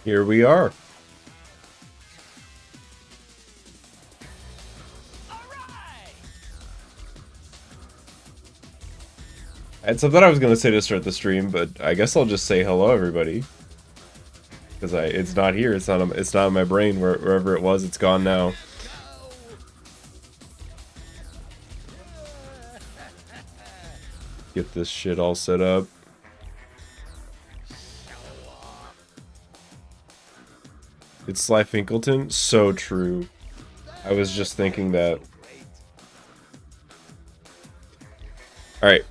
Here we are. I had something I was gonna say to start the stream, but I guess I'll just say hello, everybody. Because it's not here. It's not in my brain. Wherever it was, it's gone now. Get this shit all set up. It's Slyfincleton. So true. I was just thinking that. Alright.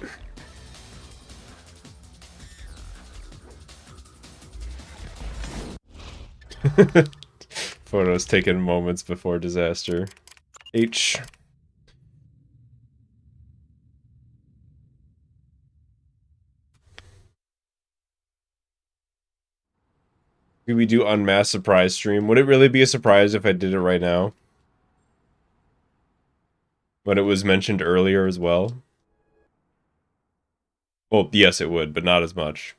Photos taken moments before disaster. H. Could we do unmasked surprise stream? Would it really be a surprise if I did it right now? When it was mentioned earlier as well? Well, yes it would, but not as much.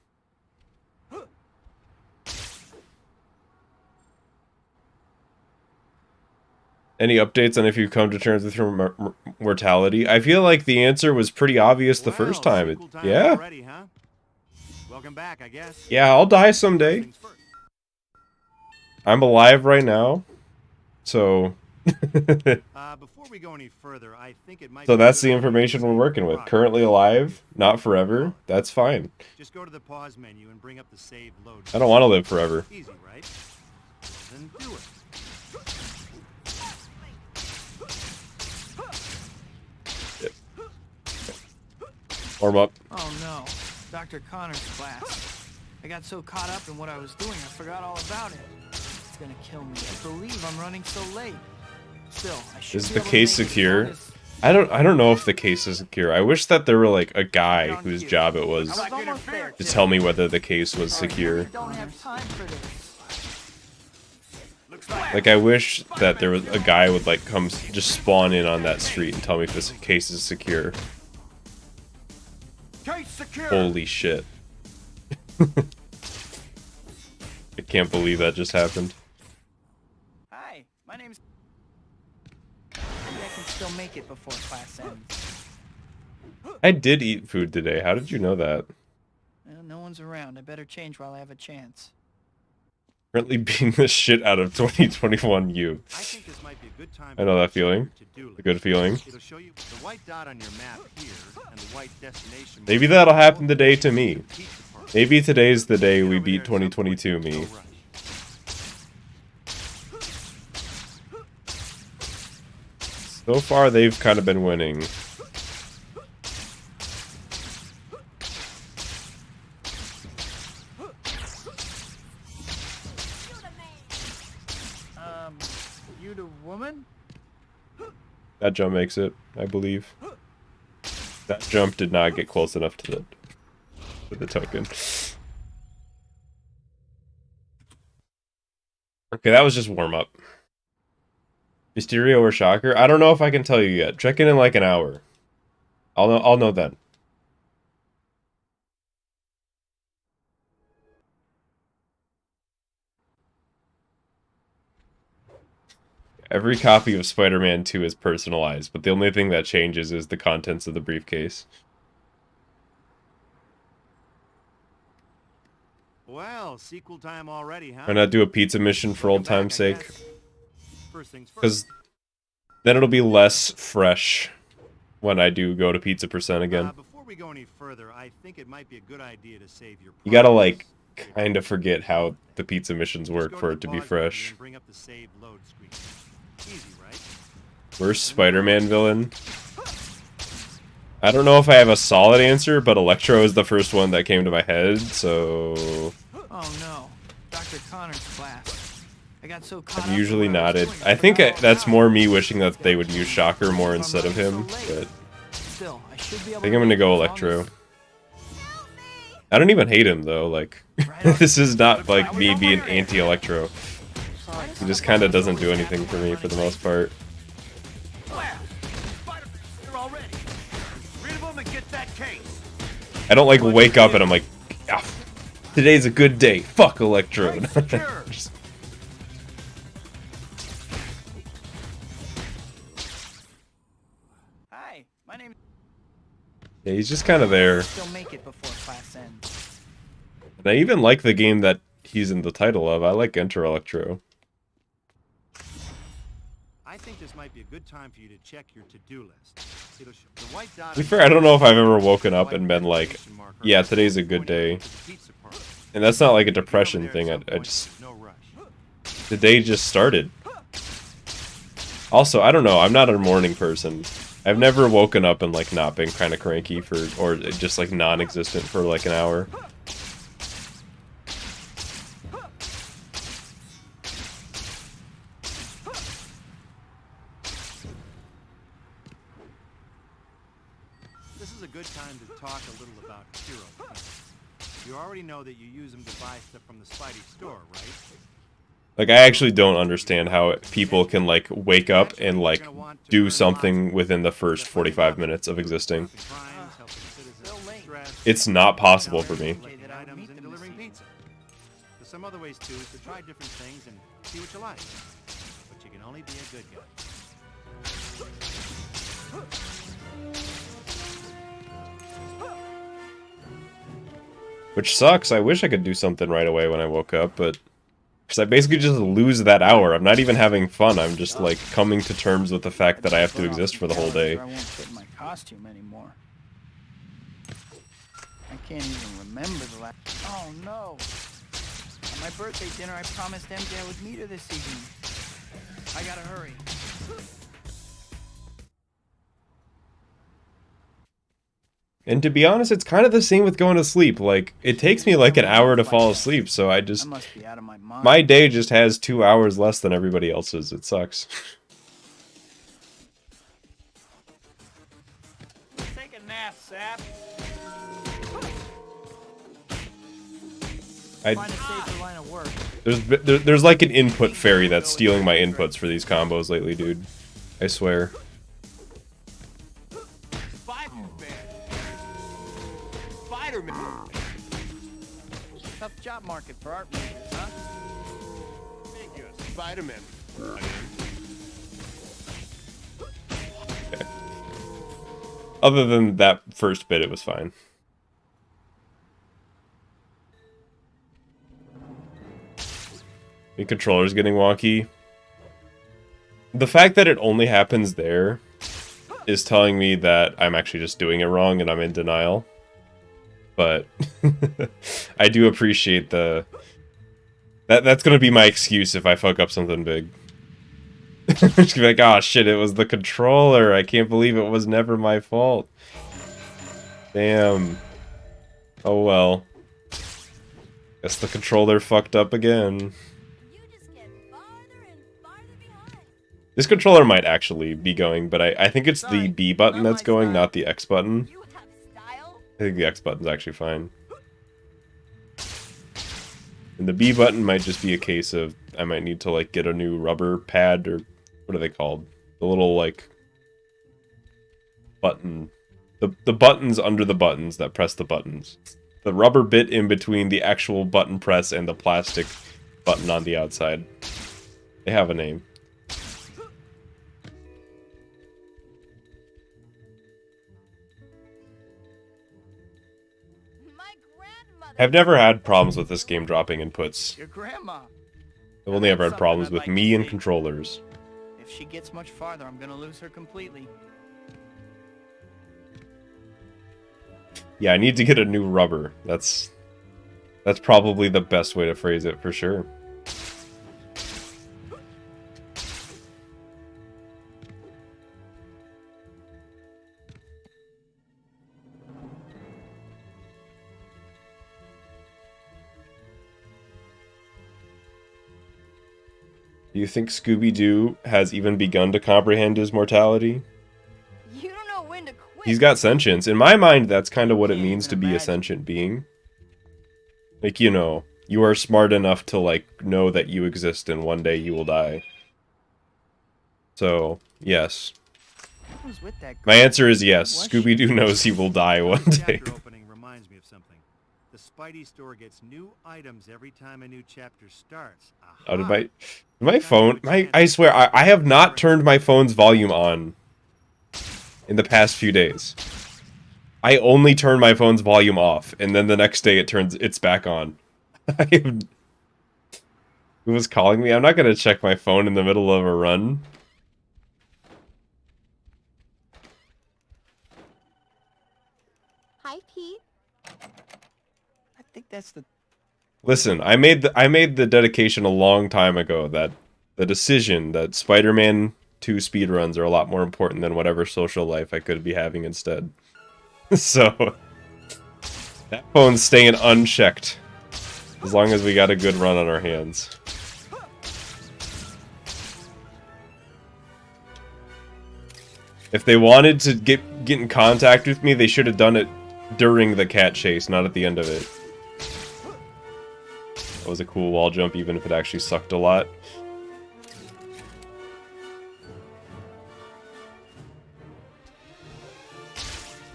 Any updates on if you've come to terms with your mortality? I feel like the answer was pretty obvious the first time. Yeah. Already, huh? Welcome back, I guess. Yeah, I'll die someday. I'm alive right now. So... before we go any further, I think it might so that's the information we're working with. Currently alive, not forever. That's fine. Just go to the pause menu and bring up the save load. I don't want to live forever. Easy, right? Then do it. Warm up. Oh no, Dr. Connor's class. I got so caught up in what I was doing, I forgot all about it. It's gonna kill me to believe I'm running so late. Still, I should Is be the able to case make it secure? as I don't know if the case is secure. I wish that there were like a guy whose job it was I was almost there. to tell me whether the case was Sorry, I secure. really don't have time for this. Like I wish that there was a guy would like come just spawn in on that street and tell me if this case is secure. Case secure. Holy shit. I can't believe that just happened. Hi, my name's... Maybe I can still make it before class ends. I did eat food today. How did you know that? Well, no one's around. I better change while I have a chance. Currently beating the shit out of 2021 you. I think this might be a good time. I know that feeling. A good feeling. It'll show you the white dot on your map here and the white destination. Maybe that'll happen today to me. Maybe today's the day we beat 2022 me. So far, they've kind of been winning. You the woman? That jump makes it, I believe. That jump did not get close enough to the token. Okay, that was just warm up. Mysterio or Shocker? I don't know if I can tell you yet. Check in like an hour. I'll know then. Every copy of Spider-Man 2 is personalized, but the only thing that changes is the contents of the briefcase. Well, sequel time already, huh? Why not do a pizza mission for old time's sake? First things first. Because then it'll be less fresh when I do go to Pizza Percent again. Before we go any further, I think it might be a good idea to save your. You gotta like kind of forget how the pizza missions work for it to be fresh. Bring up the save load screen. Easy, right? Worst Spider-Man villain? I don't know if I have a solid answer, but Electro is the first one that came to my head, so... Oh no, Dr. Connor's class. I got so caught up I've in usually what I was nodded. doing, I think forgot all that's about more it. me wishing that they would use Shocker more instead of him, but Still, I should be able I think I'm gonna go Electro. I don't even hate him though, like, this is not like me being anti-Electro. He just kinda doesn't do anything for me for the most part. I don't like wake up and I'm like, ah, Today's a good day. Fuck Electro. Right, secure. Hi, my name. Yeah, he's just kind of there. Still make it before class ends. And I even like the game that he's in the title of. I like Enter Electro. I think this might be a good time for you to check your to-do list. It'll show the white dot. To be fair, I don't know if I've ever woken up and been like, yeah, today's a good day. And that's not like a depression thing. I just... The day just started. Also, I don't know. I'm not a morning person. I've never woken up and like not been kind of cranky for, or just like non-existent for like an hour. This is a good time to talk a little about hero points. You already know that you use them to buy stuff from the Spidey store, right? Like, I actually don't understand how people can, like, wake up and, like, do something within the first 45 minutes of existing. It's not possible for me. There's some other ways, too, to try different things and see what you like. But you can only be a good guy. Which sucks. I wish I could do something right away when I woke up, but... Because I basically just lose that hour. I'm not even having fun. I'm just, like, coming to terms with the fact that I have to exist for the whole day. I won't fit in my costume anymore. I can't even remember the last... Oh, no. At my birthday dinner, I promised MJ I would meet her this evening. I gotta hurry. And to be honest, it's kind of the same with going to sleep. Like, it takes me like an hour to fall asleep, so I just... must be out of my mind. My day just has 2 hours less than everybody else's. It sucks. Take a nap, Sap. Find a safer line of work. There's like an input fairy that's stealing my inputs for these combos lately, dude. I swear. Tough job market for art makers, huh? Spider-Man. Okay. Other than that first bit, it was fine. The controller's getting wonky. The fact that it only happens there is telling me that I'm actually just doing it wrong and I'm in denial. But I do appreciate the... That's gonna be my excuse if I fuck up something big. Just gonna be like, oh shit, it was the controller. I can't believe it was never my fault. Damn. Oh well. Guess the controller fucked up again. This controller might actually be going, but I think it's the B button that's going, not the X button. I think the X button's actually fine. And the B button might just be a case of I might need to like get a new rubber pad, or what are they called? The little like button. The buttons under the buttons that press the buttons. The rubber bit in between the actual button press and the plastic button on the outside. They have a name. I've never had problems with this game dropping inputs. Your grandma. I've only ever had problems with me and controllers. If she gets much farther, I'm gonna lose her completely. Yeah, I need to get a new rubber. That's probably the best way to phrase it, for sure. Do you think Scooby-Doo has even begun to comprehend his mortality? You don't know when to quit. He's got sentience. In my mind, that's kind of what it means to be a sentient being. Like, you know, you are smart enough to, like, know that you exist and one day you will die. So, yes. Who's with that My girl? answer is yes. Was she? Scooby-Doo knows he will die one day. Chapter opening reminds me of something. The Spidey store gets new items every time a new chapter starts. Oh, Aha. did my phone... I swear, I have not turned my phone's volume on in the past few days. I only turn my phone's volume off, and then the next day it's back on. Who was calling me? I'm not gonna check my phone in the middle of a run. Hi, Pete. I think that's the... Listen, I made the dedication a long time ago that the decision that Spider-Man 2 speedruns are a lot more important than whatever social life I could be having instead. So that phone's staying unchecked as long as we got a good run on our hands. If they wanted to get in contact with me, they should have done it during the cat chase, not at the end of it. That was a cool wall jump, even if it actually sucked a lot.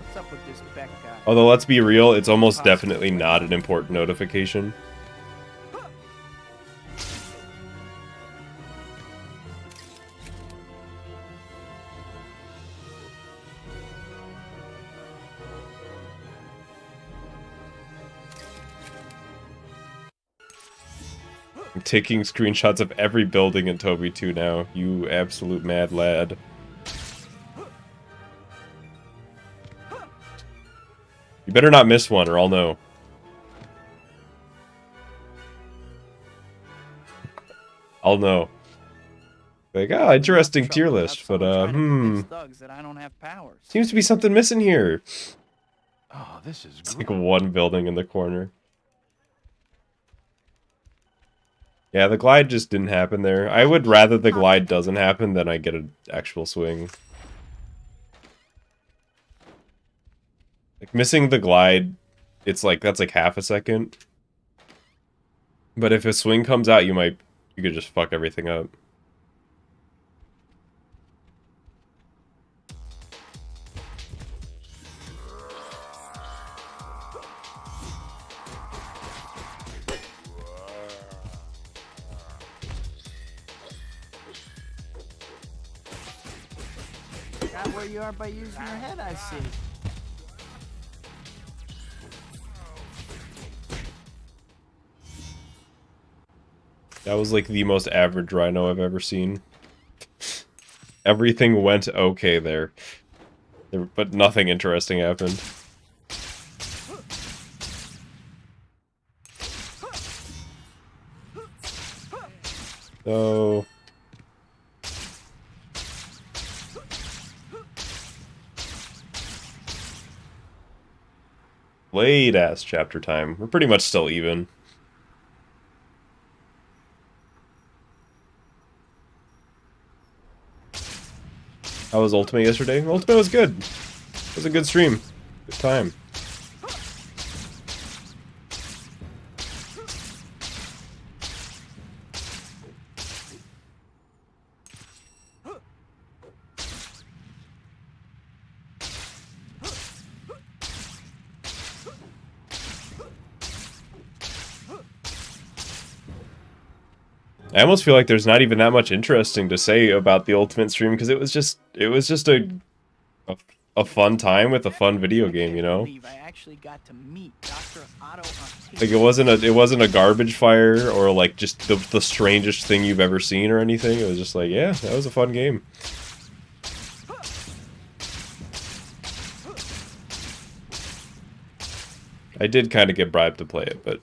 What's up with this Beck guy? Although, let's be real, it's almost definitely not an important notification. I'm taking screenshots of every building in Toby 2 now, you absolute mad lad. You better not miss one, or I'll know. I'll know. Like, ah, interesting tier list, but, Thugs that I don't have powers. seems to be something missing here. Oh, this is It's like one building in the corner. Yeah, the glide just didn't happen there. I would rather the glide doesn't happen than I get an actual swing. Like, missing the glide, it's like, that's like half a second. But if a swing comes out, you could just fuck everything up. Not where you are by using your head, I see. That was like the most average rhino I've ever seen. Everything went okay there. But nothing interesting happened. So... late ass chapter time. We're pretty much still even. How was Ultimate yesterday? Ultimate was good. It was a good stream. Good time. I almost feel like there's not even that much interesting to say about the Ultimate stream because it was just a fun time with a fun video game, you know. I actually got to meet Dr. Otto. Like it wasn't a garbage fire or like just the strangest thing you've ever seen or anything. It was just like, yeah, that was a fun game. I did kind of get bribed to play it, but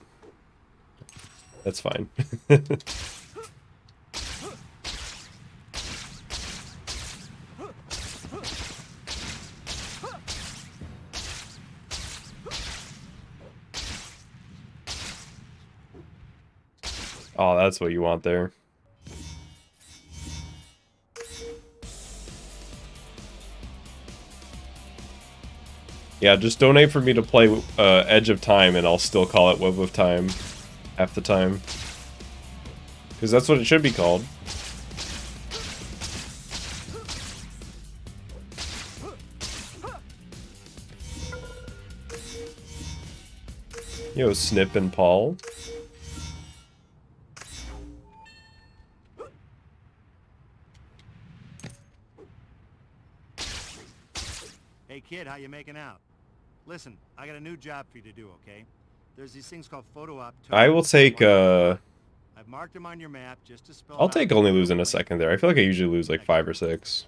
that's fine. Oh, that's what you want there. Yeah, just donate for me to play Edge of Time, and I'll still call it Web of Time half the time. Because that's what it should be called. Yo, Snip and Paul. Hey kid, how you making out? Listen, I got a new job for you to do, okay? There's these things called photo op. I will take, I've marked them on your map just to spell I'll out take the only real losing a place. second there. I feel like I usually lose like 5 or 6.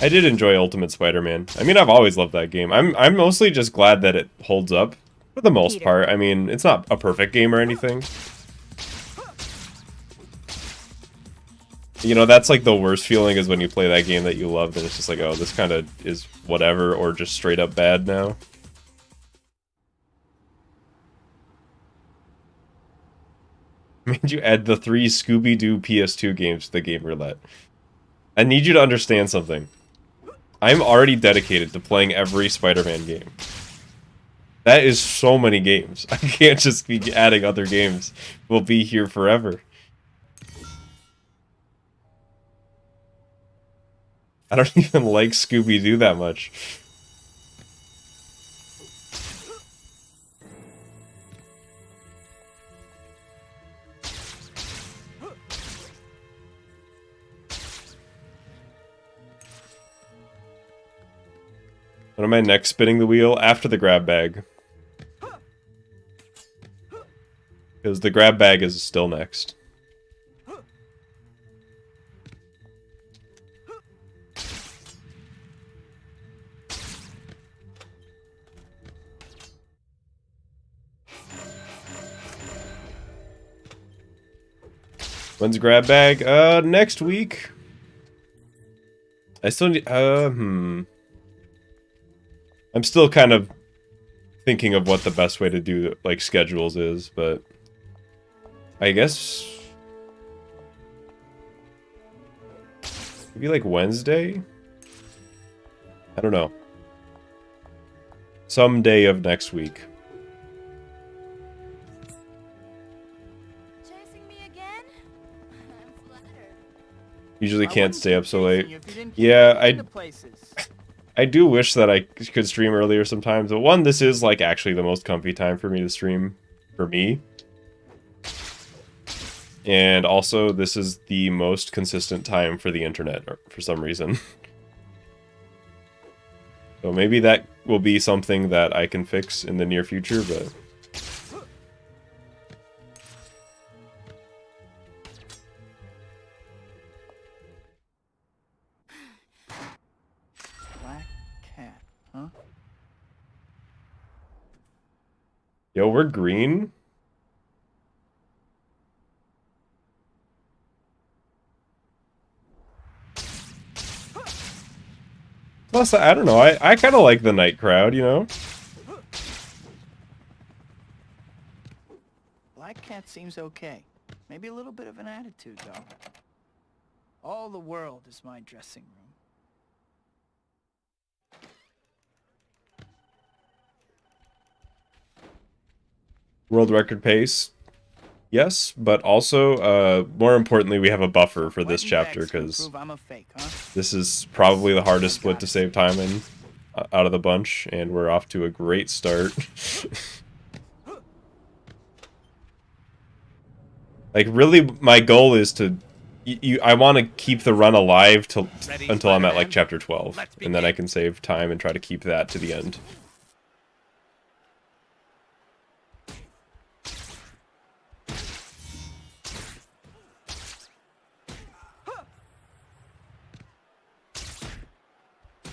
I did enjoy Ultimate Spider-Man. I mean, I've always loved that game. I'm mostly just glad that it holds up for the most part. I mean, it's not a perfect game or anything. You know, that's like the worst feeling is when you play that game that you loved and it's just like, oh, this kind of is whatever or just straight up bad now. Made you add the 3 Scooby-Doo PS2 games to the game roulette. I need you to understand something. I'm already dedicated to playing every Spider-Man game. That is so many games. I can't just be adding other games. We'll be here forever. I don't even like Scooby-Doo that much. When am I next spinning the wheel? After the grab bag. Because the grab bag is still next. When's grab bag? Next week. I still need, I'm still kind of thinking of what the best way to do, like, schedules is, but I guess maybe, like, Wednesday? I don't know. Some day of next week. Chasing me again? I'm flattered. Usually can't stay up so late. You if you didn't keep Yeah, getting into places. I do wish that I could stream earlier sometimes, but one, this is, like, actually the most comfy time for me to stream, for me. And also, this is the most consistent time for the internet, for some reason. So maybe that will be something that I can fix in the near future, but... Black cat, huh? Yo, we're green? Plus, I don't know, I kind of like the night crowd, you know? Black cat seems okay. Maybe a little bit of an attitude, though. All the world is my dressing room. World record pace. Yes, but also, more importantly, we have a buffer for this chapter, because I'm a fake, huh? this is probably the hardest split to save time in, out of the bunch, and we're off to a great start. Like, really, my goal is to... I want to keep the run alive until I'm at, like, chapter 12, and then I can save time and try to keep that to the end.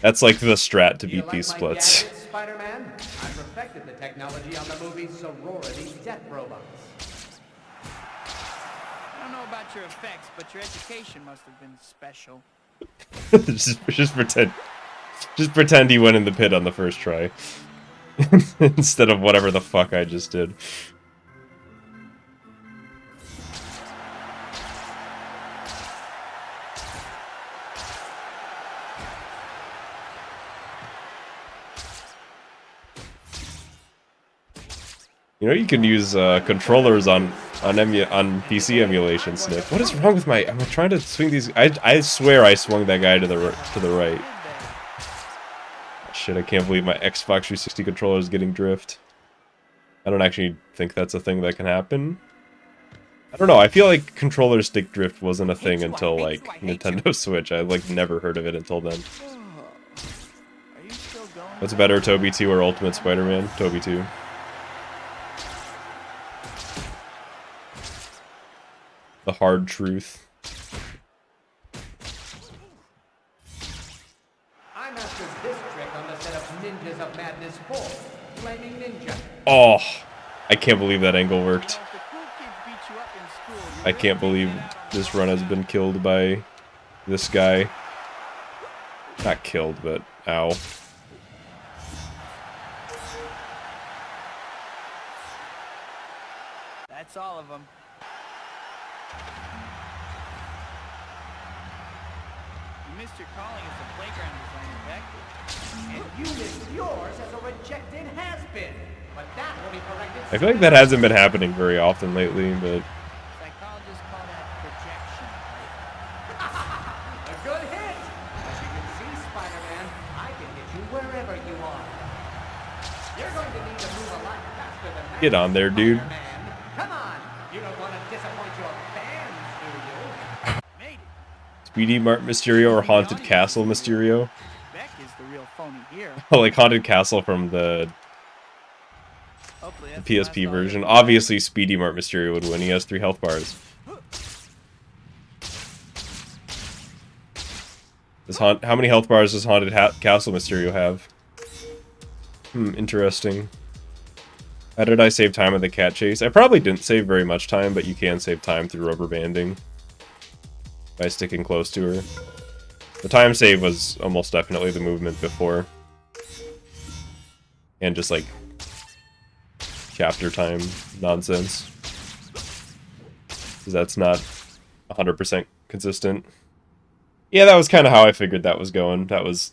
That's like the strat to beat these splits. Spider-Man? I perfected the technology on the movie Sorority Death Robots. I don't know about your effects, but your education must have been special. just pretend he went in the pit on the first try. Instead of whatever the fuck I just did. You know, you can use controllers on on PC emulation. Sniff. What is wrong with my? I'm trying to swing these. I swear I swung that guy to the right. Shit! I can't believe my Xbox 360 controller is getting drift. I don't actually think that's a thing that can happen. I don't know. I feel like controller stick drift wasn't a thing until like Nintendo Switch. I like never heard of it until then. What's better, Toby 2 or Ultimate Spider-Man? Toby 2. The hard truth. I mastered this trick on the set of Ninjas of Madness 4, Flaming Ninja. Oh, I can't believe that angle worked. I can't believe this run has been killed by this guy. Not killed, but ow. That's all of them. You missed your calling as a playground designer, Beck. And you missed yours as a rejected has-been. But that will be corrected. I feel like that hasn't been happening very often lately, but... Psychologists call that projection. A good hit! As you can see, Spider-Man, I can hit you wherever you are. You're going to need to move a lot faster than that. Get on there, dude. Spider-Man. Come on! You don't want to disappoint your fans, do you? Made it. Speedy Mart Mysterio or Haunted Castle Mysterio? Beck is the real phony here. Like Haunted Castle from the Hopefully PSP that's the last version. all. Obviously, Speedy Mart Mysterio would win. He has 3 health bars. How many health bars does Haunted Castle Mysterio have? Interesting. How did I save time on the cat chase? I probably didn't save very much time, but you can save time through rubber banding by sticking close to her. The time save was almost definitely the movement before. And just like chapter time nonsense. Because that's not 100% consistent. Yeah, that was kind of how I figured that was going. That was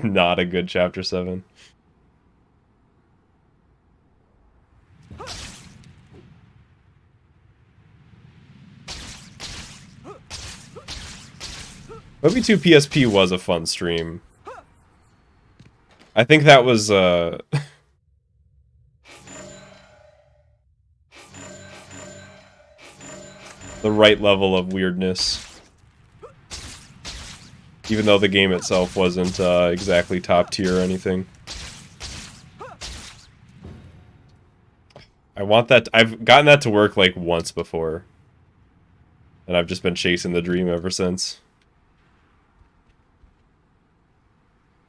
not a good chapter 7. Movie 2 PSP was a fun stream. I think that was the right level of weirdness. Even though the game itself wasn't exactly top tier or anything. I want that. I've gotten that to work like once before. And I've just been chasing the dream ever since.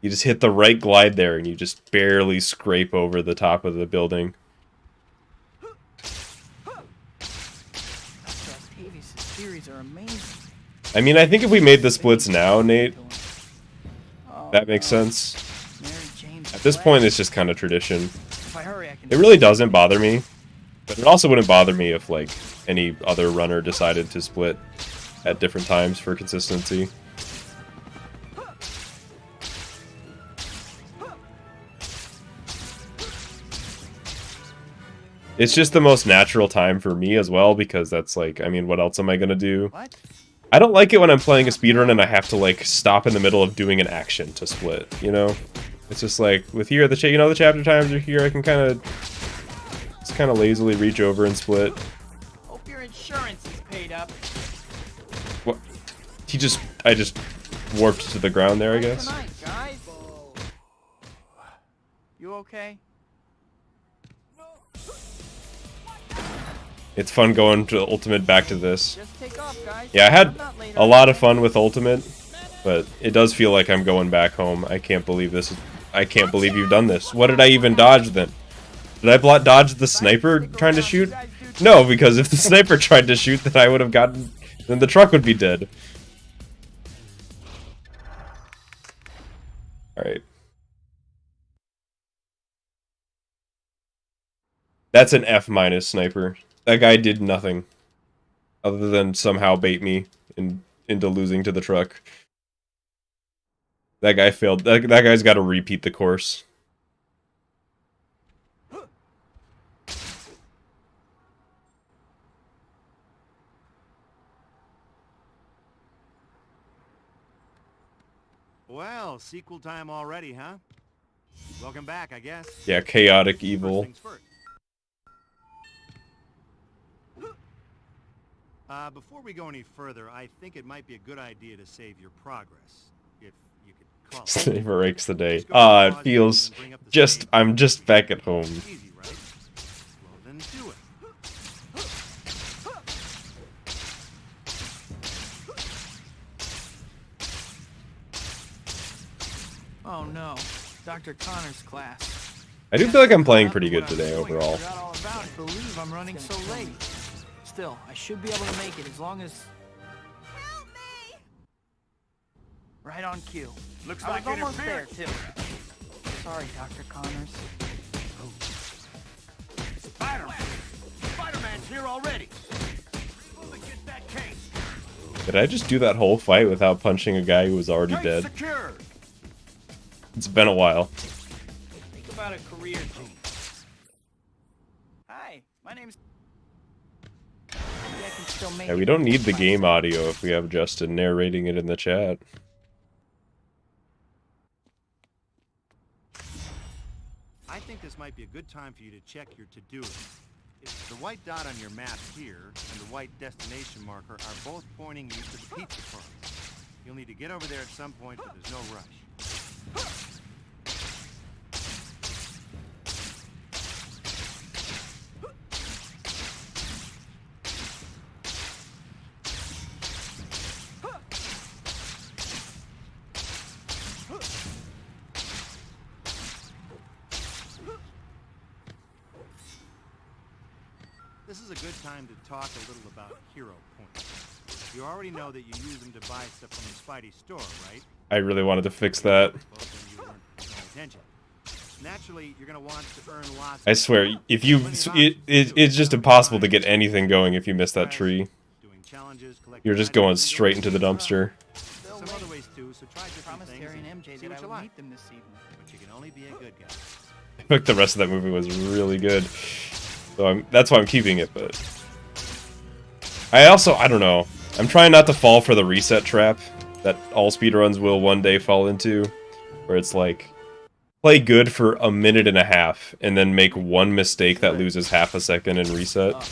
You just hit the right glide there and you just barely scrape over the top of the building. Theories are amazing. I mean, I think if we made the splits now, Nate, that makes sense. At this point, it's just kind of tradition. It really doesn't bother me, but it also wouldn't bother me if, like, any other runner decided to split at different times for consistency. It's just the most natural time for me as well, because that's like, I mean, what else am I gonna do? What? I don't like it when I'm playing a speedrun and I have to, like, stop in the middle of doing an action to split, you know? It's just like, with here, the chapter times are here, I can kind of, just kind of lazily reach over and split. Hope your insurance is paid up. What? I just warped to the ground there, I guess. Tonight, guys. You okay? It's fun going to Ultimate back to this. Just take off, guys. Yeah, I had I'm not late a lot of fun with Ultimate, but it does feel like I'm going back home. I can't believe this. I can't believe you've done this. What did I even dodge then? Did I dodge the sniper trying to shoot? No, because if the sniper tried to shoot, then I would have gotten... Then the truck would be dead. Alright. That's an F- sniper. That guy did nothing. Other than somehow bait me into losing to the truck. That guy failed. That guy's got to repeat the course. Well, sequel time already, huh? Welcome back, I guess. Yeah, chaotic First evil. things first. Before we go any further, I think it might be a good idea to save your progress, if you could call it. Slaver rakes the day. Just go to Ah, it pause feels and bring up the just, save. I'm just back at home. Easy, right? Well, then do it. Oh no, Dr. Connor's class. I do feel like I'm playing pretty good today overall. Forgot all about it. Believe I'm running so late. Still, I should be able to make it as long as Help me! right on cue. Looks I like was almost there interference. too. Sorry, Dr. Connors. Spider-Man! Spider-Man's here already! Move and get that case! Did I just do that whole fight without punching a guy who was already Case dead? secured! It's been a while. Think about a career change. Hi, my name's... Maybe I can still make Yeah, it we don't with need the my game son. audio if we have Justin narrating it in the chat. I think this might be a good time for you to check your to-do list. If the white dot on your map here and the white destination marker are both pointing you to the pizza farm. You'll need to get over there at some point, but there's no rush. This is a good time to talk a little about hero points. You already know that you use them to buy stuff from the Spidey store, right? I really wanted to fix that. Well, then you weren't paying attention. Naturally, you're gonna want to earn lots. I swear, if you, it's just impossible to get anything going if you miss that tree. Doing challenges, collecting You're just items, going and straight into the dumpster. Still Some wait. other ways too, so try different Promised things Terry and and MJ see that what I you would like. meet them this evening. But you can only be a good guy. I feel like the rest of that movie was really good. So that's why I'm keeping it, but... I don't know. I'm trying not to fall for the reset trap that all speedruns will one day fall into. Where it's like, play good for a minute and a half, and then make one mistake that loses half a second and reset. I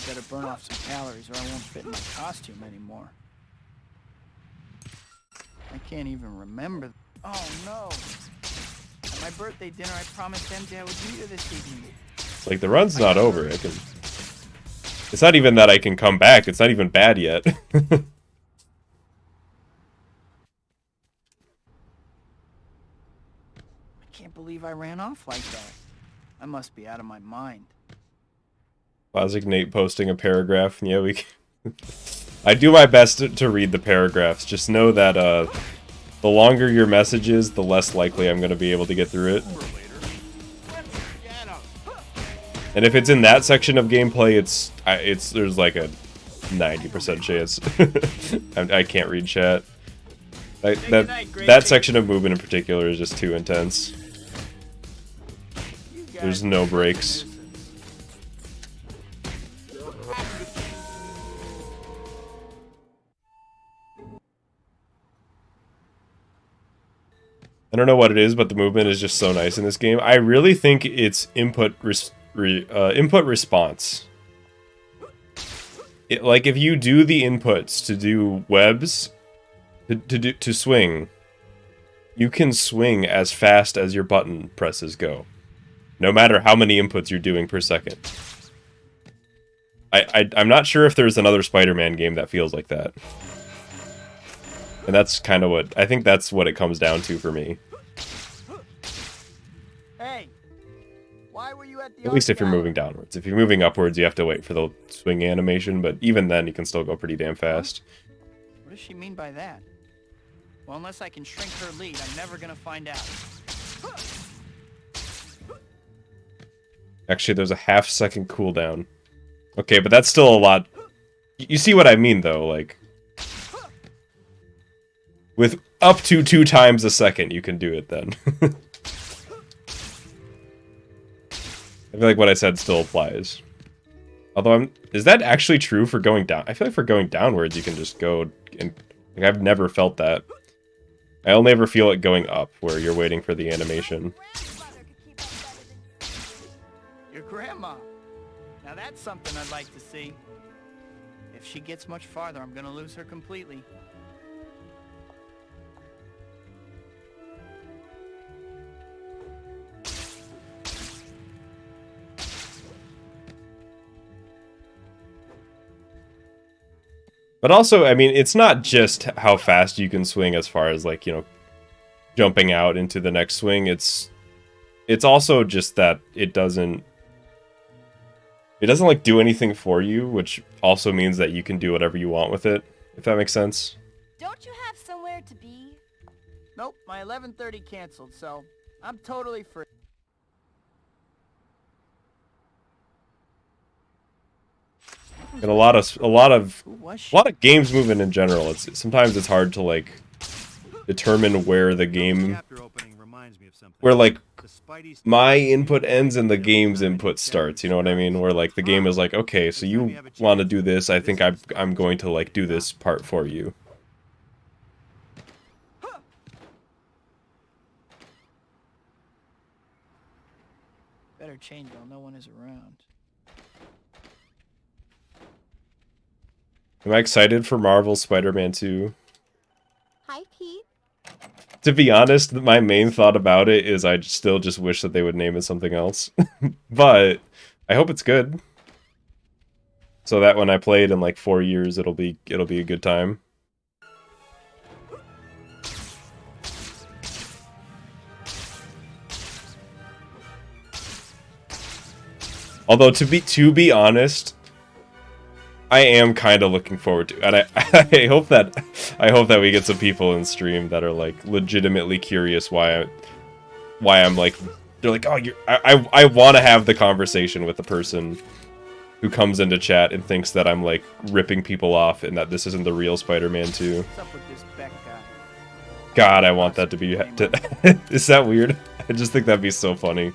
better burn off some calories or I won't fit in my costume anymore. I can't even remember. Oh no! At my birthday dinner, I promised MJ I would meet her this evening. It's like, the run's not over. It's not even that I can come back. It's not even bad yet. I can't believe I ran off like that. I must be out of my mind. Classic Nate posting a paragraph. Yeah, I do my best to read the paragraphs. Just know that the longer your message is, the less likely I'm going to be able to get through it. And if it's in that section of gameplay, there's like a 90% chance. I can't read chat. That section of movement in particular is just too intense. There's no breaks. I don't know what it is, but the movement is just so nice in this game. I really think it's input response. Like, if you do the inputs to do webs, to swing, you can swing as fast as your button presses go, no matter how many inputs you're doing per second. I'm not sure if there's another Spider-Man game that feels like that. And that's kind of what... I think that's what it comes down to for me. Hey, why were you at the At least if you're art moving downwards. If you're moving upwards, you have to wait for the swing animation, but even then, you can still go pretty damn fast. gallery? What does she mean by that? Well, unless I can shrink her lead, I'm never gonna find out. Actually, there's a half-second cooldown. Okay, but that's still a lot... You see what I mean, though, like... With up to 2 times a second, you can do it then. I feel like what I said still applies. Although is that actually true for going down? I feel like for going downwards, you can just go and... Like, I've never felt that. I only ever feel it going up, where you're waiting for the animation. Your grandma. Now that's something I'd like to see. If she gets much farther, I'm gonna lose her completely. But also, I mean, it's not just how fast you can swing as far as, like, you know, jumping out into the next swing. It's also just that it doesn't like do anything for you, which also means that you can do whatever you want with it, if that makes sense. Don't you have somewhere to be? Nope, my 11:30 canceled, so I'm totally free. And a lot of Who was she? games movement in general. Sometimes it's hard to, like, determine where the game, Chapter opening reminds me of something. where, like, The Spidey's my input ends and the game's input starts, you know what I mean? Where, like, the game is like, okay, so you want to do this, I think I'm going to, like, do this part for you. Better change while no one is around. Am I excited for Marvel's Spider-Man 2? Hi, Pete. To be honest, my main thought about it is I still just wish that they would name it something else. But I hope it's good. So that when I play it in like 4 years, it'll be a good time. Although to be honest, I am kind of looking forward to it. And I hope that we get some people in stream that are like legitimately curious why I'm like, they're like, oh, I want to have the conversation with the person who comes into chat and thinks that I'm like ripping people off and that this isn't the real Spider-Man 2. What's up with this Beck guy? God, I want that to be. Is that weird? I just think that'd be so funny.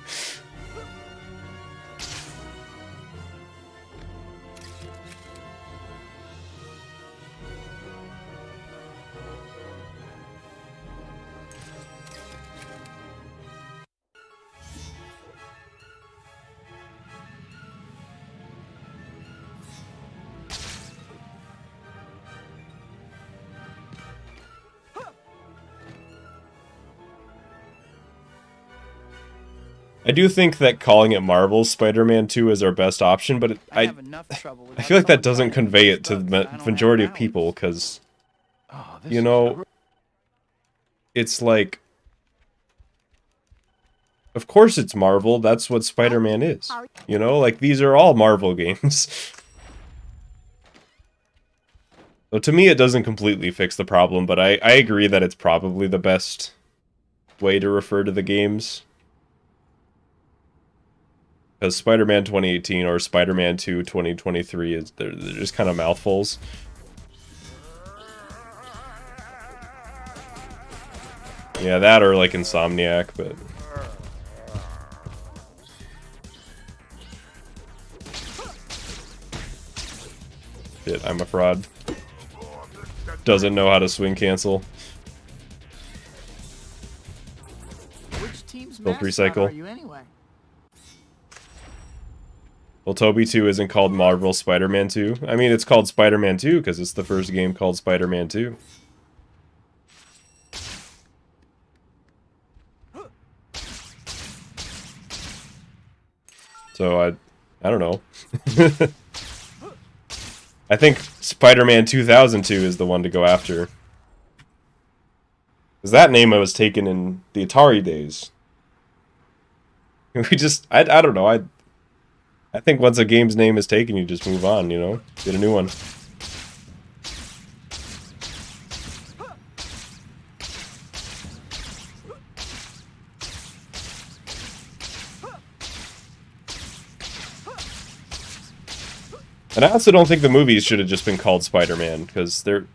I do think that calling it Marvel's Spider-Man 2 is our best option, but I have enough trouble I without feel like that someone doesn't guiding me convey with it to bugs. the I don't have majority of balance. people, because, Oh, you know, it's like, of course it's Marvel, that's what Spider-Man is. You know, like, these are all Marvel games. So to me, it doesn't completely fix the problem, but I agree that it's probably the best way to refer to the games. Because Spider-Man 2018 or Spider-Man 2 2023 they're just kind of mouthfuls. Yeah, that or like Insomniac, but shit, I'm a fraud. Doesn't know how to swing cancel. Which team's Still mascot recycle. are you anyway? Well, Toby 2 isn't called Marvel Spider-Man 2. I mean, it's called Spider-Man 2 because it's the first game called Spider-Man 2. So, I don't know. I think Spider-Man 2002 is the one to go after. Because that name was taken in the Atari days. We just, I don't know, I think once a game's name is taken, you just move on, you know? Get a new one. And I also don't think the movies should have just been called Spider-Man, because there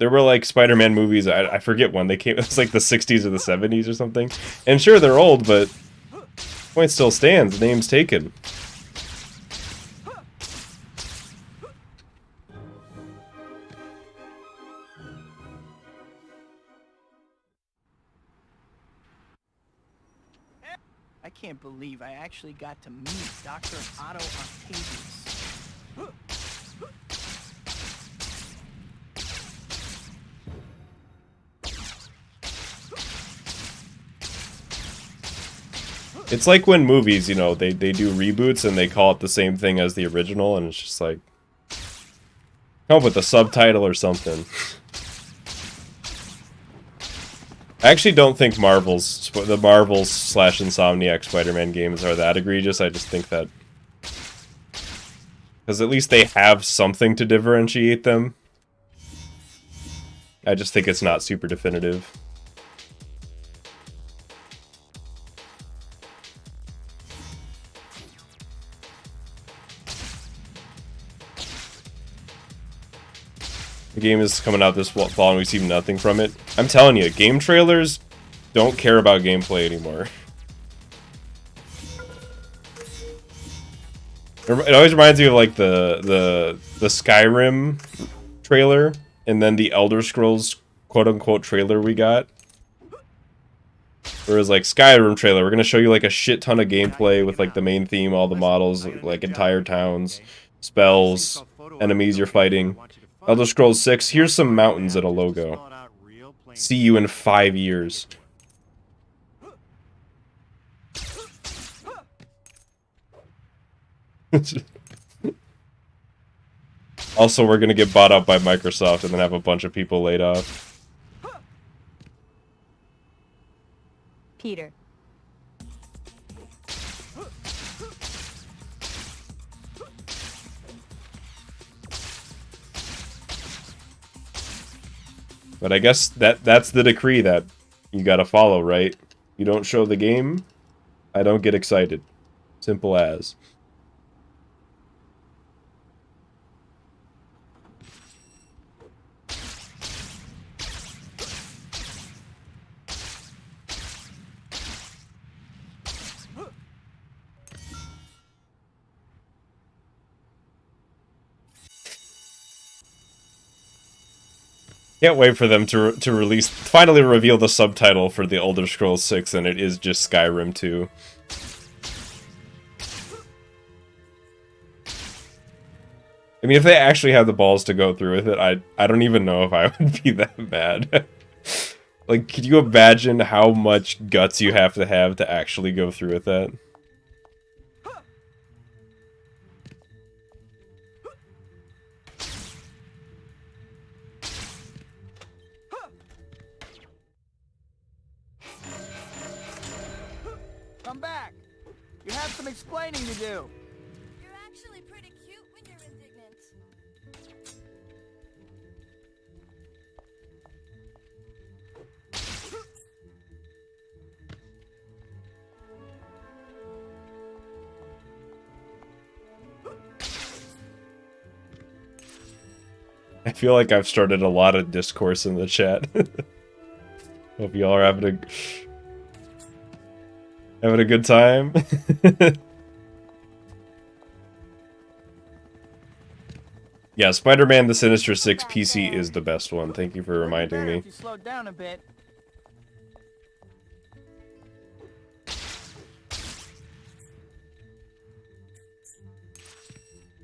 were like Spider-Man movies, I forget when they came, it was like the 60s or the 70s or something. And sure, they're old, but the point still stands, the name's taken. I can't believe I actually got to meet Dr. Otto Octavius. It's like when movies, you know, they do reboots and they call it the same thing as the original, and it's just like, come up with a subtitle or something. I actually don't think the Marvel's / Insomniac Spider-Man games are that egregious. I just think that because at least they have something to differentiate them. I just think it's not super definitive. The game is coming out this fall and we see nothing from it. I'm telling you, game trailers don't care about gameplay anymore. It always reminds me of like the Skyrim trailer and then the Elder Scrolls quote-unquote trailer we got. Where it was like, Skyrim trailer, we're gonna show you like a shit ton of gameplay with like the main theme, all the models, like entire towns, spells, enemies you're fighting. Elder Scrolls 6, here's some mountains and a logo. See you in 5 years. Also, we're gonna get bought up by Microsoft and then have a bunch of people laid off. Peter. But I guess that's the decree that you gotta follow, right? You don't show the game, I don't get excited. Simple as. Can't wait for them to finally reveal the subtitle for the Elder Scrolls 6, and it is just Skyrim 2. I mean, if they actually had the balls to go through with it, I don't even know if I would be that mad. Like, could you imagine how much guts you have to actually go through with that? Come back! You have some explaining to do. You're actually pretty cute when you're indignant. I feel like I've started a lot of discourse in the chat. Hope y'all are having a good time. Yeah, Spider-Man: The Sinister Six PC is the best one. Thank you for reminding me. If you slowed down a bit.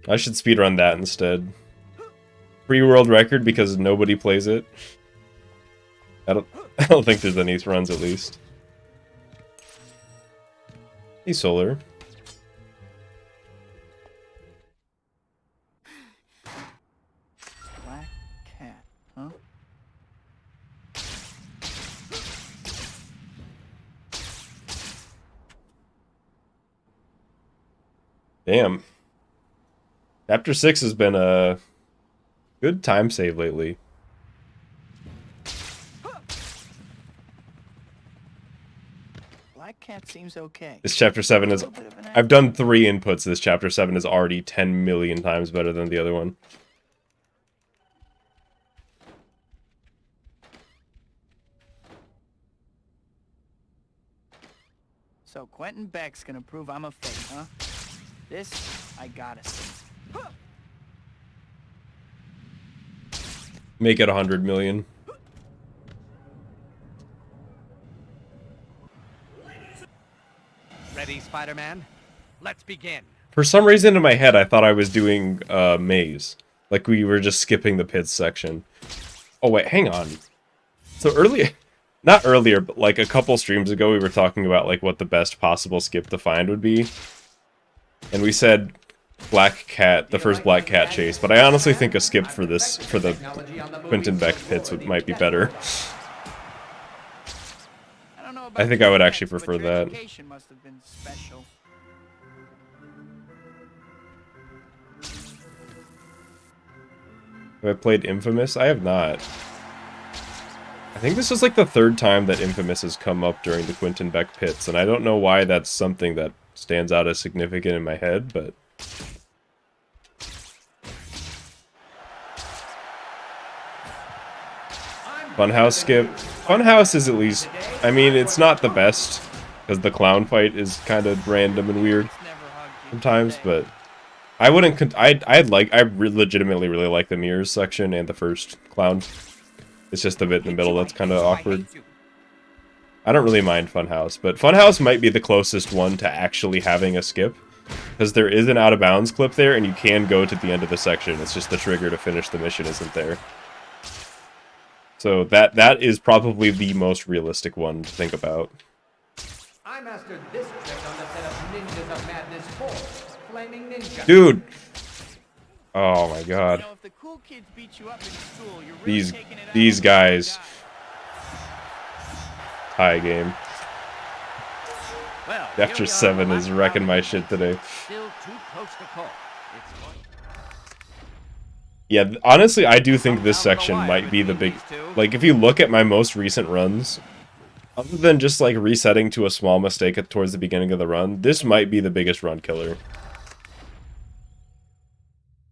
I should speedrun that instead. Free world record because nobody plays it. I don't think there's any runs at least. Hey, Solar. Black cat, huh? Damn. Chapter 6 has been a good time save lately. Black cat seems okay. This chapter 7 is... I've done 3 inputs. This chapter 7 is already 10 million times better than the other one. So Quentin Beck's gonna prove I'm a fake, huh? This, I gotta see. Make it 100 million. Spider-Man. Let's begin. For some reason in my head, I thought I was doing maze. Like we were just skipping the pits section. Oh wait, hang on. So not earlier, but like a couple streams ago, we were talking about like what the best possible skip to find would be. And we said Black Cat, the first Black Cat chase, but I honestly think a skip for the Quentin Beck pits might be better. I think I would actually prefer that. Must have been special. Have I played Infamous? I have not. I think this is like the third time that Infamous has come up during the Quentin Beck pits, and I don't know why that's something that stands out as significant in my head, but... Funhouse skip. Funhouse is at least... I mean, it's not the best, because the clown fight is kind of random and weird sometimes, but... I wouldn't... I legitimately really like the mirrors section and the first clown. It's just the bit in the middle that's kind of awkward. I don't really mind Funhouse, but Funhouse might be the closest one to actually having a skip, because there is an out of bounds clip there, and you can go to the end of the section. It's just the trigger to finish the mission isn't there. So that is probably the most realistic one to think about. I mastered this trick on the set of Ninjas of Madness 4, Flaming Ninja. Dude! Oh my god. You know, if the cool kids beat you up in school, you're really taking it out These on guys. the Tie game. Well, After 7 is wrecking my shit today. Still too close to call. It's going. Yeah, honestly, I do think this section might be the big... Like, if you look at my most recent runs, other than just, like, resetting to a small mistake towards the beginning of the run, this might be the biggest run killer.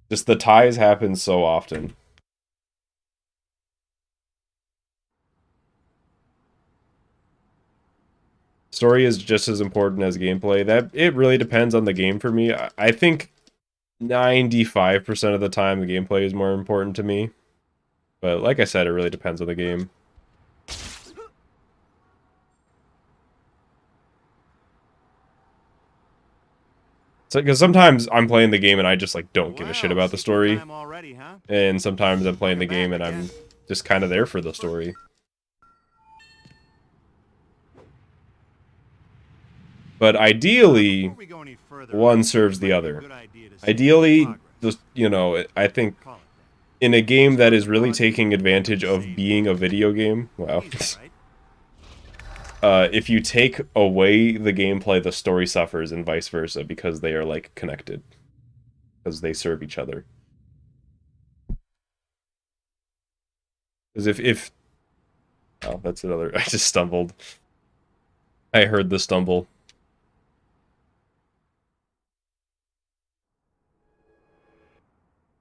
Just the ties happen so often. Story is just as important as gameplay. It really depends on the game for me. I think 95% of the time the gameplay is more important to me. But like I said, it really depends on the game. So, because sometimes I'm playing the game and I just like don't give a shit about the story. And sometimes I'm playing the game and I'm just kind of there for the story. But ideally, one serves the other. Ideally, you know, I think in a game that is really taking advantage of being a video game, wow. If you take away the gameplay, the story suffers, and vice versa, because they are, like, connected. Because they serve each other. Because if... Oh, that's another... I just stumbled. I heard the stumble.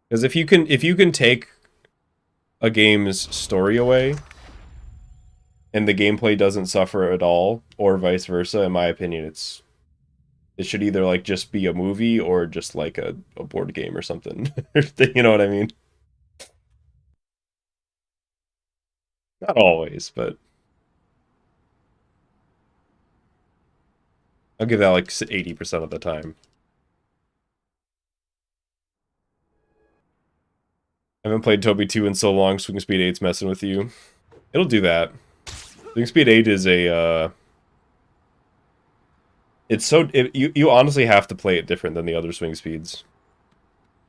Because if you can take a game's story away, and the gameplay doesn't suffer at all, or vice versa, in my opinion, it should either like just be a movie or just like a board game or something. You know what I mean? Not always, but I'll give that like 80% of the time. I haven't played Toby 2 in so long, Swing Speed 8's messing with you. It'll do that. Swing Speed 8 is a, you honestly have to play it different than the other Swing Speeds.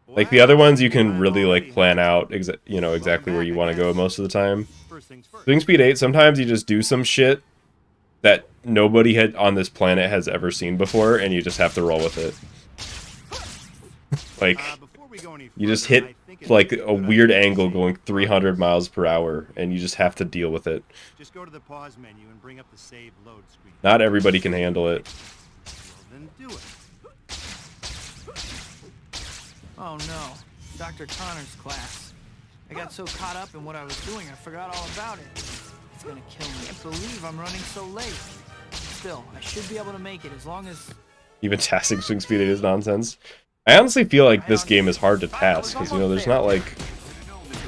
Like, the other ones, you can really, like, plan out, you know, exactly where you want to go most of the time. Swing Speed 8, sometimes you just do some shit that nobody on this planet has ever seen before, and you just have to roll with it. Like, you just hit like a weird angle going 300 miles per hour, and you just have to deal with it. Just go to the pause menu and bring up the save load screen. Not everybody can handle it. Well, then do it. Oh no, Dr. Connor's class. I got so caught up in what I was doing, I forgot all about it. It's gonna kill me. I can't believe I'm running so late. Still, I should be able to make it as long as... Even tasking Swing Speed 8 is nonsense. I honestly feel like this game is hard to task, because, you know, there's not, like...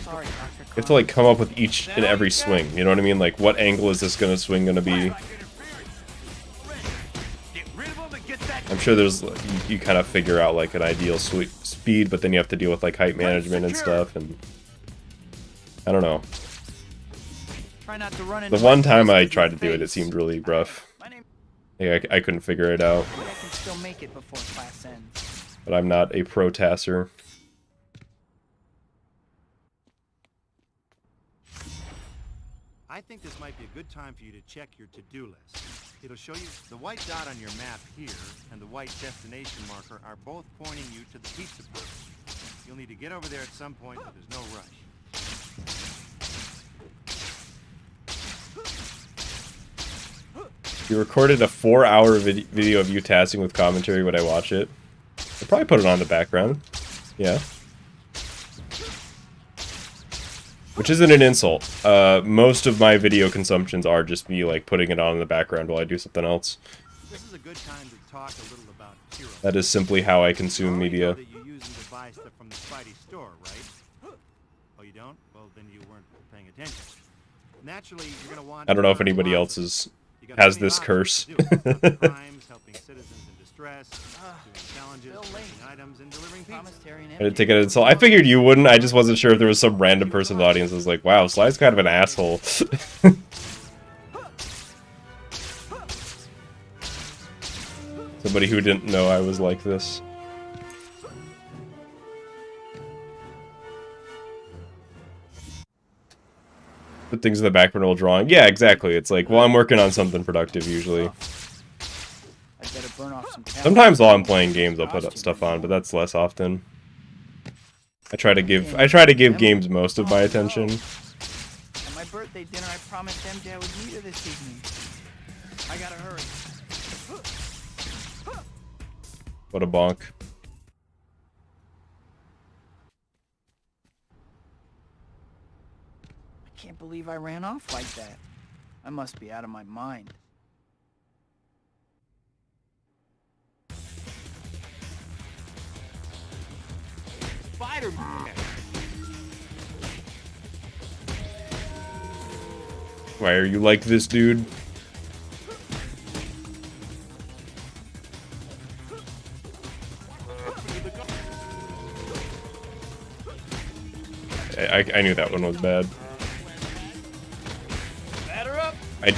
Sorry, Dr. You have to, like, come up with each and every swing, you know what I mean? Like, what angle is this swing gonna be? Get rid of him and get that sure there's you kind of figure out like an ideal speed, but then you have to deal with like height management and stuff, and I don't know. Try not to run The into one my time I face tried to with do your it, it face. seemed really rough. My name. Like, I couldn't figure it out, I can still make it before class ends. but I'm not a pro tasser. I think this might be a good time for you to check your to-do list. It'll show you the white dot on your map here and the white destination marker are both pointing you to the pizza place. You'll need to get over there at some point, but there's no rush. If you recorded a 4-hour video of you tassing with commentary, would I watch it? I'd probably put it on the background. Yeah. Which isn't an insult. Most of my video consumptions are just me like putting it on in the background while I do something else. This is a good time to talk a little about heroes. That is simply how I consume media. That you use to buy stuff from the Spidey store, right? Oh, you don't? Well, then you weren't paying attention. Naturally, you're gonna want. I don't know if anybody else has this curse. Crimes, helping citizens in distress, doing challenges, making items, and delivering pizza. I didn't take it as an insult. I figured you wouldn't. I just wasn't sure if there was some random person in the audience that was like, "Wow, Sly's kind of an asshole." Somebody who didn't know I was like this. Put things in the background while drawing. Yeah, exactly. It's like, well, I'm working on something productive usually. I better burn off some calories. Sometimes while I'm playing games, I'll put stuff on, but that's less often. I try to give games most of my attention. At my birthday dinner, I promised MJ I would meet her this evening. I gotta hurry. What a bonk. I can't believe I ran off like that. I must be out of my mind. Spider-Man! Why are you like this, dude? I knew that one was bad. Batter up! Okay.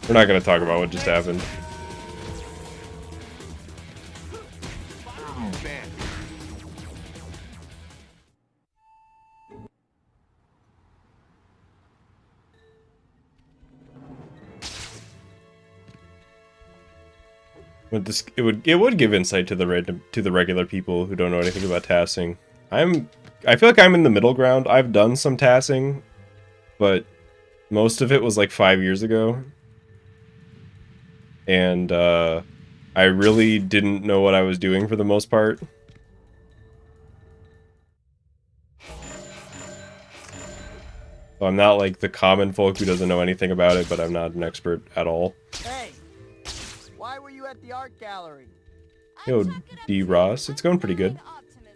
We're not gonna talk about what just happened. It would give insight to the regular people who don't know anything about tassing. I feel like I'm in the middle ground. I've done some tassing, but most of it was like 5 years ago. And I really didn't know what I was doing for the most part. So I'm not like the common folk who doesn't know anything about it, but I'm not an expert at all. Hey! Why were you at the art gallery? Yo, D. Ross, it's going pretty good.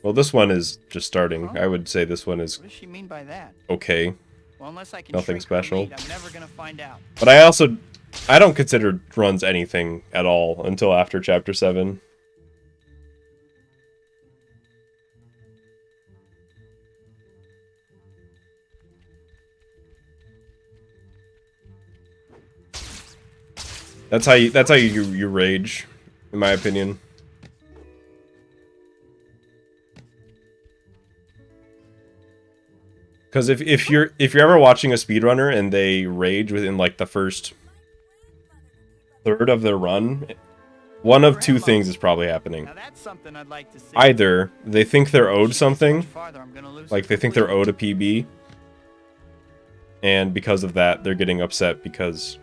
Well, this one is just starting. I would say this one is What does she mean by that? okay. Well, unless I can Nothing shrink her special. meat, I'm never gonna find out. But I don't consider runs anything at all until after Chapter 7. That's how you rage, in my opinion. Because if you're ever watching a speedrunner and they rage within like the first third of their run, one of two things is probably happening. Now that's something I'd like to see. Either they think they're owed something, Farther, I'm gonna lose like they think they're owed a PB, and because of that, they're getting upset because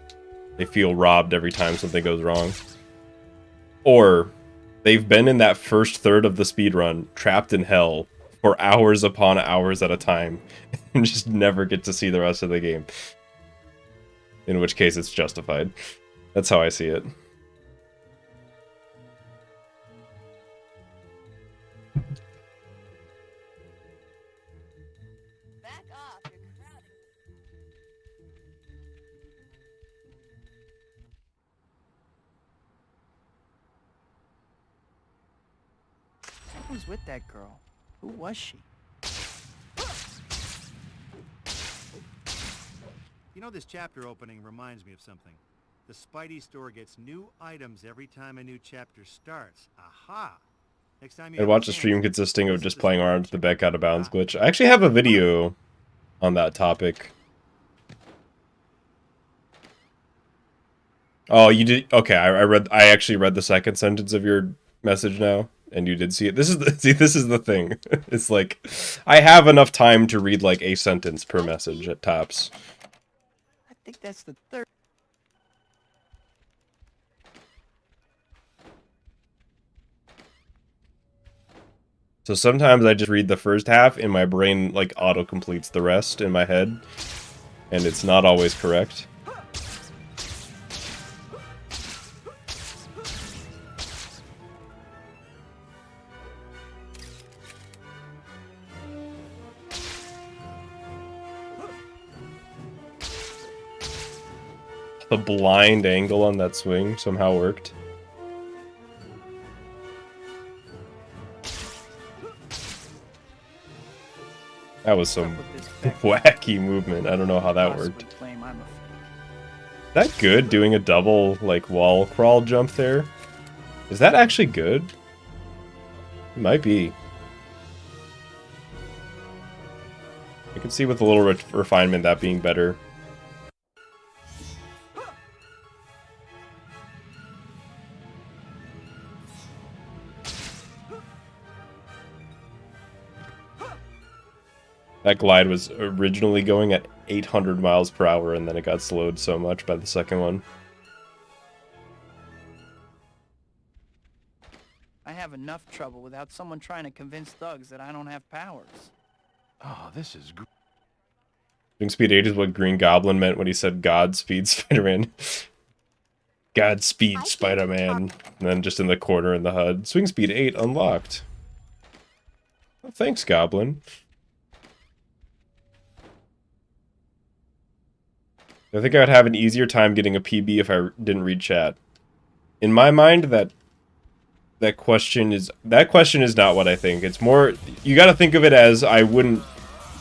they feel robbed every time something goes wrong. Or they've been in that first third of the speedrun, trapped in hell, for hours upon hours at a time, and just never get to see the rest of the game. In which case, it's justified. That's how I see it. Back off, you're crowding. was with that girl. Who was she? You know, this chapter opening reminds me of something. The Spidey store gets new items every time a new chapter starts. Aha! Next time you I have watched a chance, stream consisting of visit just the playing store around and with the check Beck it out of bounds out. glitch. I actually have a video on that topic. Oh, you did? Okay, I actually read the second sentence of your message now, and you did see it. This is the, see, this is the thing. It's like, I have enough time to read like a sentence per message at tops. I think that's the third. So sometimes I just read the first half and my brain like auto-completes the rest in my head. And it's not always correct. The blind angle on that swing somehow worked. That was some wacky movement. I don't know how that worked. Claim I'm a Is that good, doing a double, like, wall crawl jump there? Is that actually good? It might be. I can see with a little refinement that being better. That glide was originally going at 800 miles per hour, and then it got slowed so much by the second one. I have enough trouble without someone trying to convince thugs that I don't have powers. Oh, this is great. Swing speed 8 is what Green Goblin meant when he said Godspeed Spider-Man. Godspeed Spider-Man. And then just in the corner in the HUD. Swing speed 8 unlocked. Well, thanks, Goblin. I think I would have an easier time getting a PB if I didn't read chat. In my mind, that question is not what I think. It's more, you got to think of it as I wouldn't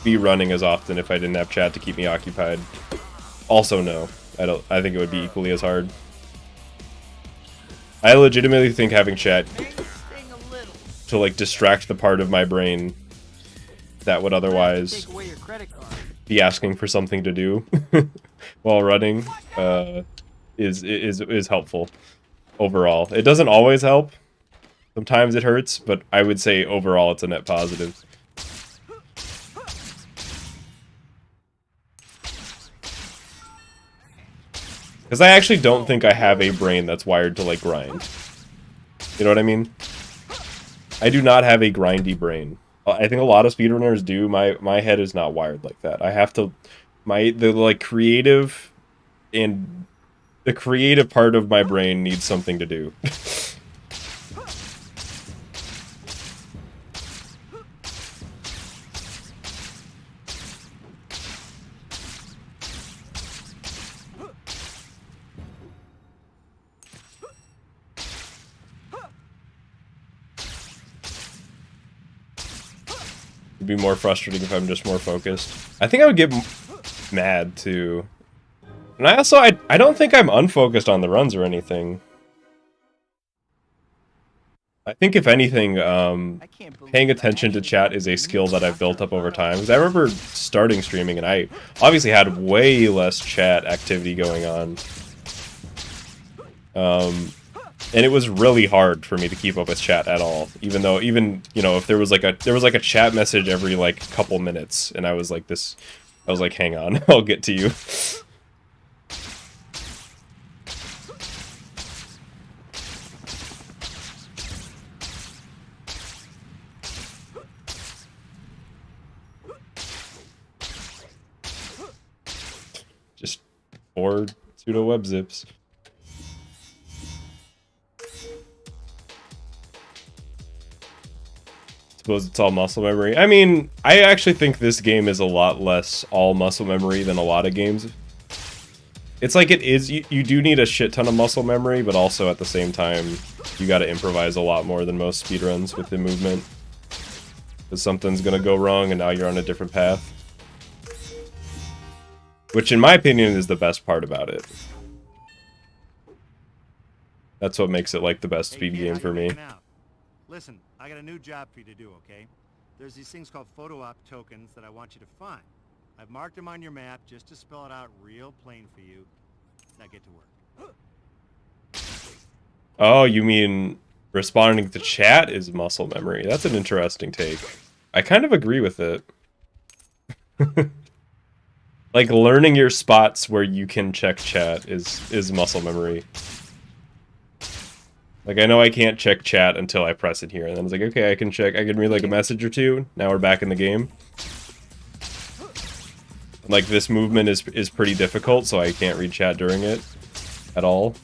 be running as often if I didn't have chat to keep me occupied. Also, no, I think it would be equally as hard. I legitimately think having chat to like distract the part of my brain that would otherwise Take away your credit card. be asking for something to do while running is helpful overall. It doesn't always help. Sometimes it hurts, but I would say overall it's a net positive. Because I actually don't think I have a brain that's wired to like grind. You know what I mean? I do not have a grindy brain. I think a lot of speedrunners do. My head is not wired like that. I have to the like creative and the creative part of my brain needs something to do. It'd be more frustrating if I'm just more focused. I think I would get mad too. And I don't think I'm unfocused on the runs or anything. I think if anything, paying attention to chat is a skill that I've built up over time. Because I remember starting streaming and I obviously had way less chat activity going on. And it was really hard for me to keep up with chat at all. Even you know, if there was like a chat message every like couple minutes, and I was like, hang on, I'll get to you. Just 4 pseudo web zips. Suppose it's all muscle memory. I mean, I actually think this game is a lot less all muscle memory than a lot of games. It's like it is, you do need a shit ton of muscle memory, but also at the same time, you gotta improvise a lot more than most speedruns with the movement. Because something's gonna go wrong and now you're on a different path. Which, in my opinion, is the best part about it. That's what makes it like the best speed game for me. Listen, I got a new job for you to do, okay? There's these things called photo op tokens that I want you to find. I've marked them on your map just to spell it out real plain for you. Now get to work. Oh, you mean responding to chat is muscle memory? That's an interesting take. I kind of agree with it. Like, learning your spots where you can check chat is muscle memory. Like, I know I can't check chat until I press it here, and then it's like, okay, I can read, like, a message or two. Now we're back in the game. Like, this movement is pretty difficult, so I can't read chat during it at all.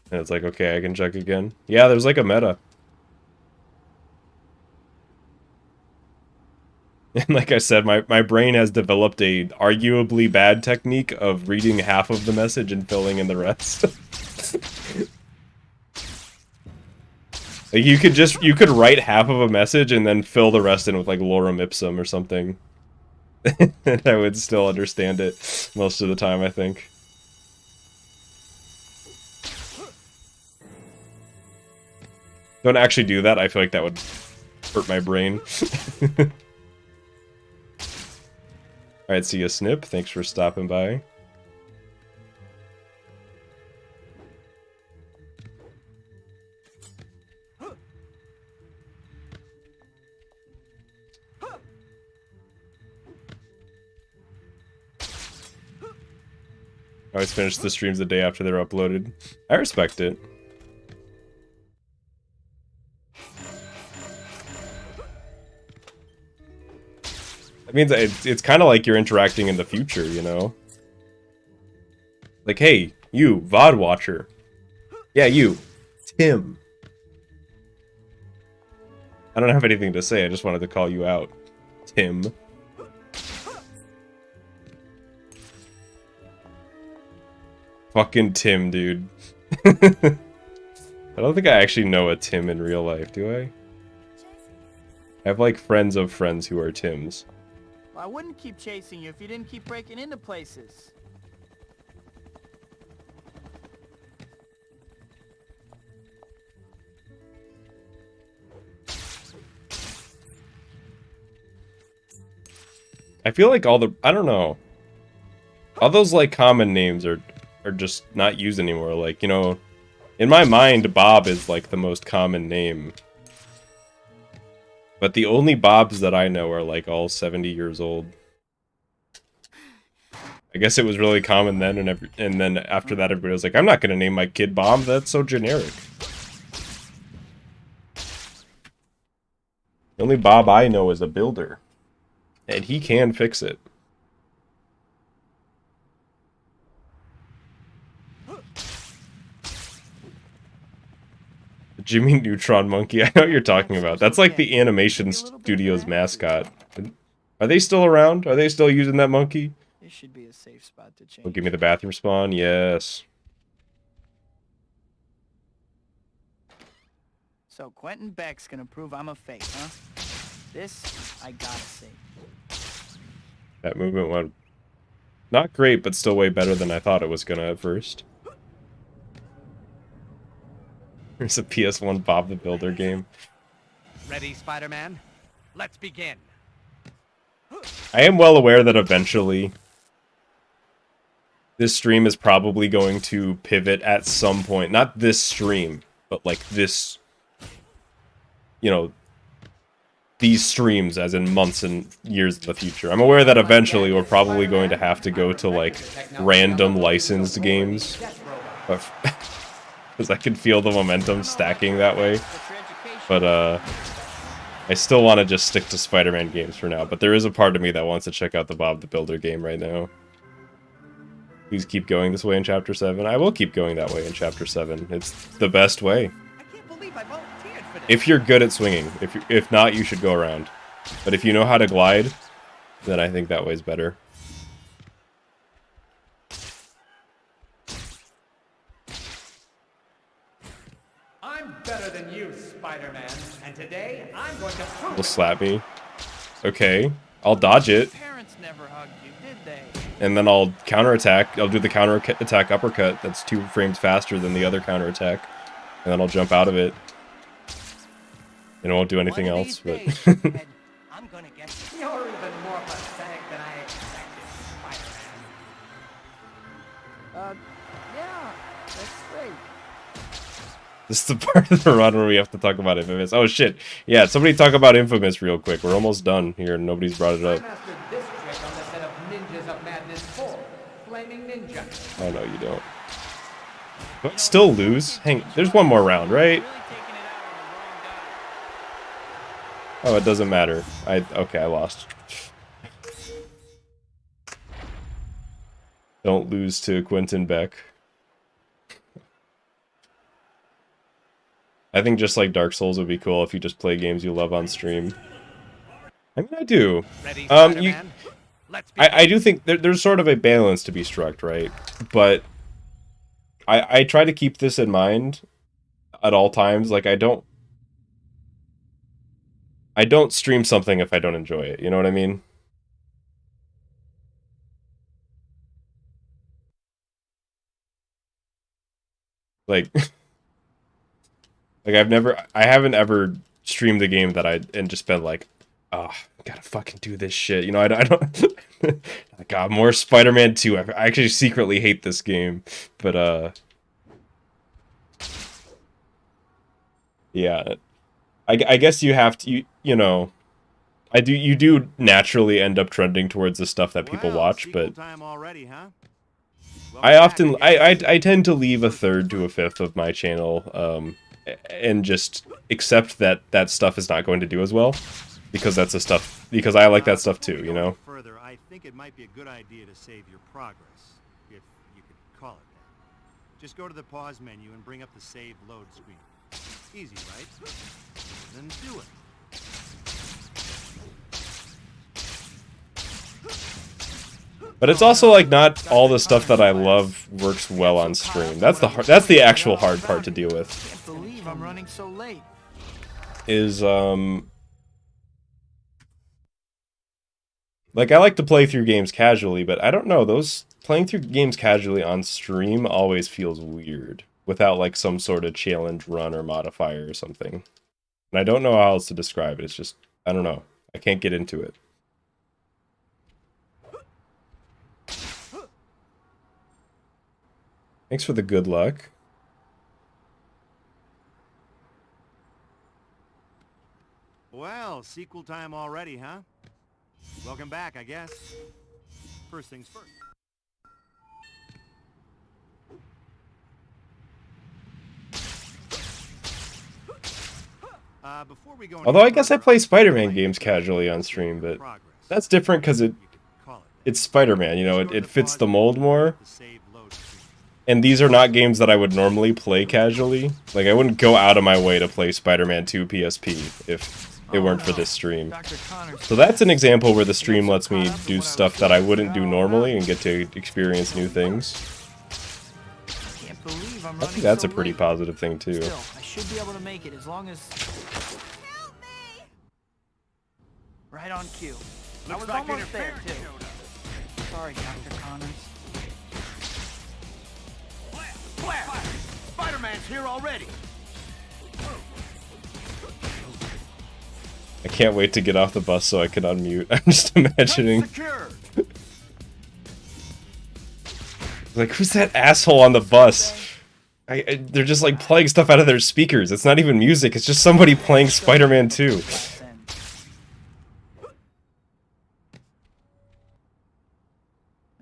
And it's like, okay, I can check again. Yeah, there's like a meta. And like I said, my brain has developed a arguably bad technique of reading half of the message and filling in the rest. Like, you could write half of a message and then fill the rest in with like lorem ipsum or something. And I would still understand it most of the time, I think. Don't actually do that. I feel like that would hurt my brain. Alright, see ya, Snip. Thanks for stopping by. I always finish the streams the day after they're uploaded. I respect it. That means it's kind of like you're interacting in the future, you know? Like, hey, you, VOD watcher. Yeah, you, Tim. I don't have anything to say, I just wanted to call you out, Tim. Fucking Tim, dude. I don't think I actually know a Tim in real life, do I? I have, like, friends of friends who are Tims. Well, I wouldn't keep chasing you if you didn't keep breaking into places. I feel like all don't know. All those, like, common names are just not used anymore. Like, you know, in my mind, Bob is, like, the most common name. But the only Bobs that I know are, like, all 70 years old. I guess it was really common then, and then after that everybody was like, I'm not gonna name my kid Bob, that's so generic. The only Bob I know is a builder. And he can fix it. Jimmy Neutron Monkey, I know what you're talking about. That's like the animation studio's mascot. Are they still around? Are they still using that monkey? This should be a safe spot to change. Oh, give me the bathroom spawn, yes. So Quentin Beck's gonna prove I'm a fake, huh? This, I gotta see. That movement went not great, but still way better than I thought it was gonna at first. There's a PS1 Bob the Builder game. Ready, Spider-Man? Let's begin. I am well aware that eventually this stream is probably going to pivot at some point. Not this stream, but like this, you know, these streams as in months and years in the future. I'm aware that eventually we're probably going to have to go to like random licensed games. Because I can feel the momentum stacking that way. But I still want to just stick to Spider-Man games for now. But there is a part of me that wants to check out the Bob the Builder game right now. Please keep going this way in Chapter 7. I will keep going that way in Chapter 7. It's the best way. If you're good at swinging. If not, you should go around. But if you know how to glide, then I think that way's better. Spider-Man, and today I'm going to prove Will slap me. Okay. I'll dodge it. Parents never hugged you, did they? And then I'll counterattack. I'll do the counterattack uppercut that's 2 frames faster than the other counterattack. And then I'll jump out of it. And it won't do anything else, but... I'm gonna get you. You're even more pathetic than I expected, Spider-Man. Yeah, that's great. This is the part of the run where we have to talk about Infamous. Oh shit. Yeah, somebody talk about Infamous real quick. We're almost done here and nobody's brought it I up. mastered this trick on the set of Ninjas of Madness 4, Flaming Ninja. Oh no, you don't. Do I still lose? Hang, there's one more round, right? Really taking it out on the wrong guy. Oh, it doesn't matter. Okay, I lost. Don't lose to Quentin Beck. I think just like Dark Souls would be cool if you just play games you love on stream. I mean, I do. Ready, I Let's do think there's sort of a balance to be struck, right? But I try to keep this in mind at all times. Like, I don't stream something if I don't enjoy it. You know what I mean? Like, like I haven't ever streamed a game that and just been like, oh, gotta fucking do this shit. You know, I don't. God, more Spider-Man 2. I actually secretly hate this game, but yeah, I guess you have to. You know, you do naturally end up trending towards the stuff that people watch, but time already, huh? I tend to leave a third to a fifth of my channel, and just accept that stuff is not going to do as well, because I like that stuff too, you know. Further, I think it might be a good idea to save your progress, if you could call it that. Just go to the pause menu and bring up the save load screen. Easy, right? Then do it. But it's also like not all the stuff that I love works well on stream. That's the actual hard part to deal with. Can't believe I'm running so late. Is like, I like to play through games casually, but I don't know, playing through games casually on stream always feels weird without like some sort of challenge run or modifier or something. And I don't know how else to describe it. It's just, I don't know. I can't get into it. Thanks for the good luck. Well, sequel time already, huh? Welcome back, I guess. First things first. Before we go Although I guess I play Spider-Man games casually on stream, but that's different because it's Spider-Man, you know, it fits the mold more. And these are not games that I would normally play casually. Like, I wouldn't go out of my way to play Spider-Man 2 PSP if it weren't for this stream. So that's an example where the stream lets me do stuff that I wouldn't do normally and get to experience new things. I think that's a pretty positive thing, too. Still, I should be able to make it as long as... Help me! Right on cue. I was almost there, too. Sorry, Dr. Connors. Spider-Man's here already. I can't wait to get off the bus so I can unmute. I'm just imagining. Like, who's that asshole on the bus? They're just like playing stuff out of their speakers. It's not even music, it's just somebody playing Spider-Man 2.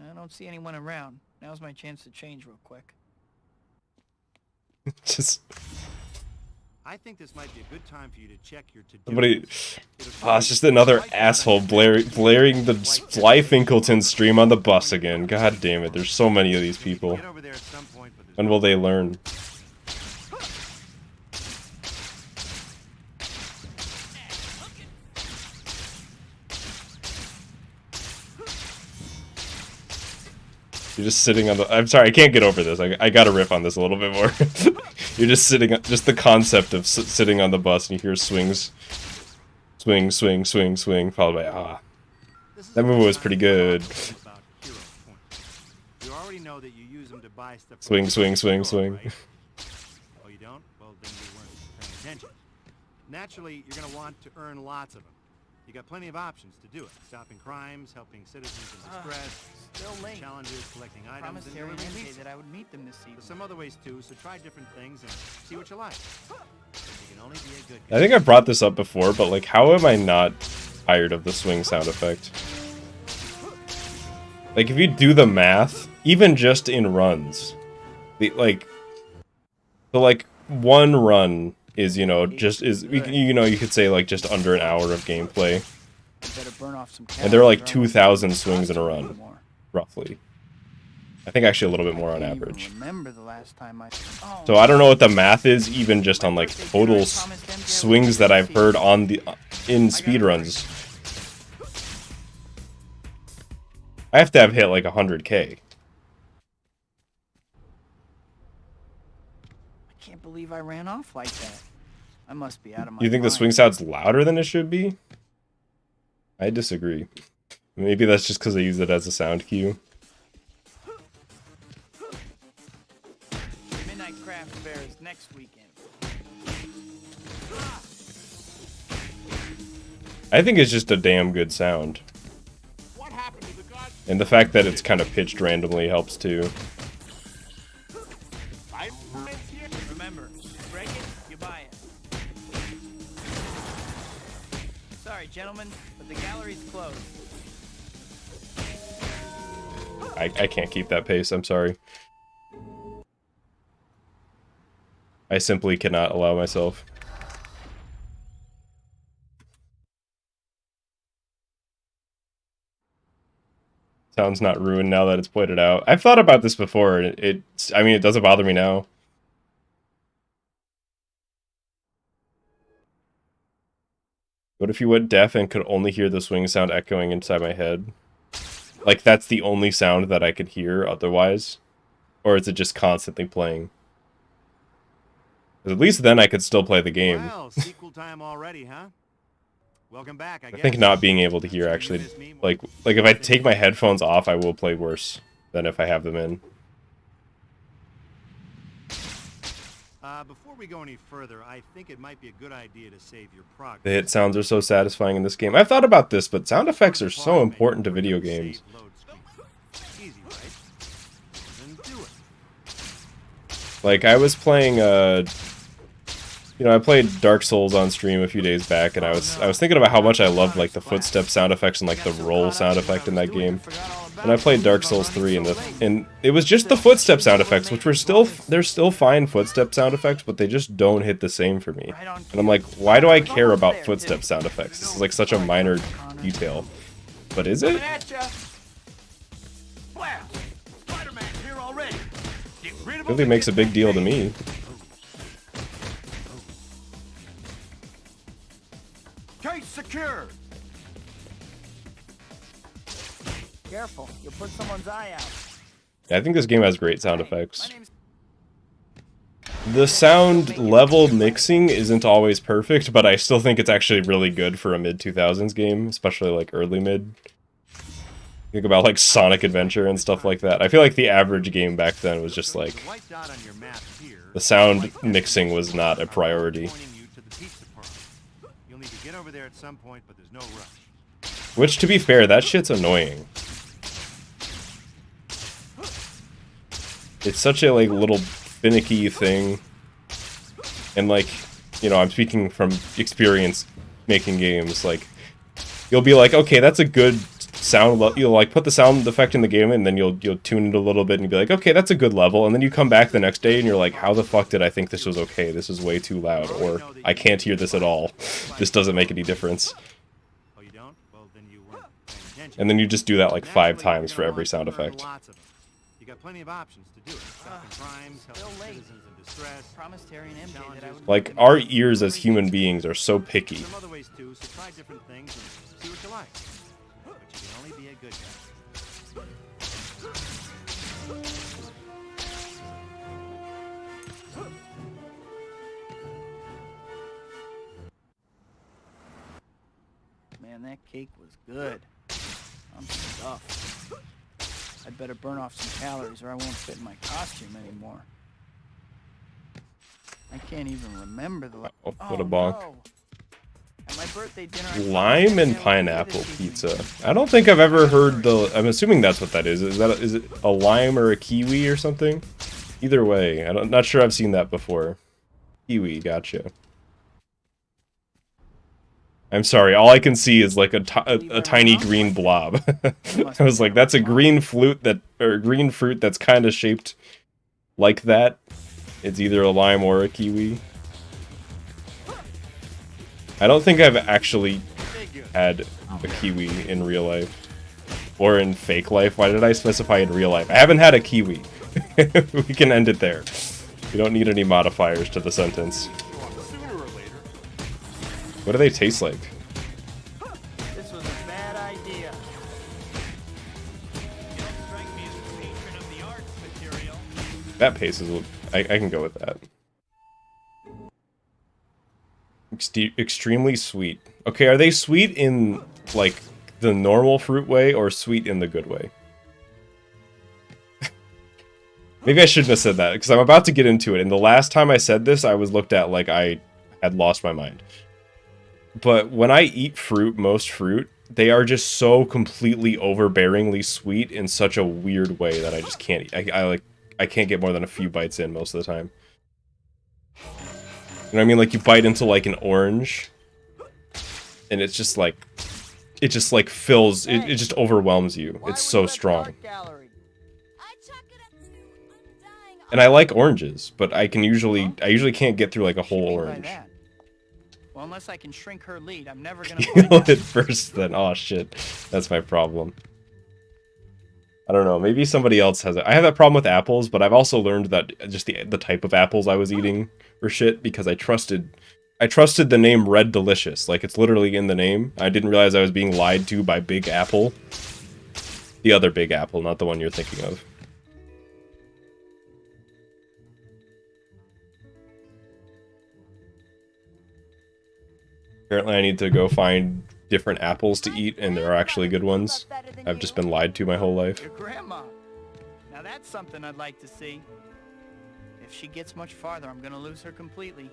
I don't see anyone around. Now's my chance to change real quick. Just I think this might be a good time for you to check your to-do somebody. list. Oh, it's just another asshole blaring the Slyfincleton stream on the bus again. God damn it! There's so many of these people. Get over there at some point, but there's When will they learn? You're just sitting on the... I'm sorry, I can't get over this. I gotta riff on this a little bit more. You're just sitting... Just the concept of sitting on the bus and you hear swings. Swing, swing, swing, swing, followed by ah. That movie was pretty good. You already know that you use them to buy stuff. Swing, swing, swing, swing. Right? Oh, you don't? Well, then you weren't paying attention. Naturally, you're going to want to earn lots of them. You got plenty of options to do it. Stopping crimes, helping citizens in distress, Still late. challenges, collecting items, Promised and Harry earning and Kay pizza. that I would meet them this evening. There's some other ways too, so try different things and see what you like. You can only be a good I think I brought this up before, but like, how am I not tired of the swing sound effect? Like, if you do the math, even just in runs, like one run is, you know, just is, you know, you could say like just under an hour of gameplay, Better burn off some and there are like calories or I won't 2,000 be swings in a exhausted run, anymore. roughly. I think actually a little bit more on I can't even average. remember the last time I... Oh, So I don't know what the math is, even just on like total swings that I've heard on the in speedruns. I have to have hit like 100K. I can't believe I ran off like that. I must be out of my You think the mind. swing sound's louder than it should be? I disagree. Maybe that's just because I use it as a sound cue. Midnight Craft Fair is next weekend. I think it's just a damn good sound. What happened to the god? And the fact that it's kind of pitched randomly helps too. Remember, break it, you buy it. Sorry, gentlemen, but the gallery's closed. I can't keep that pace, I'm sorry. I simply cannot allow myself. Sound's not ruined now that it's pointed out. I've thought about this before, and I mean, it doesn't bother me now. What if you went deaf and could only hear the swing sound echoing inside my head? Like, that's the only sound that I could hear otherwise? Or is it just constantly playing? 'Cause at least then I could still play the game. Well, sequel time already, huh? Welcome back, I I guess. think not being able to hear actually, like if I take my headphones off, I will play worse than if I have them in. Before we go any further, I think it might be a good idea to save your progress. The hit sounds are so satisfying in this game. I've thought about this, but sound effects are so important to video games. Save load screen. Easy, right? Then do it. Like, I was playing, you know, I played Dark Souls on stream a few days back, and I was thinking about how much I loved, like, the footstep sound effects and, like, the roll sound effect in that game. And I played Dark Souls 3, and it was just the footstep sound effects, which were they're still fine footstep sound effects, but they just don't hit the same for me. And I'm like, why do I care about footstep sound effects? This is, like, such a minor detail. But is it? It really makes a big deal to me. Case secured. Careful, you'll put someone's eye out. I think this game has great sound effects. The sound level mixing isn't always perfect, but I still think it's actually really good for a mid-2000s game, especially like early mid. Think about like Sonic Adventure and stuff like that. I feel like the average game back then was just like, the sound mixing was not a priority. You'll need to get over there at some point, but there's no rush. Which, to be fair, that shit's annoying. It's such a like little finicky thing, and like, you know, I'm speaking from experience making games. Like, you'll be like, okay, that's a good sound. You'll like put the sound effect in the game, and then you'll tune it a little bit, and you'll be like, okay, that's a good level. And then you come back the next day, and you're like, how the fuck did I think this was okay? This is way too loud, or I can't hear this at all. This doesn't make any difference. Oh, you don't? Well, then you weren't paying attention. And then you just do that like 5 times for every sound effect. You got plenty of options to do it. Stopping crimes, helping citizens in distress. Promised Harry and MJ that I would Like, our ears as human beings are so picky. Some other ways too, so try different things and see what you like. But you can only be a good guy. Man, that cake was good. I'm stuffed. I'd better burn off some calories or I won't fit in my costume anymore. I can't even remember the... Oh, what a bonk. No. At my birthday dinner, Lime and pineapple pizza. I don't think I've ever heard the... I'm assuming that's what that is. Is it a lime or a kiwi or something? Either way, I'm not sure I've seen that before. Kiwi, gotcha. I'm sorry, all I can see is like a tiny green blob. I was like, that's a green fruit that's kind of shaped like that. It's either a lime or a kiwi. I don't think I've actually had a kiwi in real life. Or in fake life. Why did I specify in real life? I haven't had a kiwi. We can end it there. We don't need any modifiers to the sentence. What do they taste like? This was a bad idea. You don't strike me as a patron of the arts material. That pace is... I can go with that. Extremely sweet. Okay, are they sweet in, like, the normal fruit way, or sweet in the good way? Maybe I shouldn't have said that, because I'm about to get into it, and the last time I said this, I was looked at like I had lost my mind. But when I eat fruit, most fruit, they are just so completely overbearingly sweet in such a weird way that I just can't... I can't get more than a few bites in most of the time. You know what I mean? Like, you bite into, like, an orange, and it's just, like... It just, like, fills... It just overwhelms you. It's so strong. And I like oranges, but I usually can't get through, like, a whole orange. Well, unless I can shrink her lead, I'm never gonna Kill it first, then. Oh, shit. That's my problem. I don't know, maybe somebody else has it. I have that problem with apples, but I've also learned that just the type of apples I was eating were shit because I trusted the name Red Delicious. Like, it's literally in the name. I didn't realize I was being lied to by Big Apple. The other Big Apple, not the one you're thinking of. Apparently I need to go find different apples to eat, and there are actually good ones. I've just been lied to my whole life. Your grandma. Now that's something I'd like to see. If she gets much farther, I'm gonna lose her completely.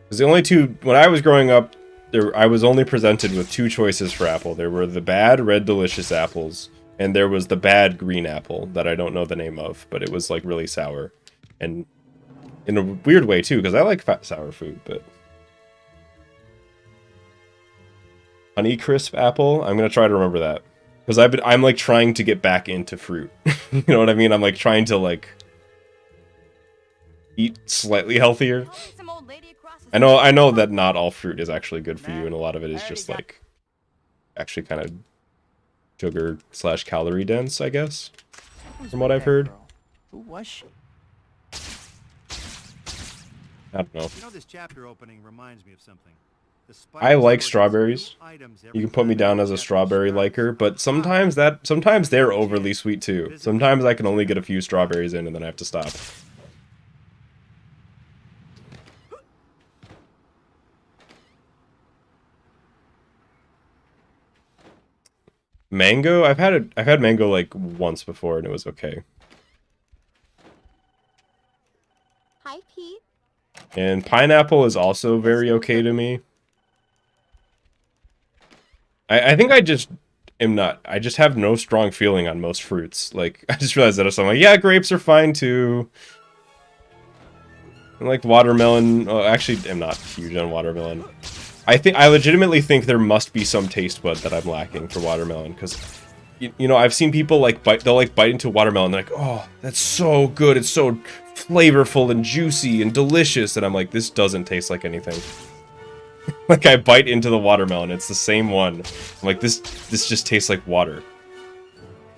Because the only two... When I was growing up, I was only presented with two choices for apple. There were the bad Red Delicious apples, and there was the bad green apple that I don't know the name of, but it was, like, really sour. And in a weird way, too, because I like sour food, but... Honeycrisp apple? I'm gonna try to remember that. Because I'm, like, trying to get back into fruit. You know what I mean? I'm, like, trying to, like... eat slightly healthier. I know that not all fruit is actually good for you, and a lot of it is just, like... actually kind of... sugar/calorie dense, I guess? From what I've heard. Who was she? I don't know. You know, this chapter opening reminds me of something. I like strawberries. You can put me down as a strawberry liker, but sometimes they're overly sweet too. Sometimes I can only get a few strawberries in and then I have to stop. Mango? I've had mango like once before and it was okay. Hi, Pete. And pineapple is also very okay to me. I think I just am not... I just have no strong feeling on most fruits. Like, I just realized that if I'm like, yeah, grapes are fine too. And like watermelon... Oh, actually, I'm not huge on watermelon. I legitimately think there must be some taste bud that I'm lacking for watermelon. Because, you know, I've seen people like they'll like bite into watermelon and they're like, oh, that's so good. It's so flavorful and juicy and delicious. And I'm like, this doesn't taste like anything. Like, I bite into the watermelon, it's the same one. I'm like, this just tastes like water.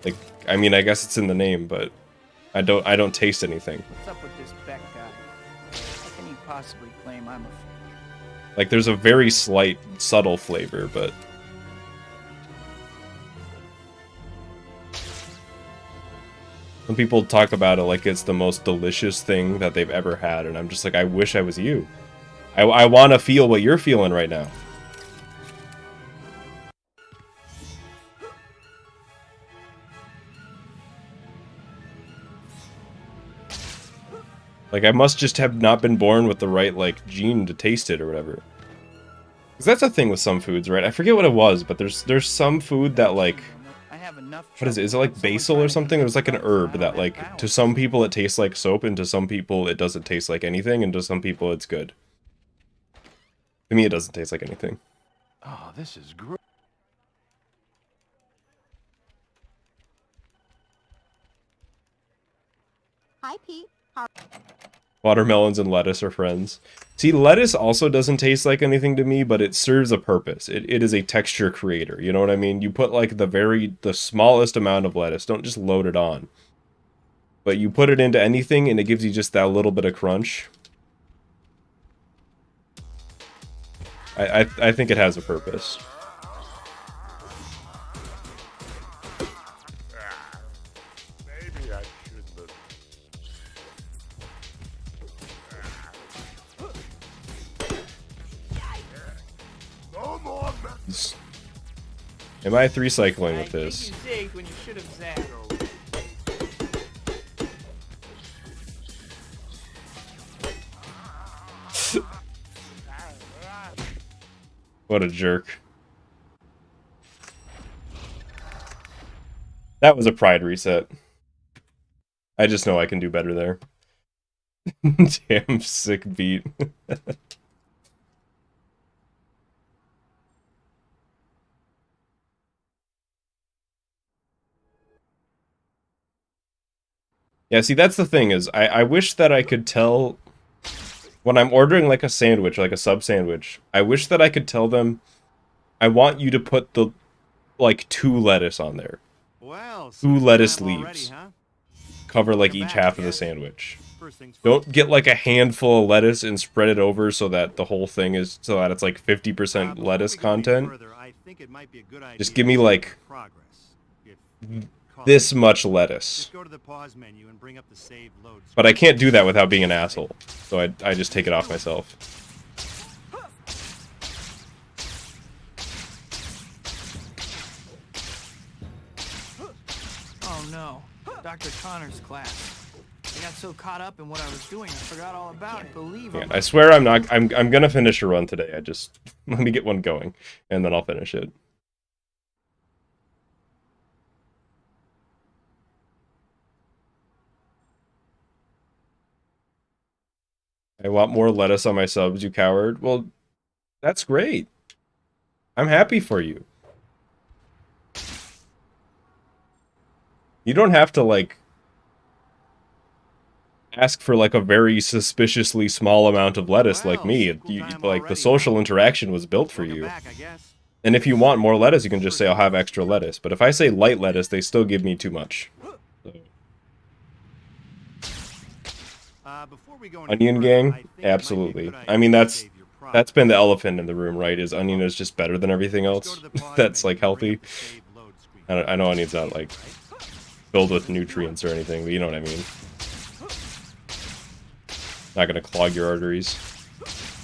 Like, I mean, I guess it's in the name, but I don't taste anything. What's up with this Beck guy? How can he possibly claim I'm a fake? Like, there's a very slight, subtle flavor, but... Some people talk about it like it's the most delicious thing that they've ever had, and I'm just like, I wish I was you. I want to feel what you're feeling right now. Like, I must just have not been born with the right, like, gene to taste it or whatever. Because that's a thing with some foods, right? I forget what it was, but there's some food that, like... What is it? Is it like basil or something? There's like an herb that, like, to some people it tastes like soap, and to some people it doesn't taste like anything, and to some people it's good. To me, it doesn't taste like anything. Oh, this is great. Hi, Pete. Watermelons and lettuce are friends. See, lettuce also doesn't taste like anything to me, but it serves a purpose. It is a texture creator, you know what I mean? You put like the smallest amount of lettuce, don't just load it on. But you put it into anything and it gives you just that little bit of crunch. I think it has a purpose. Maybe I shouldn't have. No more mess. Am I 3 cycling with this? You zigged when you should have zagged. What a jerk. That was a pride reset. I just know I can do better there. Damn sick beat. Yeah, see, that's the thing is, I wish that I could tell... When I'm ordering like a sandwich, like a sub sandwich, I wish that I could tell them, I want you to put the, like, 2 lettuce on there. Well, 2 lettuce already, leaves. huh? Cover like each half of the sandwich. Don't get like a handful of lettuce and spread it over so that the whole thing is, so that it's like 50% lettuce content. Just give me like this much lettuce. But I can't do that without being an asshole. So I just take it off myself. Oh no, Dr. Connor's class. I got so caught up in what I was doing, I forgot all about it. Yeah, I swear I'm gonna finish a run today. I just, let me get one going, and then I'll finish it. I want more lettuce on my subs, you coward. Well, that's great. I'm happy for you. You don't have to, like, ask for, like, a very suspiciously small amount of lettuce like me. Like, the social interaction was built for you. And if you want more lettuce, you can just say, I'll have extra lettuce. But if I say light lettuce, they still give me too much. So. Onion gang? Absolutely. I mean, that's been the elephant in the room, right? Is onion is just better than everything else that's, like, healthy. I know onion's not, like, filled with nutrients or anything, but you know what I mean. Not gonna clog your arteries.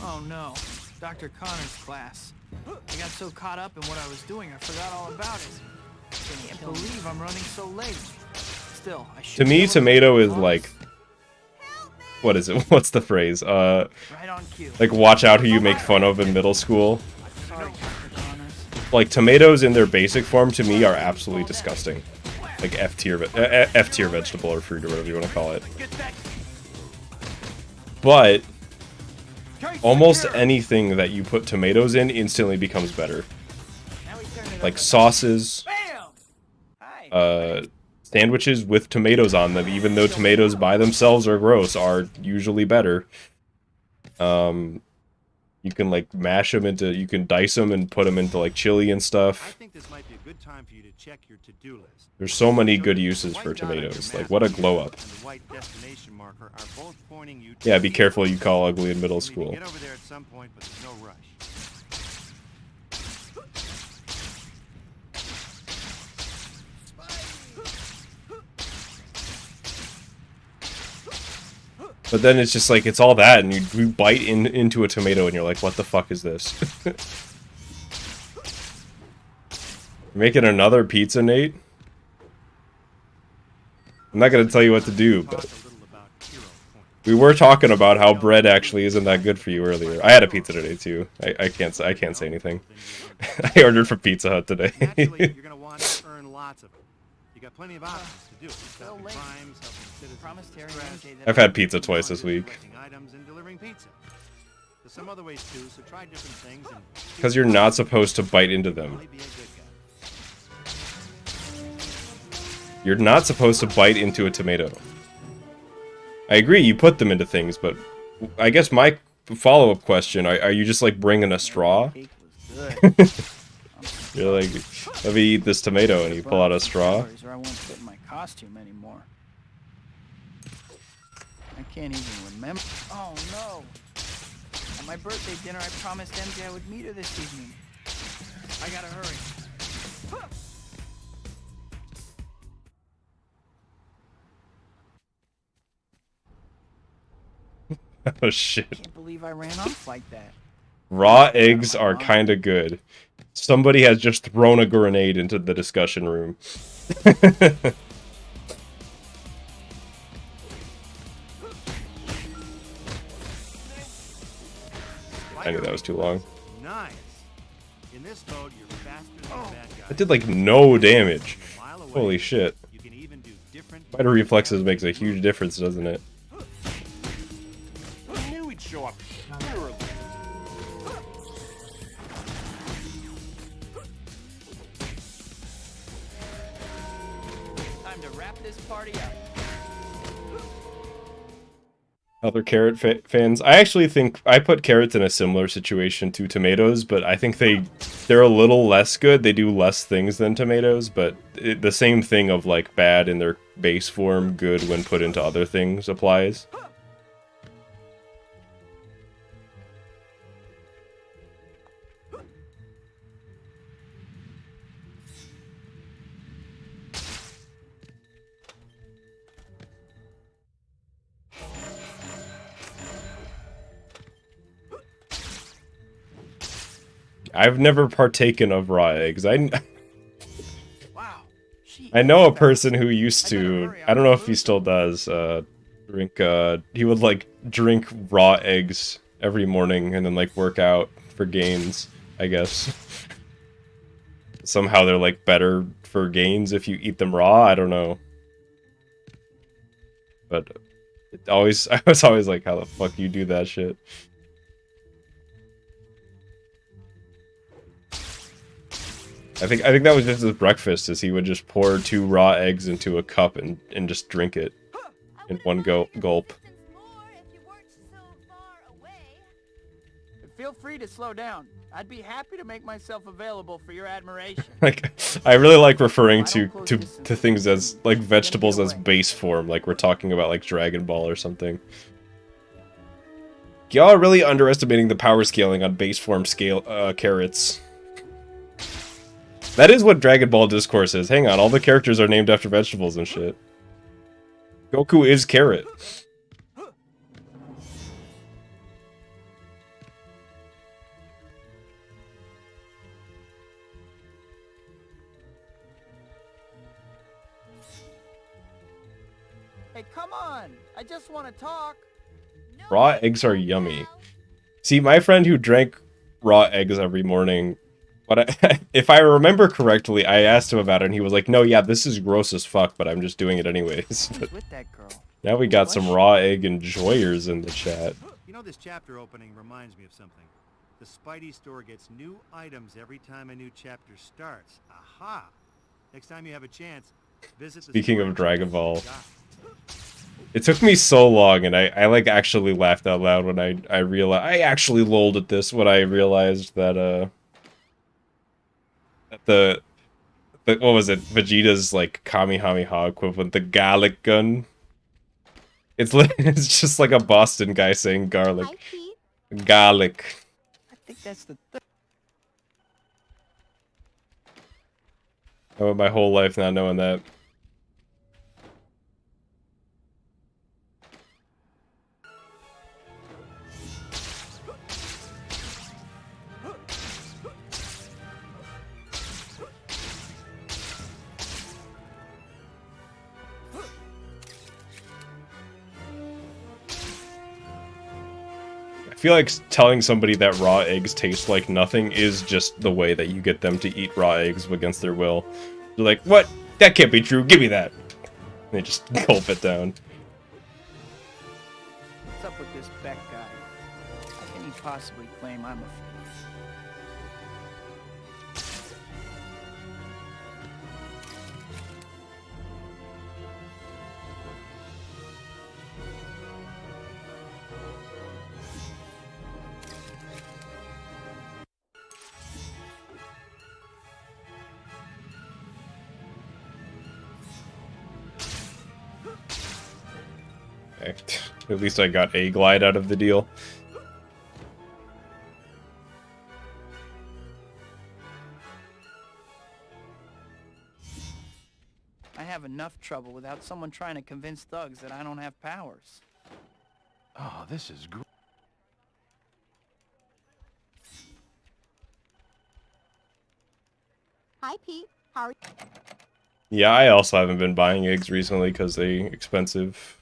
Oh no, Dr. Connor's class. I got so caught up in what I was doing, I forgot all about it. I can't believe I'm running so late. Still, I should. To me, tomato is like, what is it? What's the phrase? Right on cue. Like, watch out who you make fun of in middle school. Sorry, Dr. Connors. Like, tomatoes in their basic form to me are absolutely disgusting. Like F-tier vegetable or fruit or whatever you want to call it. But almost anything that you put tomatoes in instantly becomes better. Like sauces, sandwiches with tomatoes on them, even though tomatoes by themselves are gross, are usually better. You can, like, mash them into, you can dice them and put them into, like, chili and stuff. I think this might be a good time for you to check your to-do list. There's so many good uses for tomatoes. Like, what a glow up. Yeah, be careful you call ugly in middle school. Get over there at some point, but there's no rush. But then it's just like, it's all that, and you bite into a tomato and you're like, what the fuck is this? Making another pizza, Nate? I'm not gonna tell you what to do, but... We were talking about how bread actually isn't that good for you earlier. I had a pizza today too. I can't say anything. I ordered from Pizza Hut today. Naturally, you're gonna want to earn lots of it. You got plenty of options to do it. Stopping crimes, helping citizens. Promised Terry and MJ that I've had pizza twice this week. Collecting items and delivering pizza. There's some other ways too, so try different things and Because you're not supposed to bite into them. really be a good guy. You're not supposed to bite into a tomato. I agree, you put them into things, but I guess my follow-up question, are you just like bringing a straw? cake was good. You're like, let me eat this tomato, and you pull out a straw? Or I won't fit in my costume anymore. I can't even remember. Oh no! At my birthday dinner, I promised MJ I would meet her this evening. I gotta hurry. Oh shit. Can't believe I ran off like that. Raw eggs are kinda good. Somebody has just thrown a grenade into the discussion room. I knew that was too long. Nice. In this mode, you're faster than the bad guy. That did like no damage. A mile away. Holy shit. You can even do different. Spider reflexes makes a huge difference, doesn't it? I knew he'd show up. Literally. Time to wrap this party up. Other carrot fans, I actually think I put carrots in a similar situation to tomatoes, but I think they're a little less good. They do less things than tomatoes, but the same thing of like bad in their base form, good when put into other things applies. I've never partaken of raw eggs. Wow. I know a person who used to, I don't know if he still does, drink, he would like drink raw eggs every morning and then like work out for gains, I guess. Somehow they're like better for gains if you eat them raw, I don't know. But I was always like, how the fuck you do that shit? I think that was just his breakfast, is he would just pour 2 raw eggs into a cup and just drink it in one gulp. More if you weren't so far away. Feel free to slow down. I'd be happy to make myself available for your admiration. Like, I really like referring to things as, like, vegetables as base form, like we're talking about, like, Dragon Ball or something. Y'all are really underestimating the power scaling on base form carrots. That is what Dragon Ball Discourse is. Hang on, all the characters are named after vegetables and shit. Goku is carrot. Hey, come on! I just want to talk. No, Raw eggs are yummy. See, my friend who drank raw eggs every morning, if I remember correctly, I asked him about it and he was like, no, yeah, this is gross as fuck, but I'm just doing it anyways. Who's with that girl? Now we got some raw egg enjoyers in the chat. You know, this chapter opening reminds me of something. The Spidey store gets new items every time a new chapter starts. Aha! Next time you have a chance, visit the Speaking store of Dragon and Ball, shop. it took me so long, and I like actually laughed out loud when I realized, I actually lolled at this when I realized that the what was it, Vegeta's like Kamehameha equivalent, the garlic gun. It's just like a Boston guy saying garlic. Hi, Pete. Garlic. I think that's the third. I went my whole life not knowing that. feel like telling somebody that raw eggs taste like nothing is just the way that you get them to eat raw eggs against their will. They're like, what? That can't be true. Give me that. And they just gulp it down. What's up with this Beck guy? How can he possibly claim I'm a... Okay. At least I got a glide out of the deal. I have enough trouble without someone trying to convince thugs that I don't have powers. Oh, this is great. Hi, Pete. How are you? Yeah, I also haven't been buying eggs recently because they're expensive.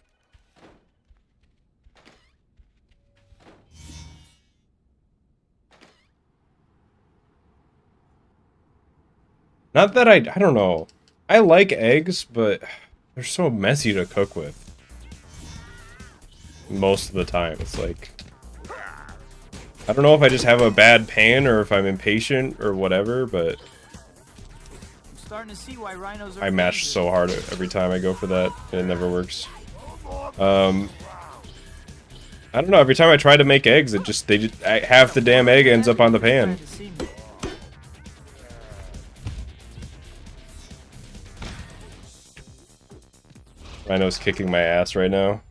Not that I don't know. I like eggs, but they're so messy to cook with. Most of the time, it's like... I don't know if I just have a bad pan or if I'm impatient or whatever, but... I'm starting to see why rhinos are I mash dangerous. so hard every time I go for that, and it never works. I don't know, every time I try to make eggs, half the damn egg ends up on the pan. Tried to see me. Rhino's kicking my ass right now.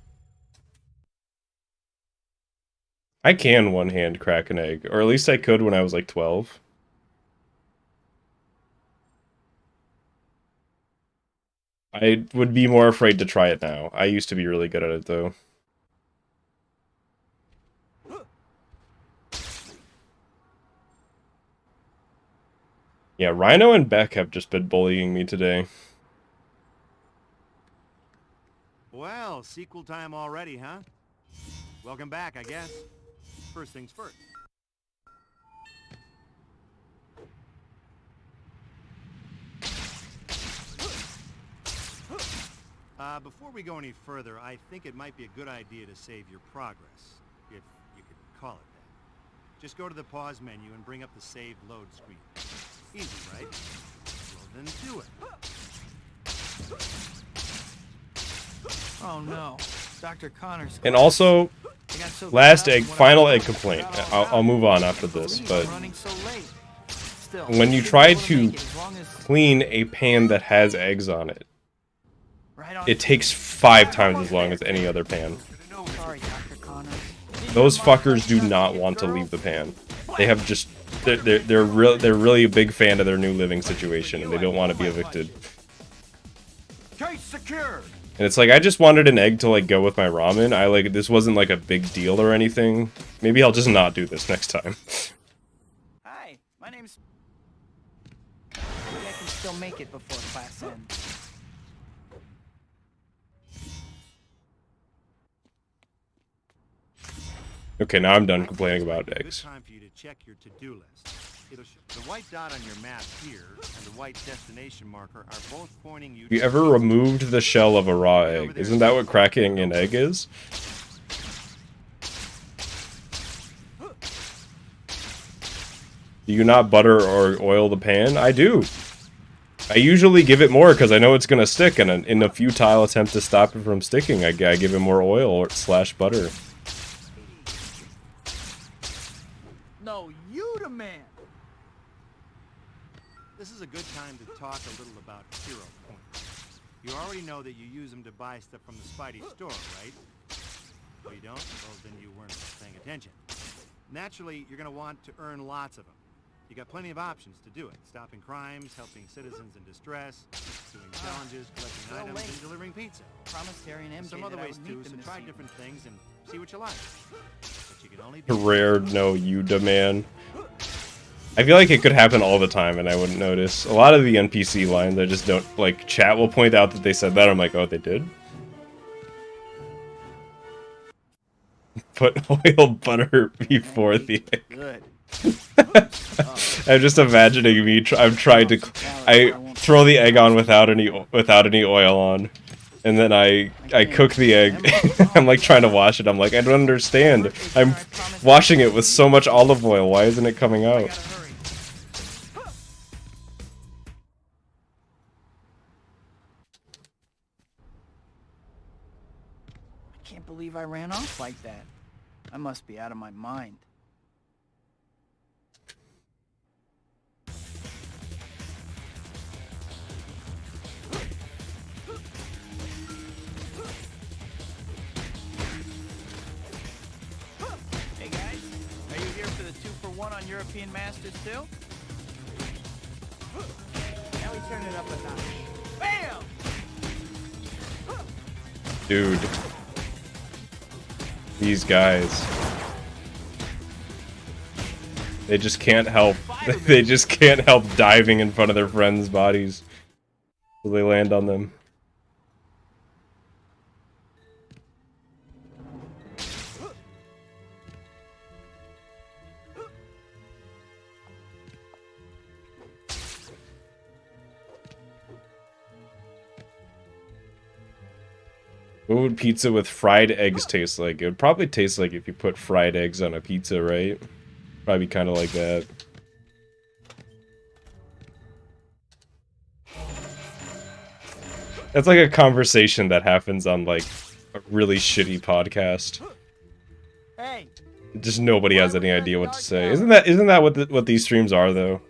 I can one-hand crack an egg, or at least I could when I was like 12. I would be more afraid to try it now. I used to be really good at it, though. Yeah, Rhino and Beck have just been bullying me today. Well, sequel time already, huh? Welcome back, I guess. First things first. Before we go any further, I think it might be a good idea to save your progress, if you could call it that. Just go to the pause menu and bring up the save load screen. Easy, right? Well, then do it. Oh no, Dr. Connor's And class. also, I got so last caught up egg, in what I final was egg doing, I complaint. forgot all I'll about move it. on after I this, believe but I'm running so late. Still, when you should be try able to make it as long as- clean a pan that has eggs on it, Right on. it takes 5 times as long as any other pan. Sorry, Dr. Connor. Those fuckers do not want to leave the pan. They have just they're really a big fan of their new living situation and they don't want to be evicted. Case secured. And it's like I just wanted an egg to like go with my ramen. This wasn't like a big deal or anything. Maybe I'll just not do this next time. Hi, my name's... Maybe I can still make it before class ends. Okay, now I'm done I think complaining this might about be a good eggs. time for you to check your to-do list. It'll show the white dot on your map here and the white destination marker are both pointing you. Have you ever removed the shell of a raw egg? Isn't that what cracking an egg is? Do you not butter or oil the pan? I do. I usually give it more because I know it's gonna stick, and in a futile attempt to stop it from sticking, I give it more oil or / butter. No, you the man. This is a good time to talk a little about hero points. You already know that you use them to buy stuff from the Spidey store, right? Oh, you don't? Well, then you weren't paying attention. Naturally, you're going to want to earn lots of them. You got plenty of options to do it. Stopping crimes, helping citizens in distress, doing challenges, collecting well, items, wait. and delivering pizza. Promised Harry and MJ Some other that I ways would too, meet so them this try evening. different things and see what you like. But you can only do Rare no you demand. I feel like it could happen all the time and I wouldn't notice. A lot of the NPC lines I just don't like. Chat will point out that they said that. I'm like, oh, they did. Put oil butter before the egg. Good. I'm just imagining me. I'm trying to. I throw the egg on without any oil on, and then I cook the egg. I'm like trying to wash it. I'm like, I don't understand. I'm washing it with so much olive oil. Why isn't it coming I out? gotta hurry. I can't believe I ran off like that. I must be out of my mind. Hey guys, are you here for the 2-for-1 on European Masters too? Now we turn it up a notch. Bam! Dude. These guys. They just can't help. They just can't help diving in front of their friends' bodies. So they land on them. What would pizza with fried eggs taste like? It would probably taste like if you put fried eggs on a pizza, right? Probably kind of like that. That's like a conversation that happens on like a really shitty podcast. Hey, Just nobody has any idea what to say. Isn't that what these streams are though?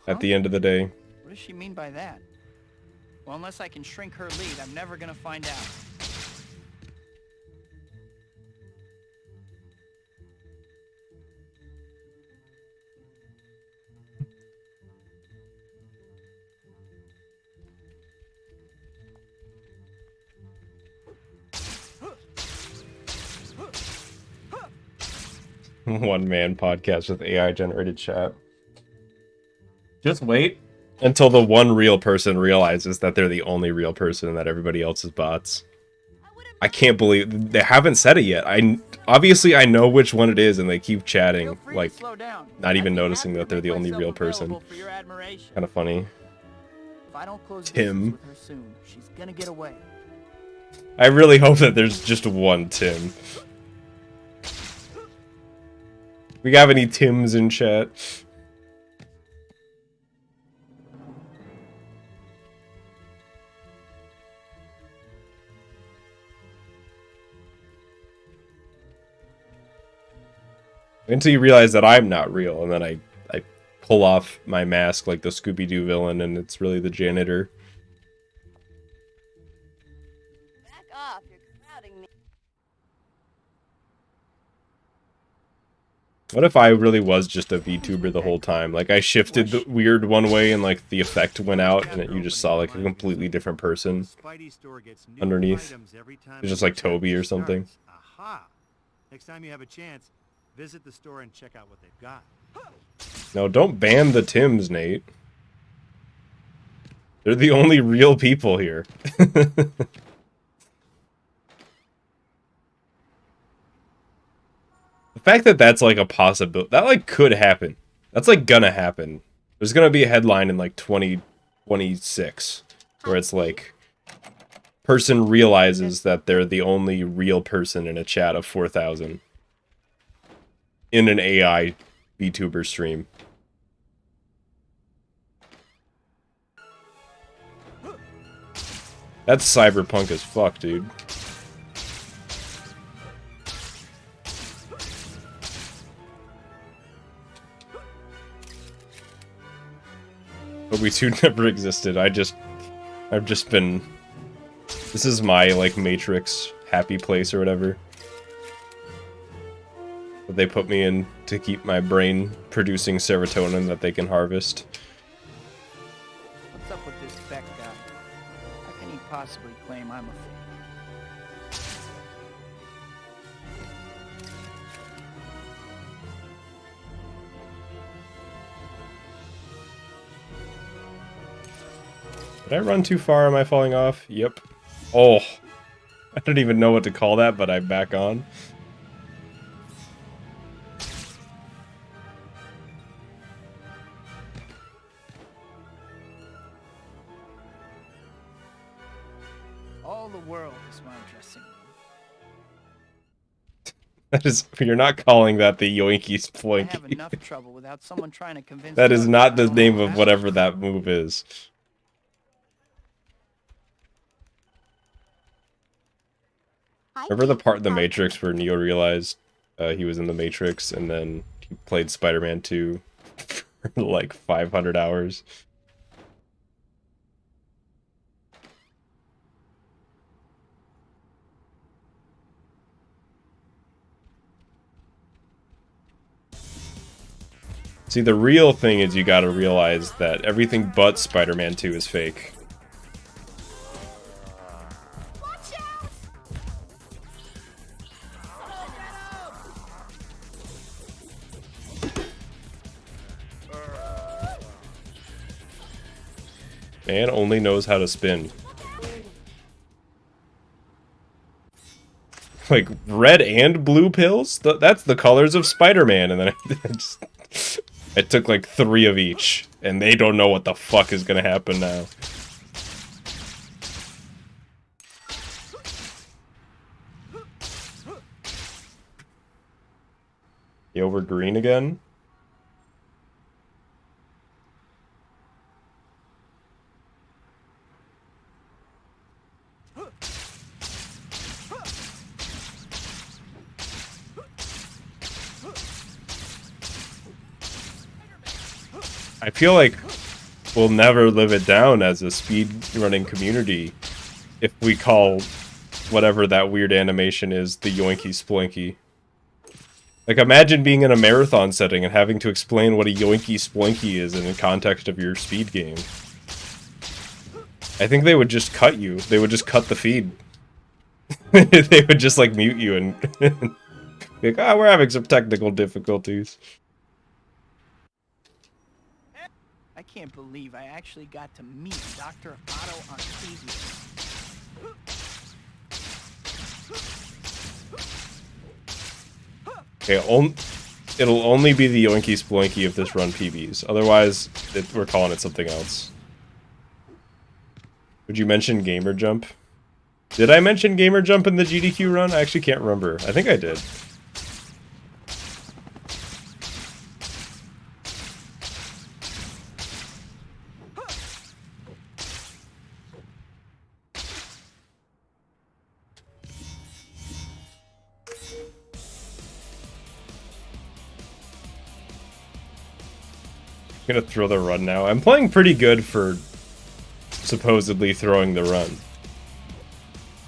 At the end of the day. what does she mean by that? Well, unless I can shrink her lead, I'm never gonna find out. One-man podcast with AI-generated chat. Just wait until the one real person realizes that they're the only real person and that everybody else is bots. I can't believe they haven't said it yet. Obviously I know which one it is, and they keep chatting, Feel free like to slow down. not even I'd be noticing happy that to they're the make only myself real person. available for your admiration. Kind of funny. If I don't close Tim. business with her soon, she's gonna get away. I really hope that there's just one Tim. We have any Tims in chat? Until you realize that I'm not real, and then I pull off my mask like the Scooby-Doo villain, and it's really the janitor. Back off, you're crowding me. What if I really was just a VTuber the whole time? Like, I shifted the weird one way, and like the effect went out, and you just saw like a completely different person underneath. It's just like Toby or something. Aha! Next time you have a chance, visit the store and check out what they've got. No, don't ban the Tims, Nate. They're the only real people here. The fact that that's like a possibility, that like could happen. That's like gonna happen. There's gonna be a headline in like 2026 where it's like, person realizes that they're the only real person in a chat of 4,000 in an AI VTuber stream. That's cyberpunk as fuck, dude. But we two never existed. I've just been... This is my, like, Matrix happy place or whatever. That they put me in to keep my brain producing serotonin that they can harvest. What's up with this Beck guy? How can he possibly claim I'm a fake? Did I run too far? Am I falling off? Yep. Oh. I don't even know what to call that, but I'm back on. All the world is my dressing room. That is, you're not calling that the yoinky I have sploinky. enough trouble without someone trying to convince That me is not the name of whatever that move is. Remember the part in the Matrix where Neo realized he was in the Matrix and then he played Spider-Man 2 for like 500 hours? See, the real thing is you gotta realize that everything but Spider-Man 2 is fake. Watch out! Man only knows how to spin. Like, red and blue pills? That's the colors of Spider-Man, and then I took like 3 of each, and they don't know what the fuck is gonna happen now. Yo, we're green again? I feel like we'll never live it down as a speedrunning community if we call whatever that weird animation is the yoinky sploinky. Like, imagine being in a marathon setting and having to explain what a yoinky sploinky is in the context of your speed game. I think they would just cut you. They would just cut the feed. They would just, like, mute you and be like, ah, we're having some technical difficulties. I can't believe I actually got to meet Dr. Otto Octavius. Okay, it'll only be the yoinky sploinky if this run PBs. Otherwise, we're calling it something else. Would you mention Gamer Jump? Did I mention Gamer Jump in the GDQ run? I actually can't remember. I think I did. I'm gonna throw the run now. I'm playing pretty good for supposedly throwing the run.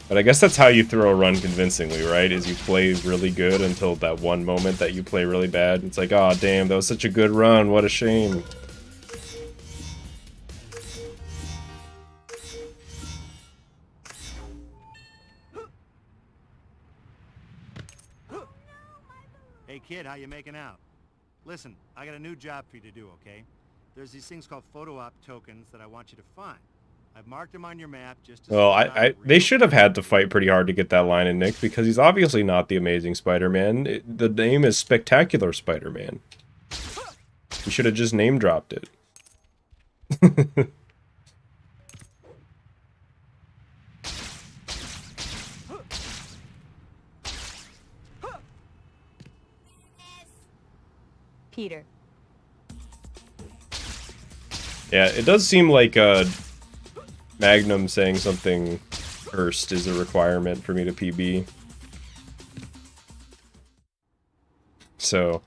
But I guess that's how you throw a run convincingly, right? Is you play really good until that one moment that you play really bad. It's like, oh damn, that was such a good run, what a shame. Hey kid, how you making out? Listen, I got a new job for you to do, okay? There's these things called photo op tokens that I want you to find. I've marked them on your map just to... Well, they should have had to fight pretty hard to get that line in, Nick, because he's obviously not the Amazing Spider-Man. The name is Spectacular Spider-Man. You should have just name-dropped it. Peter. Yeah, it does seem like Magnum saying something first is a requirement for me to PB. So,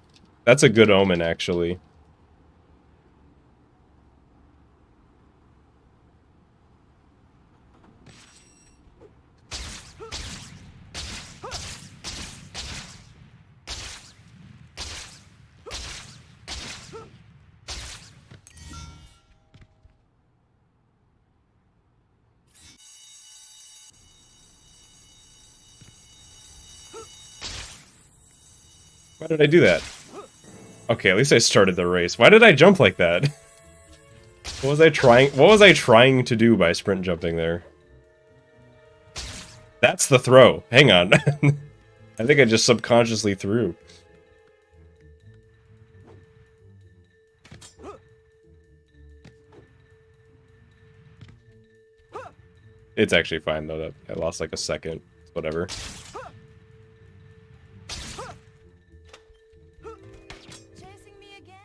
that's a good omen, actually. Why did I do that? Okay, at least I started the race. Why did I jump like that? What was I trying to do by sprint jumping there? That's the throw. Hang on. I think I just subconsciously threw. It's actually fine though. That I lost like a second. Whatever. Chasing me again?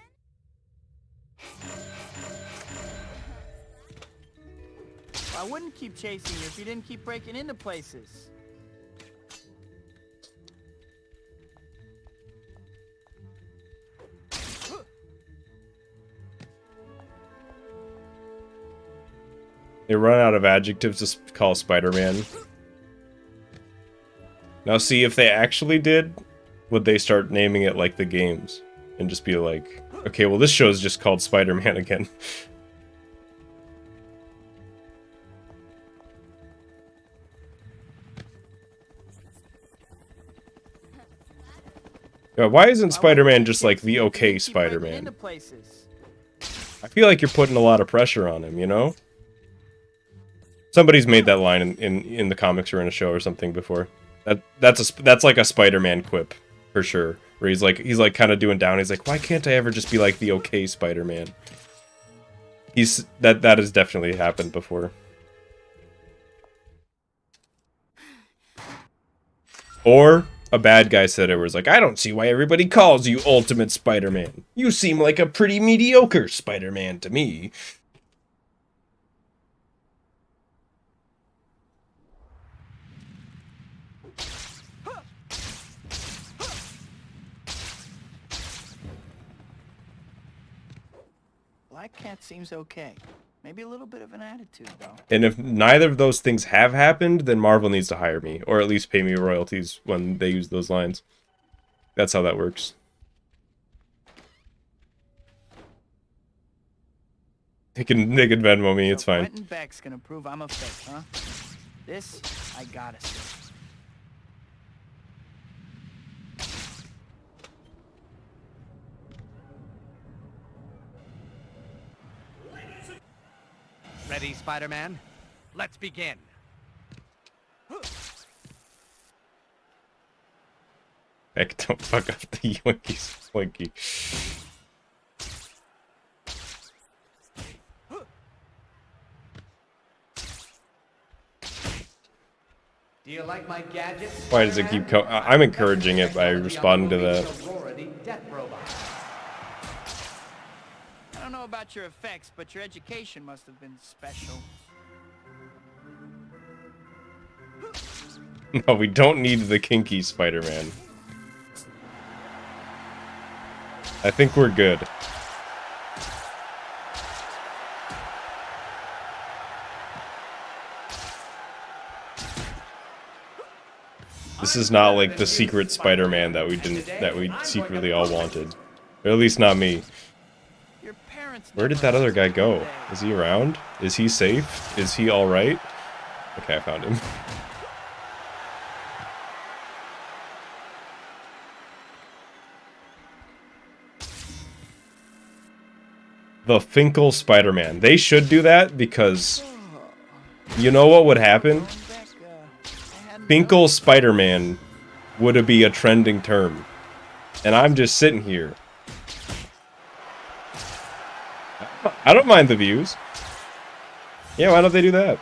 I wouldn't keep chasing you if you didn't keep breaking into places. They run out of adjectives to call Spider-Man. Now see, if they actually did, would they start naming it like the games? And just be like, okay, well this show's just called Spider-Man again. Yeah, why isn't Spider-Man just like the okay Spider-Man? I feel like you're putting a lot of pressure on him, you know? Somebody's made that line in the comics or in a show or something before. That's like a Spider-Man quip for sure. Where he's like kind of doing down. He's like, why can't I ever just be like the okay Spider-Man? That has definitely happened before. Or a bad guy said it was like, I don't see why everybody calls you Ultimate Spider-Man. You seem like a pretty mediocre Spider-Man to me. Black Cat seems okay. Maybe a little bit of an attitude, though. And if neither of those things have happened, then Marvel needs to hire me. Or at least pay me royalties when they use those lines. That's how that works. They can Venmo me, it's fine. Quentin Beck's gonna prove I'm a fake, huh? This, I gotta see. Ready, Spider-Man? Let's begin. Heck, don't fuck up the yoinky sploinky. Do you like my gadgets? Why does it keep coming? I'm encouraging it by responding to that. I don't know about your effects, but your education must have been special. No, we don't need the kinky Spider-Man. I think we're good. This is not like the secret Spider-Man that we secretly all wanted. Or at least not me. Where did that other guy go? Is he around? Is he safe? Is he alright? Okay, I found him. The Finkel Spider-Man. They should do that because you know what would happen? Finkel Spider-Man would be a trending term. And I'm just sitting here. I don't mind the views. Yeah, why don't they do that?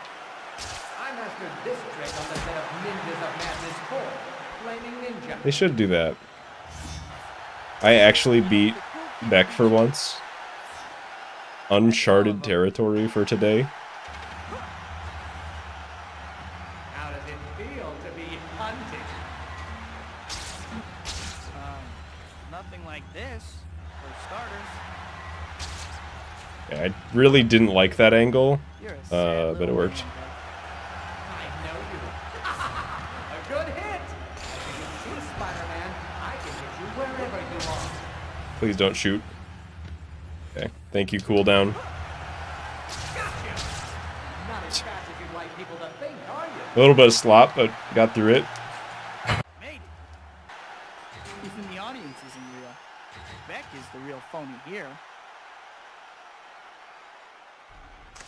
I mastered this trick on the set of Ninjas of Madness 4, Flaming Ninja. They should do that. I actually beat Beck for once. Uncharted territory for today. How does it feel to be hunted? Nothing like this, for starters. Yeah, I really didn't like that angle, You're a sad but it little worked. man, I know you. A good hit. As you can see, Spider-Man, I can hit you wherever you want. Please don't shoot. Okay, thank you, cooldown. Gotcha. Not as fast as you'd like people to think, are you? A little bit of slop, but got through it. Made it. Even the audience isn't real. Beck is the real phony here.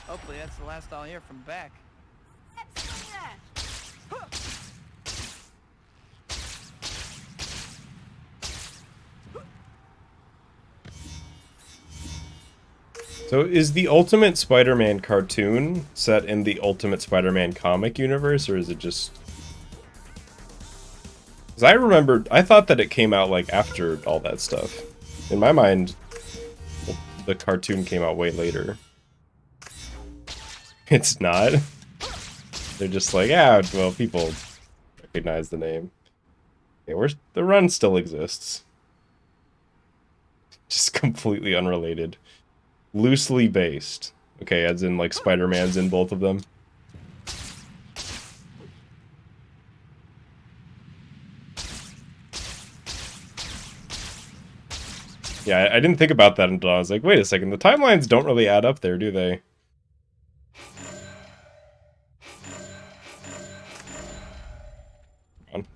Hopefully that's the last I'll hear from Beck. Let's do that. So is the Ultimate Spider-Man cartoon set in the Ultimate Spider-Man comic universe, or is it just... Because I thought that it came out, like, after all that stuff. In my mind, the cartoon came out way later. It's not. They're just like, yeah, well, people recognize the name. Okay, the run still exists. Just completely unrelated. Loosely based. Okay, as in, like, Spider-Man's in both of them. Yeah, I didn't think about that until I was like, wait a second, the timelines don't really add up there, do they?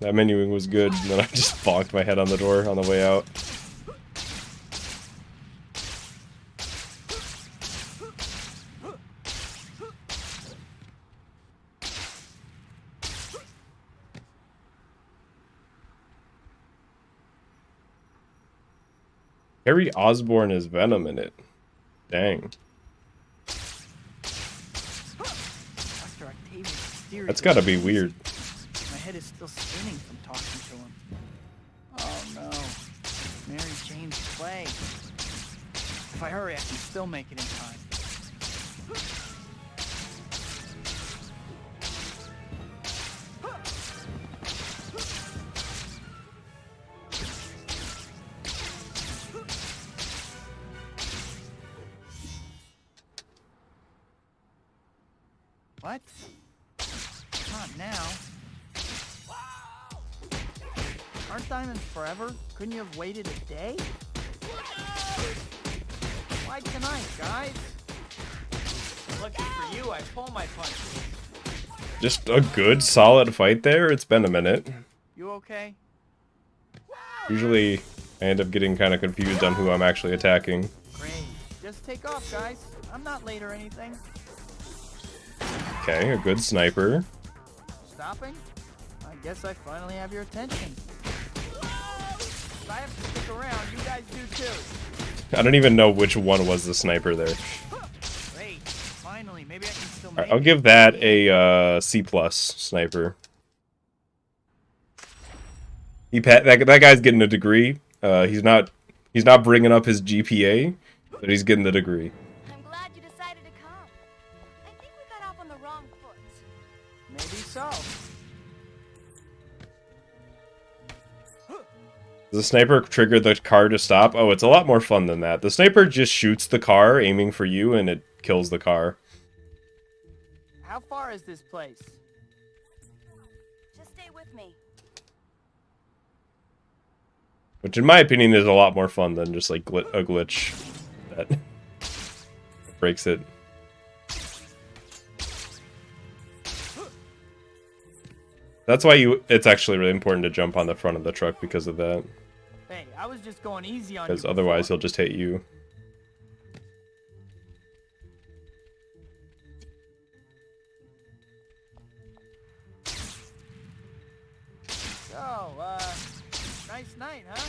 That menuing was good, and then I just bonked my head on the door on the way out. Harry Osborn is Venom in it. Dang. That's gotta be weird. My head is still spinning from talking to him. Oh no. Mary Jane's play. If I hurry, I can still make it in time. What? Not now. Aren't diamonds forever? Couldn't you have waited a day? Why tonight, guys? Looking for you, I pull my punches. Just a good, solid fight there. It's been a minute. You okay? Usually, I end up getting kind of confused on who I'm actually attacking. Great. Just take off, guys. I'm not late or anything. Okay, a good sniper. Stopping? I guess I finally have your attention. If I have to stick around, you guys do too. I don't even know which one was the sniper there. Great. Finally, maybe I can still make Alright, I'll give that a C+ sniper. That guy's getting a degree. He's not bringing up his GPA, but he's getting the degree. I'm glad you decided to come. I think we got off on the wrong foot. Maybe so. Does the sniper trigger the car to stop? Oh, it's a lot more fun than that. The sniper just shoots the car, aiming for you, and it kills the car. How far is this place? Just stay with me. Which, in my opinion, is a lot more fun than just, like, a glitch that breaks it. That's why it's actually really important to jump on the front of the truck because of that. Hey, I was just going easy on you. Because otherwise he'll just hit you. So, nice night, huh?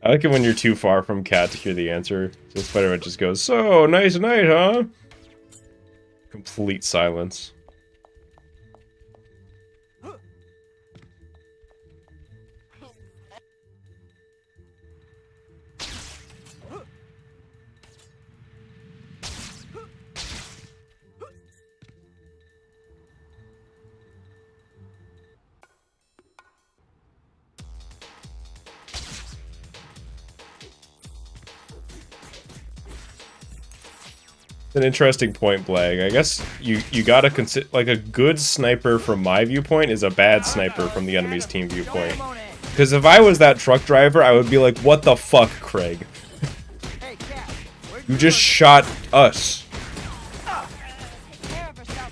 I like it when you're too far from Cat to hear the answer. So Spider-Man just goes, "So, nice night, huh?" Complete silence. An interesting point, Blag. I guess you gotta consider, like, a good sniper from my viewpoint is a bad sniper from the enemy's team viewpoint. Because if I was that truck driver, I would be like, what the fuck, Craig? Hey, Cat, where'd You just shot us. Take care of herself,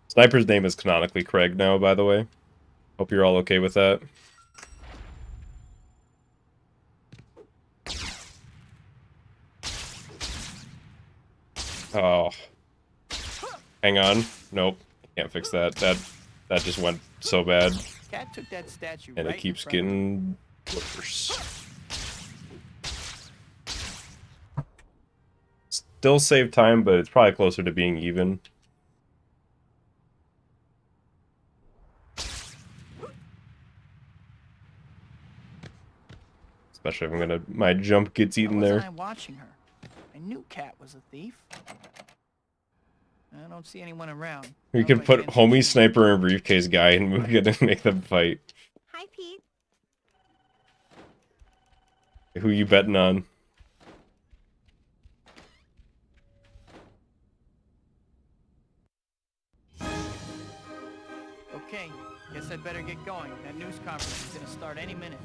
Sniper's name is canonically Craig now, by the way. Hope you're all okay with that. Oh. Hang on. Nope. Can't fix that. That just went so bad. Cat took that statue And right it keeps in front of me. getting worse. Still save time, but it's probably closer to being even. Especially if I'm gonna, my jump gets eaten Why wasn't there. I watching her? I knew Cat was a thief. I don't see anyone around. We How could do I put get homie into- sniper and briefcase guy and we're gonna make them fight. Hi, Pete. Who you betting on? Okay, guess I'd better get going. That news conference is gonna start any minute.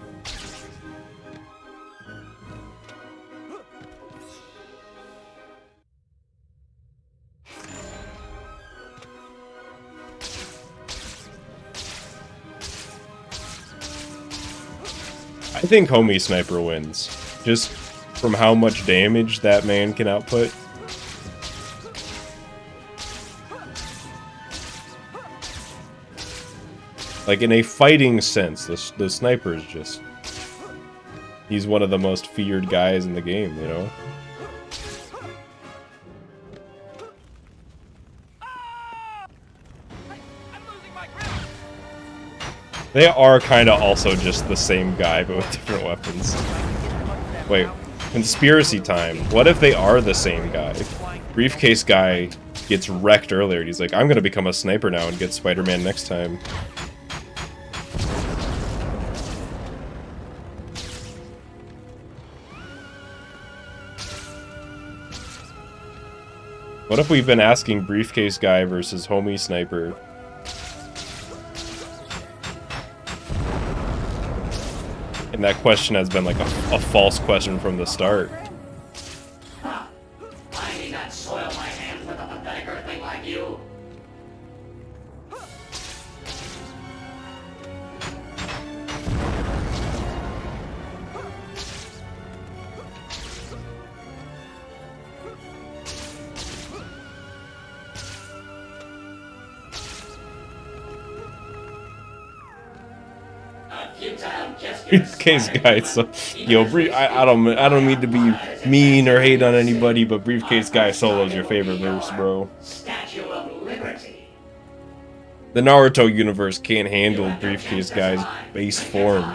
I think homie sniper wins. Just from how much damage that man can output. Like, in a fighting sense, the sniper is just... He's one of the most feared guys in the game, you know? They are kind of also just the same guy, but with different weapons. Wait, conspiracy time. What if they are the same guy? Briefcase guy gets wrecked earlier, and he's like, I'm gonna become a sniper now and get Spider-Man next time. What if we've been asking Briefcase Guy versus Homie Sniper? And that question has been like a false question from the start. I need not soil my hands with a pathetic earthling like you. Briefcase Guy, so yo, I don't mean to be mean or hate on anybody, but Briefcase Guy solo's your favorite verse, bro. Statue of Liberty. The Naruto universe can't handle Briefcase Guy's base form.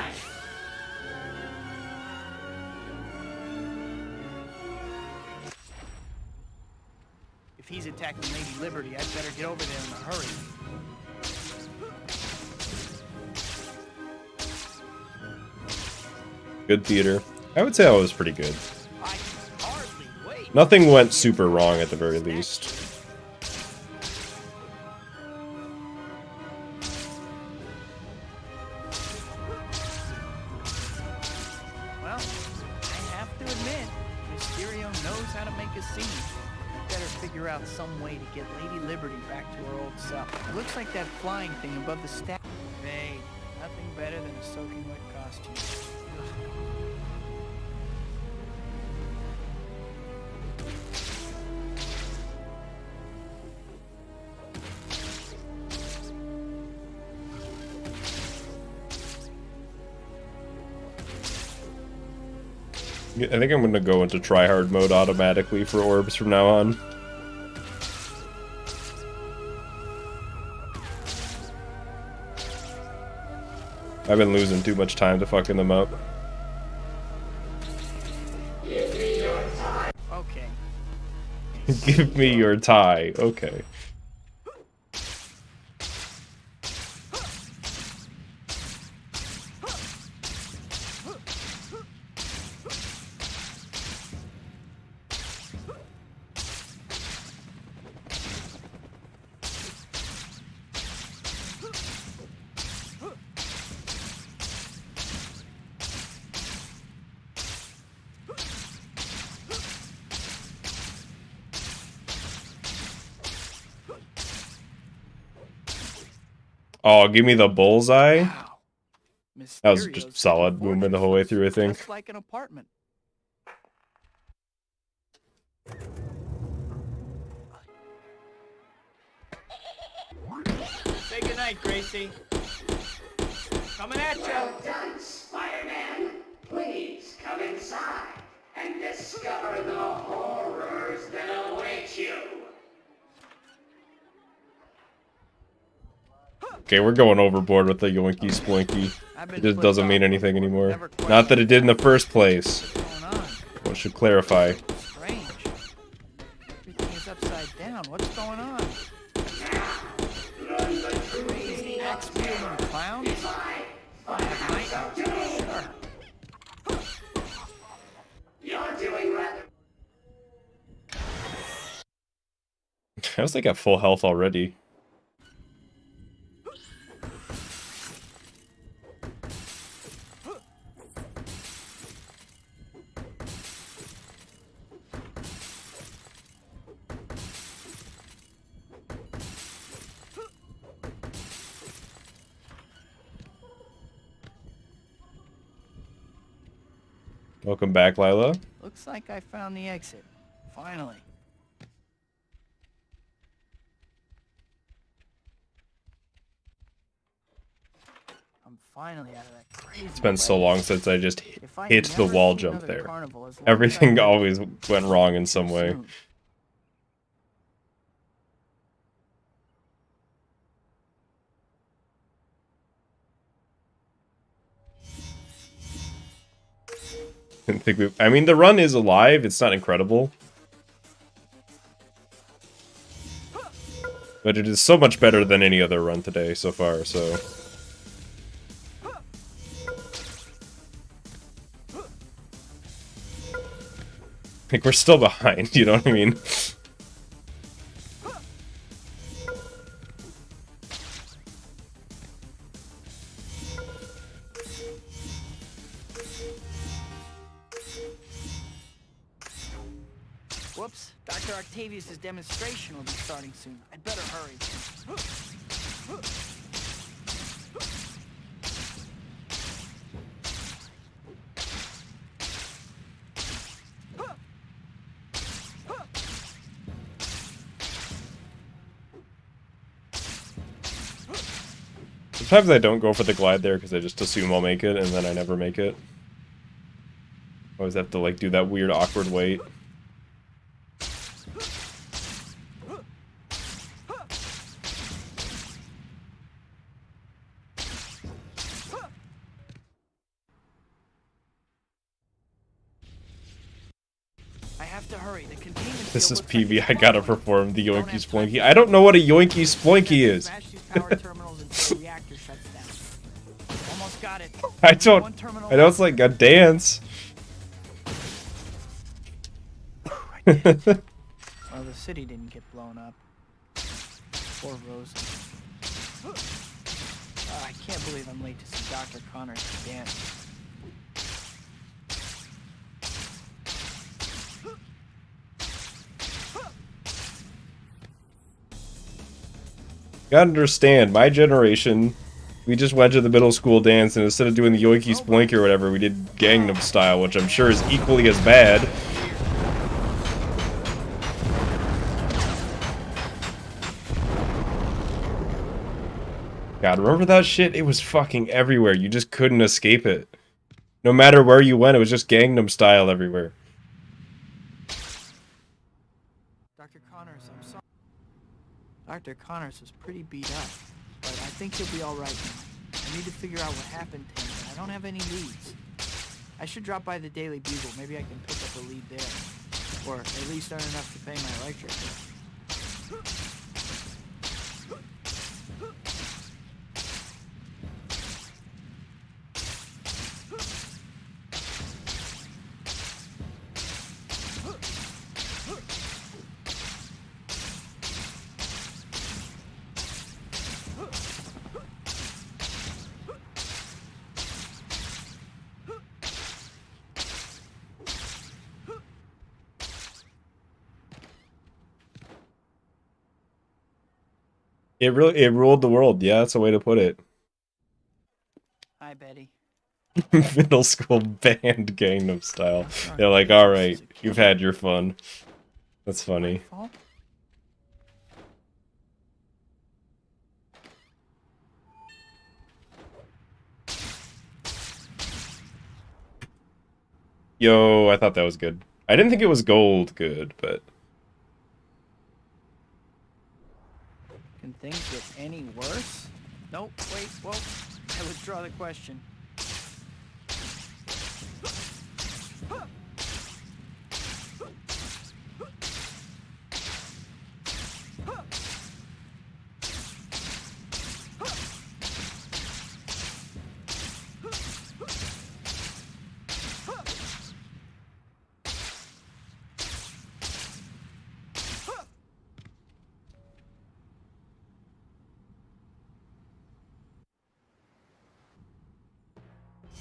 If he's attacking Lady Liberty, I'd better get over there in a hurry. Good theater. I would say that was pretty good. I can hardly wait. Nothing went super wrong at the very least. Well, I have to admit, Mysterio knows how to make a scene. I better figure out some way to get Lady Liberty back to her old self. It looks like that flying thing above the statue. Hey, nothing better than a soaking wet costume. Ugh. I think I'm gonna go into tryhard mode automatically for orbs from now on. I've been losing too much time to fucking them up. Okay. Give me your tie. Okay. Oh, give me the bullseye. Wow. That was Mysterio's just solid movement the whole way through, I think. Just like an apartment. Say goodnight, Gracie. Coming at you. Well done, Spider-Man. Please come inside and discover the horrors that await you. Okay, we're going overboard with the yoinky sploinky. It just doesn't mean anything anymore. Not that it did in the first place. What's going on? Well, it should clarify. Strange. Everything is upside down. What's going on? Crazy axe-wielding clowns? I have nightmares. Sure. You're doing rather. I was like at full health already. Welcome back, Lila. Looks like I found the exit. Finally. I'm finally out of that crazy It's been so place. long since I just If I hit the never wall see jump another there. carnival as long as Everything I live, always went wrong in some way. soon. Didn't think we. I mean, the run is alive. It's not incredible, but it is so much better than any other run today so far. So. Like, we're still behind, you know what I mean? Whoops. Dr. Octavius' demonstration will be starting soon. I'd better hurry. Sometimes I don't go for the glide there because I just assume I'll make it, and then I never make it. I always have to, like, do that weird, awkward wait. I have to hurry. The containment This field is looks like PV, it's I gotta full. perform the Don't yoinky have time sploinky. for I don't know what a yoinky sploinky is. Smash these power terminals until the reactor shuts down. Almost got it. I don't. One terminal I know it's like a dance. Well, the city didn't get blown up. Poor Rosa. I can't believe I'm late to see Dr. Connors dance. You gotta understand, my generation, we just went to the middle school dance, and instead of doing the yoinky sploinky or whatever, we did Gangnam Style, which I'm sure is equally as bad. God, remember that shit? It was fucking everywhere. You just couldn't escape it. No matter where you went, it was just Gangnam Style everywhere. Dr. Connors, I'm sorry. Dr. Connors was pretty beat up, but I think he'll be alright now. I need to figure out what happened to him, and I don't have any leads. I should drop by the Daily Bugle. Maybe I can pick up a lead there. Or at least earn enough to pay my electric bill. It ruled the world. Yeah, that's a way to put it. Hi, Betty. Middle school band Gangnam Style. They're like, all right, you've had your fun. That's funny. Fault? Yo, I thought that was good. I didn't think it was gold good, but... Can things get any worse? Nope, wait, whoa. I withdraw the question.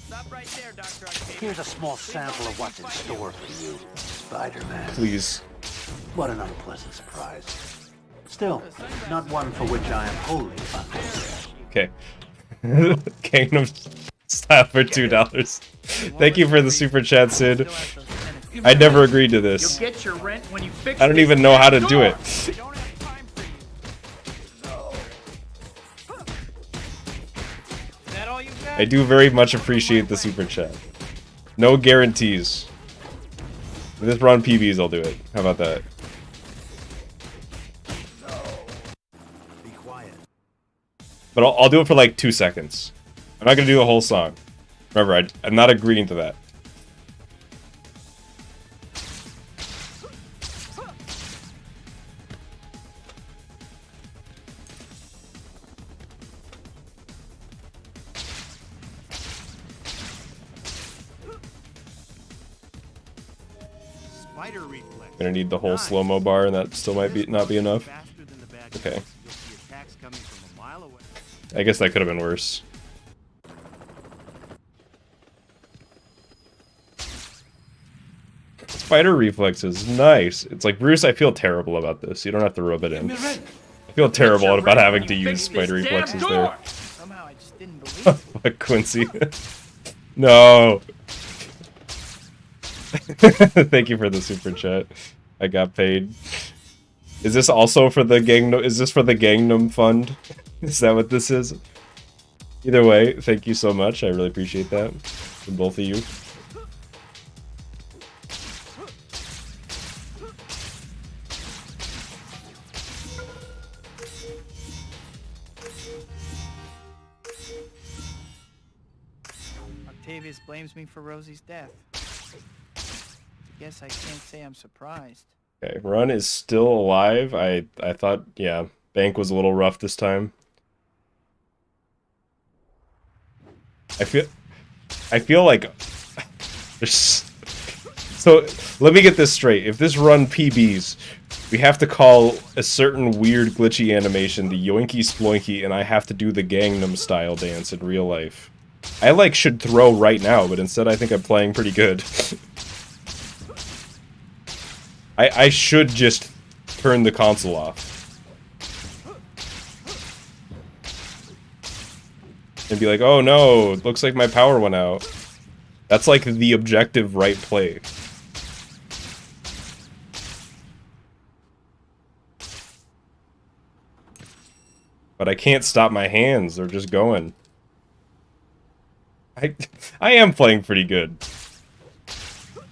Stop right there, Dr. Octavius. Here's a small sample of what's in store for you, Spider-Man. Please. What an unpleasant surprise. Still, not one for which I am wholly unprepared. Okay. Gangnam Style for $2. Thank you for the super chat, Sid. I never agreed to this. You'll get your rent when you fix I don't even know how to do it. I don't have time for you. Is that all you got? I do very much appreciate the super chat. No guarantees. If this run PBs, I'll do it. How about that? Be quiet. But I'll do it for like 2 seconds. I'm not gonna do the whole song. Remember, I'm not agreeing to that. Spider reflex. Gonna need the whole slow-mo bar, and that still might be not be enough. Faster than the bad Okay. guys. You'll see attacks coming from a mile away. I guess that could have been worse. Spider reflexes, nice. It's like, Bruce, I feel terrible about this. You don't have to rub it in. I feel terrible about having to use spider reflexes there. Somehow I just didn't believe it. Fuck Quincy. No. Thank you for the super chat. I got paid. Is this also for the Gangnam? Is this for the Gangnam Fund? Is that what this is? Either way, thank you so much. I really appreciate that from both of you. Octavius blames me for Rosie's death. Guess I can't say I'm surprised. Okay, Run is still alive. I thought, yeah, Bank was a little rough this time. I feel like there's... So let me get this straight. If this run PBs, we have to call a certain weird glitchy animation the yoinky sploinky, and I have to do the Gangnam Style dance in real life. I like should throw right now, but instead I think I'm playing pretty good. I should just turn the console off. And be like, oh no, looks like my power went out. That's like the objective right play. But I can't stop my hands, they're just going. I am playing pretty good.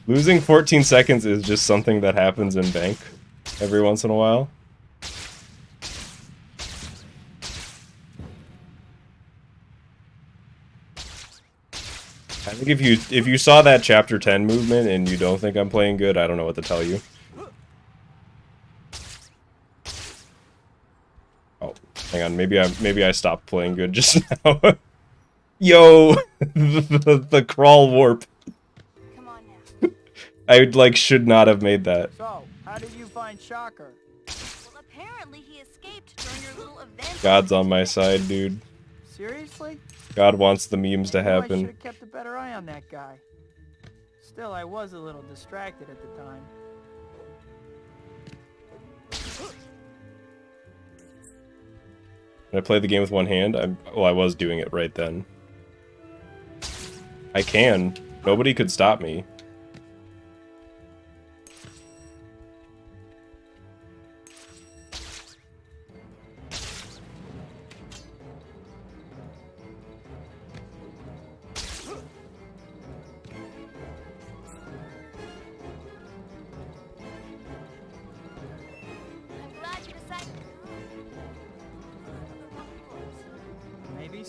Losing 14 seconds is just something that happens in Bank every once in a while. I think if you saw that chapter 10 movement and you don't think I'm playing good, I don't know what to tell you. Oh, hang on, maybe I stopped playing good just now. Yo, the crawl warp. Come on now. I like should not have made that. So, how did you find Shocker? Well, apparently he escaped during your little event. God's on my side, dude. Seriously? God wants the memes to I should happen. have kept a better eye on that guy. Still, I was a little distracted at the time. Can I play the game with one hand? Well, I was doing it right then. I can. Nobody could stop me.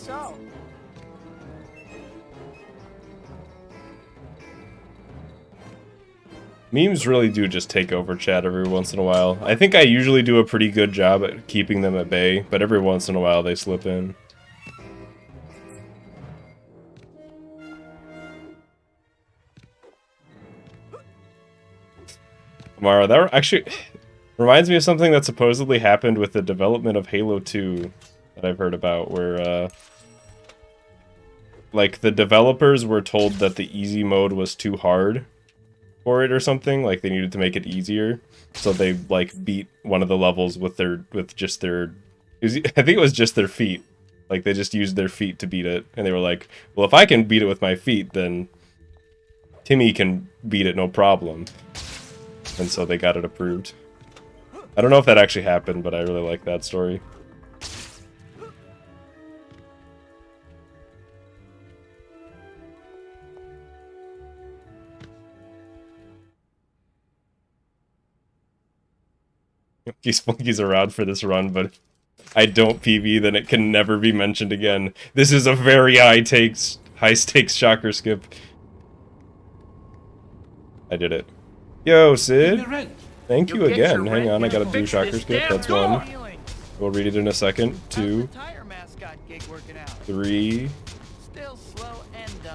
so. Memes really do just take over chat every once in a while. I think I usually do a pretty good job at keeping them at bay, but every once in a while they slip in. Mara, that actually reminds me of something that supposedly happened with the development of Halo 2 that I've heard about, where, like, the developers were told that the easy mode was too hard for it or something, like they needed to make it easier, so they like beat one of the levels with just their I think it was just their feet, like they just used their feet to beat it, and they were like, well, if I can beat it with my feet, then Timmy can beat it no problem, and so they got it approved. I don't know if that actually happened, but I really like that story. Sploinky's around for this run, but if I don't PB, then it can never be mentioned again. This is a very high stakes shocker skip. I did it. Yo, Sid. Thank you again. Hang on, I gotta do shocker skip. That's one. We'll read it in a second. 2, 3,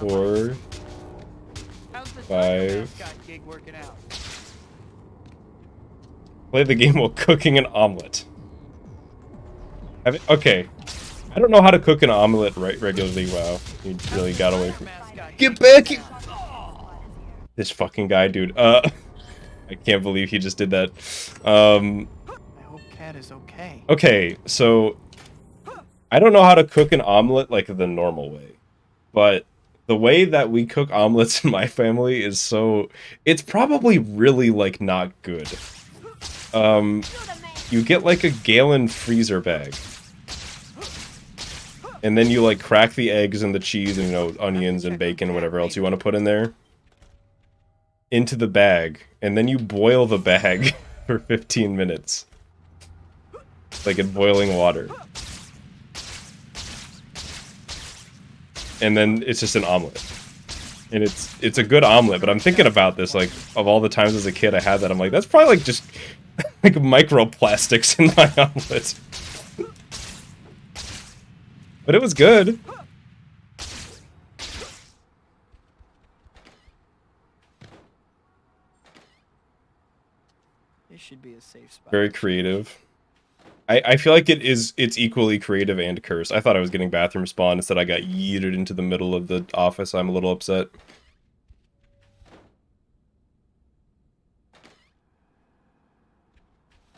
4, 5. Play the game while cooking an omelet. Okay. I don't know how to cook an omelet regularly. Wow. You really got away from... Get back here! This fucking guy, dude. I can't believe he just did that. I hope Cat is okay. Okay, so... I don't know how to cook an omelet like the normal way. But the way that we cook omelets in my family is so... It's probably really, like, not good. You get like a gallon freezer bag. And then you like crack the eggs and the cheese and, you know, onions and bacon, whatever else you want to put in there, into the bag. And then you boil the bag for 15 minutes. Like in boiling water. And then it's just an omelet. And it's a good omelet, but I'm thinking about this, like, of all the times as a kid I had that, I'm like, that's probably like just like microplastics in my omelet. But it was good. This should be a safe spot. Very creative. I feel like it's equally creative and cursed. I thought I was getting bathroom spawn, instead I got yeeted into the middle of the office. I'm a little upset.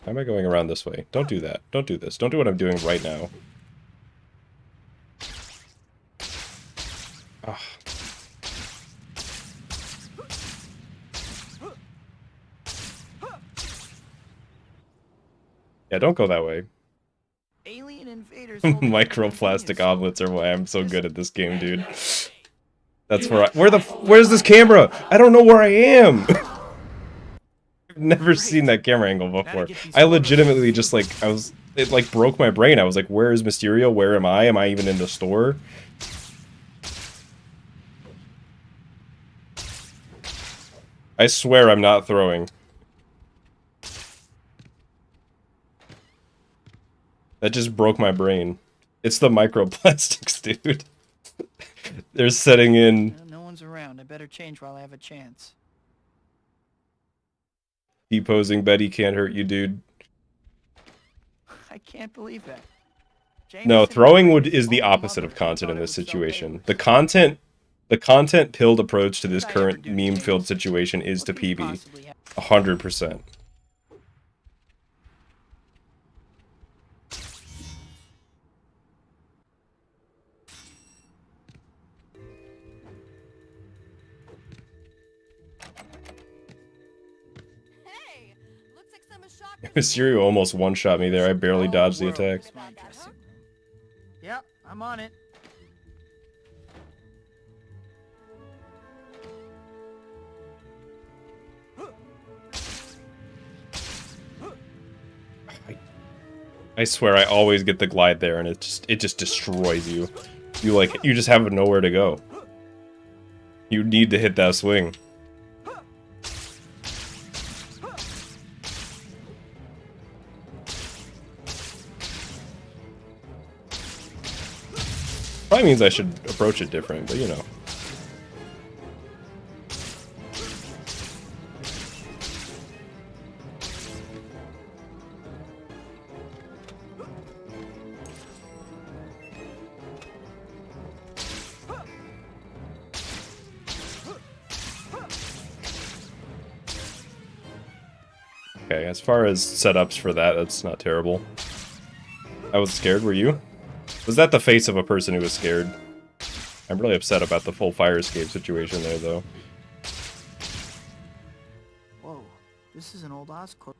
How am I going around this way? Don't do that. Don't do this. Don't do what I'm doing right now. Ugh. Yeah, don't go that way. Alien invaders. Microplastic omelets are why I'm so good at this game, dude. That's where where's this camera? I don't know where I am. I've never seen that camera angle before. I legitimately just like, it like broke my brain. I was like, where is Mysterio? Where am I? Am I even in the store? I swear I'm not throwing. That just broke my brain. It's the microplastics, dude. They're setting in. No one's around. I better change while I have a chance. Deposing Betty can't hurt you, dude. I can't believe that. No, throwing is the opposite of content in this situation. The content pilled approach to this current meme-filled situation is to PB. 100%. Mysterio almost one-shot me there. I barely dodged the attack. Yep, I'm on it. I swear I always get the glide there, and it just destroys you. You just have nowhere to go. You need to hit that swing. Probably means I should approach it different, but you know. Okay, as far as setups for that, that's not terrible. I was scared, were you? Was that the face of a person who was scared? I'm really upset about the full fire escape situation there, though. Whoa, this is an old Oscorp.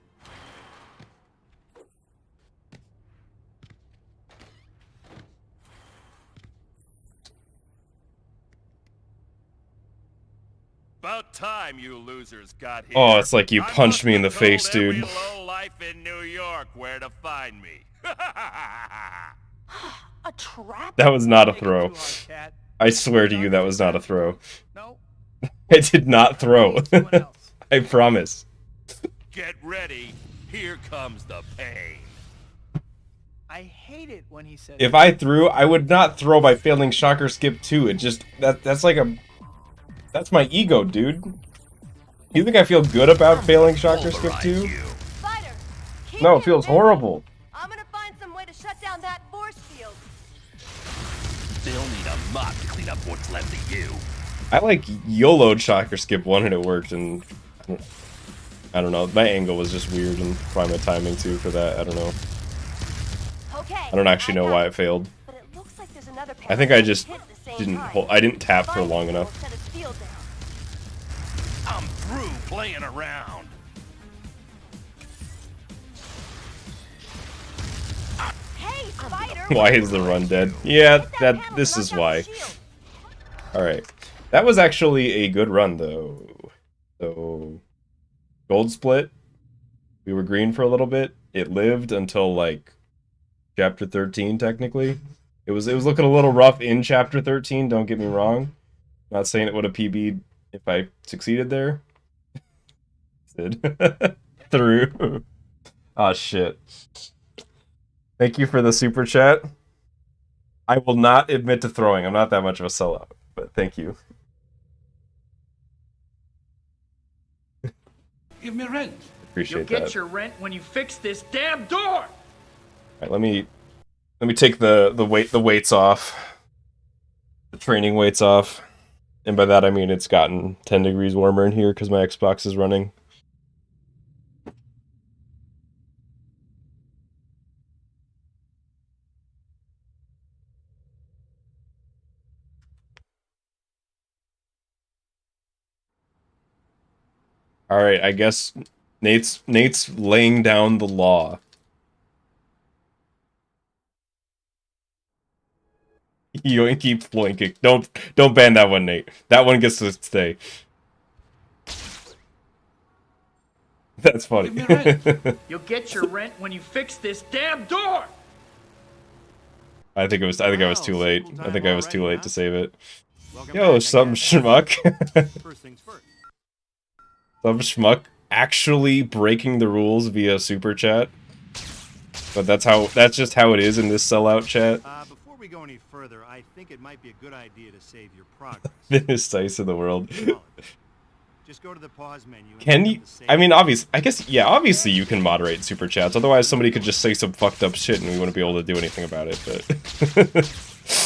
About time you losers got here. Oh, it's like you I punched me in the must have face, told dude. every lowlife in New York where to find me. A trap? That was not a Take it throw. too hard, Cat. I swear to you, that was not a throw. No. I did not throw. Someone else. I promise. Get ready. Here comes the pain. I hate it when he says. If I threw, I would not throw by failing shocker skip 2. It just that's like a that's my ego, dude. You think I feel good about failing shocker skip 2? Spider, keep No, it him feels busy. horrible. I'm gonna find some way to shut down that force field. They'll need a mop to clean up what's left of you. I like YOLO'd shocker skip 1 and it worked, and I don't know. My angle was just weird, and probably my timing too for that. I don't know. Okay. I don't actually know got why it failed. But it looks like there's another I think I just hit at the same didn't time. hold. I didn't tap for Find long it, enough. we'll set its field down. I'm through playing around. Hey, Spider! Why is the run dead? Yeah, that this is why. Alright. That was actually a good run, though. So, gold split. We were green for a little bit. It lived until, like, chapter 13, technically. It was looking a little rough in chapter 13, don't get me wrong. Not saying it would have PB'd if I succeeded there. Did. Through. Aw, shit. Thank you for the super chat. I will not admit to throwing. I'm not that much of a sellout, but thank you. Give me rent. Appreciate You'll get that. your rent when you fix this damn door. All right, let me take the weights off. The training weights off. And by that I mean it's gotten 10 degrees warmer in here because my Xbox is running. Alright, I guess Nate's laying down the law. Yoinky sploinky. Don't ban that one, Nate. That one gets to stay. That's funny. Give me rent. You'll get your rent when you fix this damn door. I think I was too late. I think I was too late to save it. Welcome Yo, back, some I guess. schmuck. First things first. Some schmuck actually breaking the rules via super chat. But that's just how it is in this sellout chat. Before we go any further, I think it might be a good idea to save your progress. Thinnest dice in the world. Just go to the pause menu. And Can hit you? the save. I mean, obviously you can moderate super chats. Otherwise, somebody could just say some fucked up shit and we wouldn't be able to do anything about it. But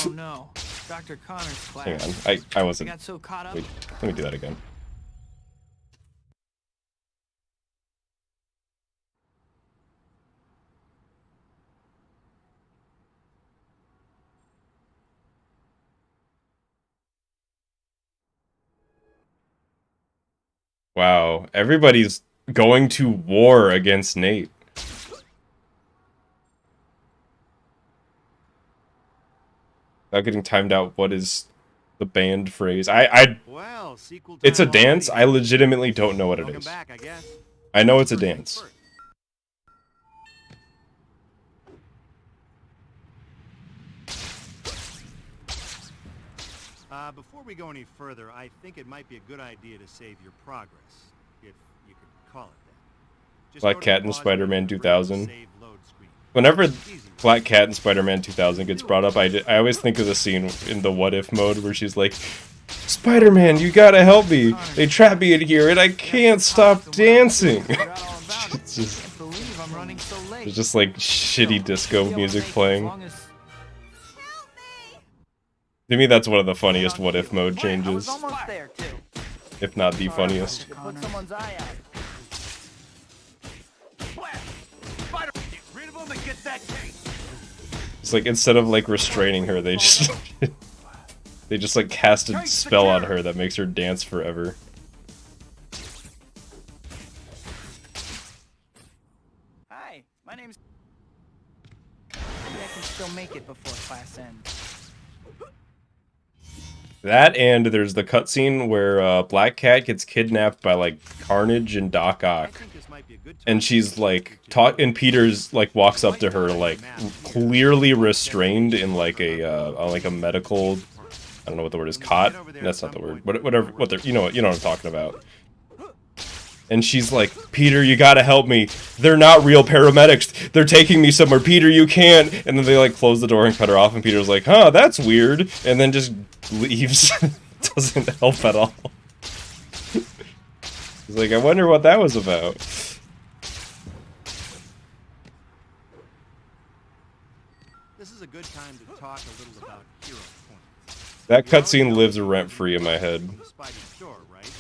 Oh no, Dr. Connor's class. hang on, I I wasn't. got so caught up. Wait, let me do that again. Wow, everybody's going to war against Nate. Without getting timed out, what is the banned phrase? Well, sequel It's a time dance. already. I legitimately don't know what it Welcome is. back, I guess. I know it's a First things dance. first. Before we go any further, I think it might be a good idea to save your progress, if you could call it that. Just Black go to Cat the in pause Spider-Man menu and bring up the 2000. save load screen. Whenever Easy. Black Cat in Spider-Man 2000 gets brought up, I always think of the scene in the What If mode where she's like, Spider-Man, you gotta help me. They trap me in here and I can't stop dancing. It's just, I believe I'm running so late. it's just like shitty disco music playing. To me, that's one of the funniest What If mode I was changes, almost there too. if not the funniest. Put someone's eye out. Spider, get rid of him and get that cake. It's like instead of like restraining her, they just they just like cast a spell on her that makes her dance forever. Hi, my name's. Maybe I can still make it before class ends. That and there's the cutscene where Black Cat gets kidnapped by like Carnage and Doc I Ock, think this might be a good time and she's like and Peter's like walks up to her like clearly restrained in like a medical, I don't know what the word is, cot. That's not the word. Whatever. You know what I'm talking about. And she's like, Peter, you gotta help me. They're not real paramedics. They're taking me somewhere. Peter, you can't. And then they like close the door and cut her off. And Peter's like, huh, that's weird. And then just leaves. Doesn't help at all. He's like, I wonder what that was about. This is a good time to talk a little about hero points. That cutscene lives rent-free in my head. From the Spidey store, right?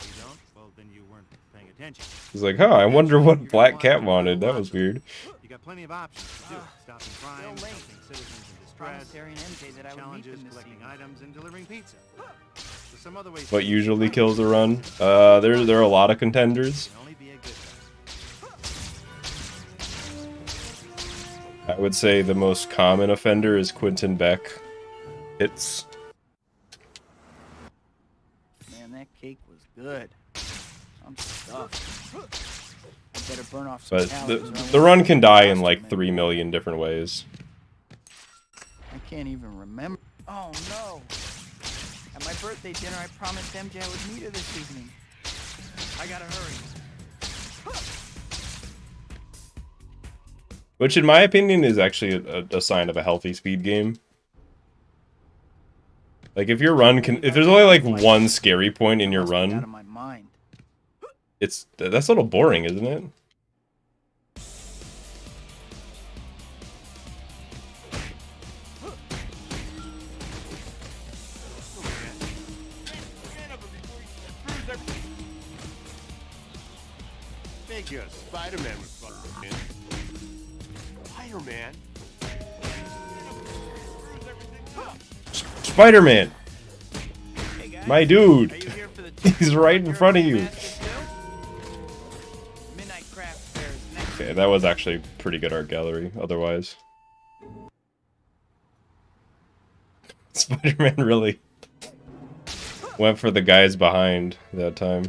You don't? Well, then you weren't paying attention. He's like, huh, I wonder what Black Cat wanted. That was weird. You got plenty of options to do it. Stopping crime, Still late. helping citizens in distress, Promised Harry and MJ that I would meet challenges, them this collecting evening. items, and delivering pizza. There's some other ways What to usually do kills it. a run? There are a lot of contenders. Can only be a good I would say the most common offender is Quentin Beck. It's Man, that cake was good. I'm stuffed. I better burn off some but calories or I the won't run make can it die last in a like minute. 3 million different ways. I can't even remember. Oh no! At my birthday dinner, I promised MJ I would meet her this evening. I gotta hurry. Which in my opinion is actually a sign of a healthy speed game. Like if your run if there's only like one scary point in your Must be out of run, my mind. that's a little boring, isn't it? Make you a Spider-Man with fucking man. Spider-Man? Spider-Man, Hey guys, my dude, are you here for the he's right in front of you. Midnight Craft Fair is next. Okay, that was actually pretty good art gallery. Otherwise, Spider-Man really went for the guys behind that time.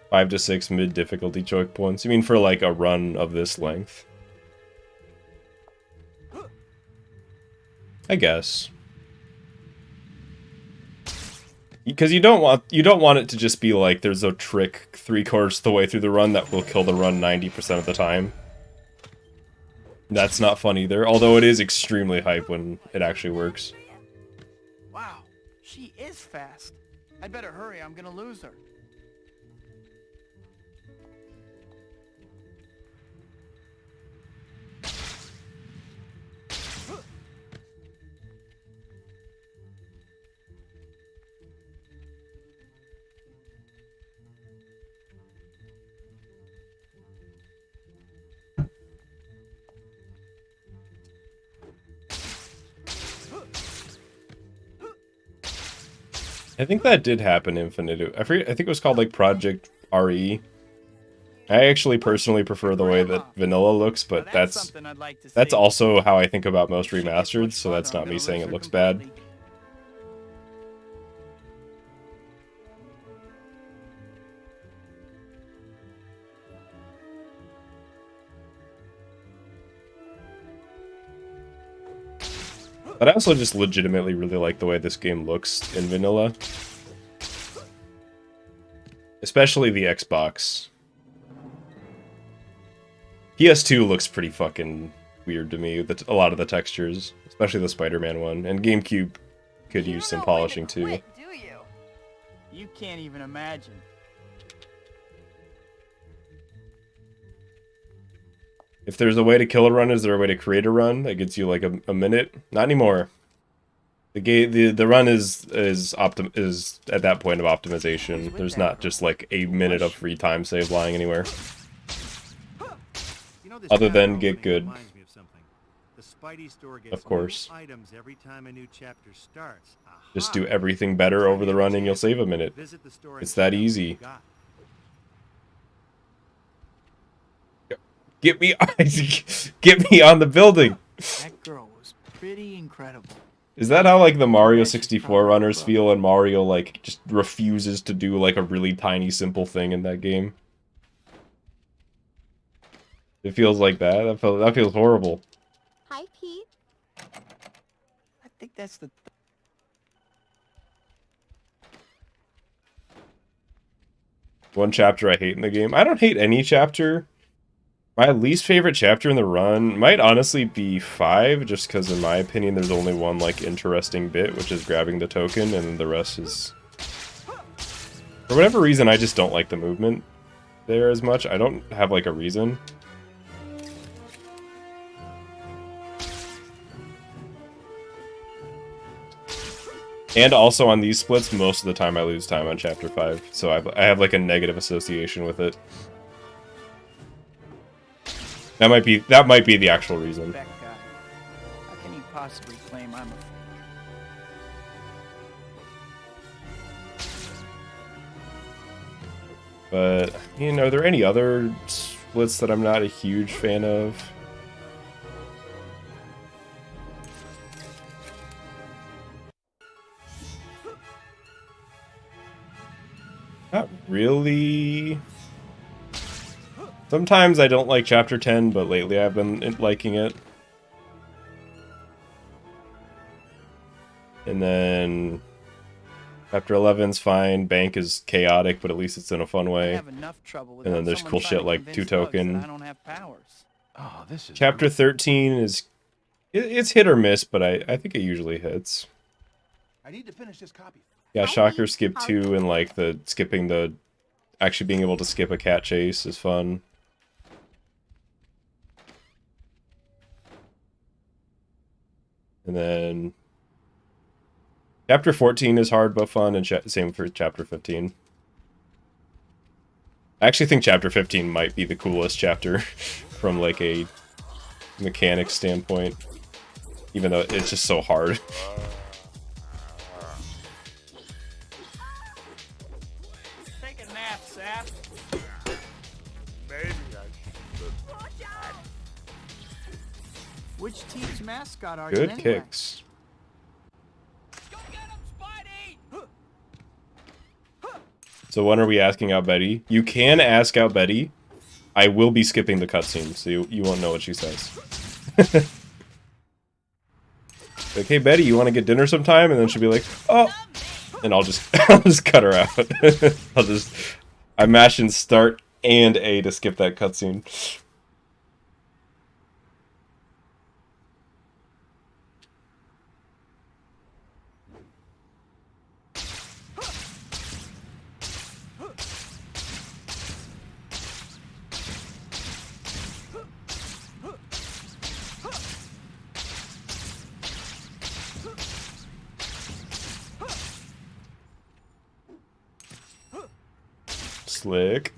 Five to 6 mid difficulty choke points. You mean for like a run of this length? I guess. Because you don't want it to just be like there's a trick 3/4 of the way through the run that will kill the run 90% of the time. That's not fun either, although it is extremely hype when it actually works. Wow, she is fast. I'd better hurry. I'm gonna lose her. I think that did happen Infinite. I forget, I think it was called like Project RE. I actually personally prefer the way that vanilla looks, but Now that's something I'd like to that's see. also how I think about most If she gets remastered, much so that's farther, not I'm me gonna saying lose it her looks bad. completely. But I also just legitimately really like the way this game looks in vanilla. Especially the Xbox. PS2 looks pretty fucking weird to me, with a lot of the textures. Especially the Spider-Man one. And GameCube could use some polishing too. Quit, do you? You can't even imagine. If there's a way to kill a run, is there a way to create a run that gets you like a minute? Not anymore. The run is at that point of optimization. There's not just like a minute of free time save lying anywhere. You know, this Other chapter than get opening good. reminds me of something. The Spidey store gets Of course. new items every time a new chapter starts. Just Aha. do everything better over the run and you'll save a minute. Visit the store It's and that check out what easy. you got. Get me, get me on the building. That girl was pretty incredible. Is that how like the Mario 64 runners feel, and Mario like just refuses to do like a really tiny simple thing in that game? It feels like that. That feels horrible. Hi, Pete. I think that's the... One chapter I hate in the game. I don't hate any chapter. My least favorite chapter in the run might honestly be 5, just because in my opinion there's only one like interesting bit, which is grabbing the token, and the rest is... For whatever reason, I just don't like the movement there as much. I don't have like a reason. And also on these splits, most of the time I lose time on chapter 5, so I have like a negative association with it. That might be the actual reason. That guy. How can he possibly claim I'm a... But, you know, are there any other splits that I'm not a huge fan of? Not really. Sometimes I don't like Chapter 10, but lately I've been liking it. And then Chapter 11's fine. Bank is chaotic, but at least it's in a fun I way. have enough trouble And then without there's someone cool trying shit to like convince 2 Bugs that token. I don't have powers. Oh, this is Chapter 13 is... It's hit or miss, but I think it usually hits. I need to finish this copy. Yeah, Shocker skip 2 and like the skipping the... Actually being able to skip a cat chase is fun. And then... Chapter 14 is hard but fun, and same for Chapter 15. I actually think Chapter 15 might be the coolest chapter from like a mechanics standpoint. Even though it's just so hard. Take a nap, Sap. Which team's mascot are you Good anyway? kicks. Go get him, Spidey! So when are we asking out Betty? You can ask out Betty. I will be skipping the cutscene, so you won't know what she says. Like, hey Betty, you want to get dinner sometime? And then she'll be like, oh, and I'll just cut her out. I'm mashing start and A to skip that cutscene. Slick.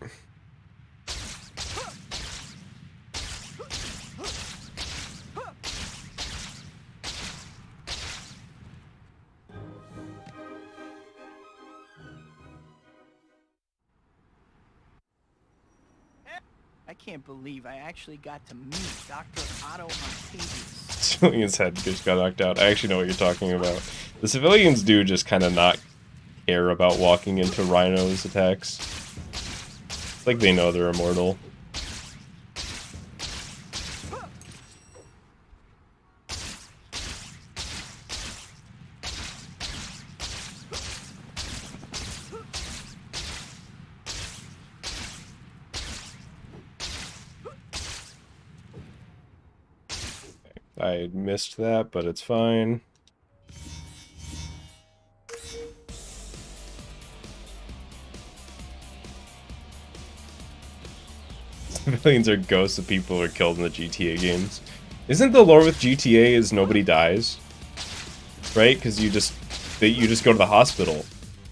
I can't believe I actually got to meet Dr. Otto Octavius. Civilians' head just got knocked out. I actually know what you're talking about. The civilians do just kind of not care about walking into Rhino's attacks. It's like they know they're immortal. I missed that, but it's fine. Civilians are ghosts of people who are killed in the GTA games. Isn't the lore with GTA is nobody dies? Right? Because you just go to the hospital,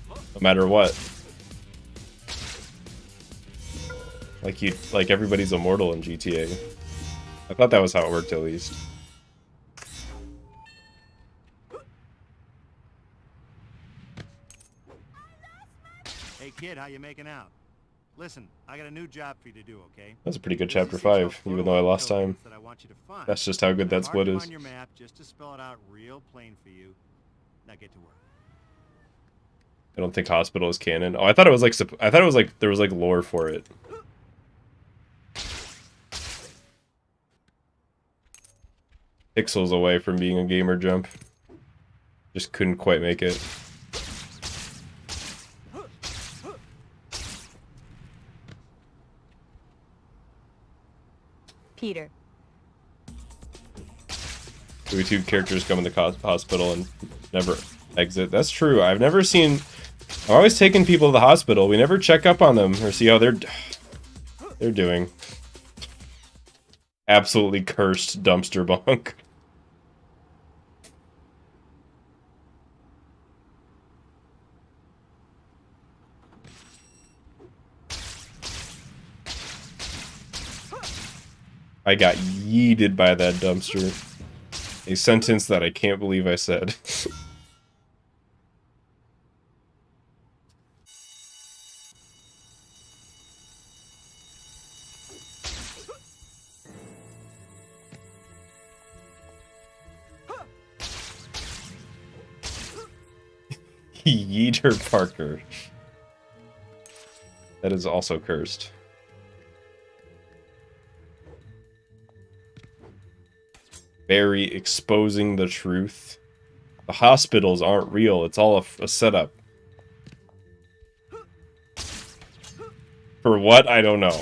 no matter what. Like everybody's immortal in GTA. I thought that was how it worked, at least. Hey kid, how you making out? Listen, I got a new job for you to do, okay? That's a pretty good chapter 5, even though I lost time. That's just how good that split is. On your map just to spell it out real plain for you. Now get to work. I don't think hospital is canon. Oh, I thought it was like there was like lore for it. Pixels away from being a gamer jump. Just couldn't quite make it. Peter. The two characters come in the hospital and never exit. That's true. I've never seen... I'm always taking people to the hospital. We never check up on them or see how they're doing. Absolutely cursed dumpster bunk. I got yeeted by that dumpster. A sentence that I can't believe I said. Yeeter Parker. That is also cursed. Barry exposing the truth. The hospitals aren't real. It's all a setup. For what? I don't know.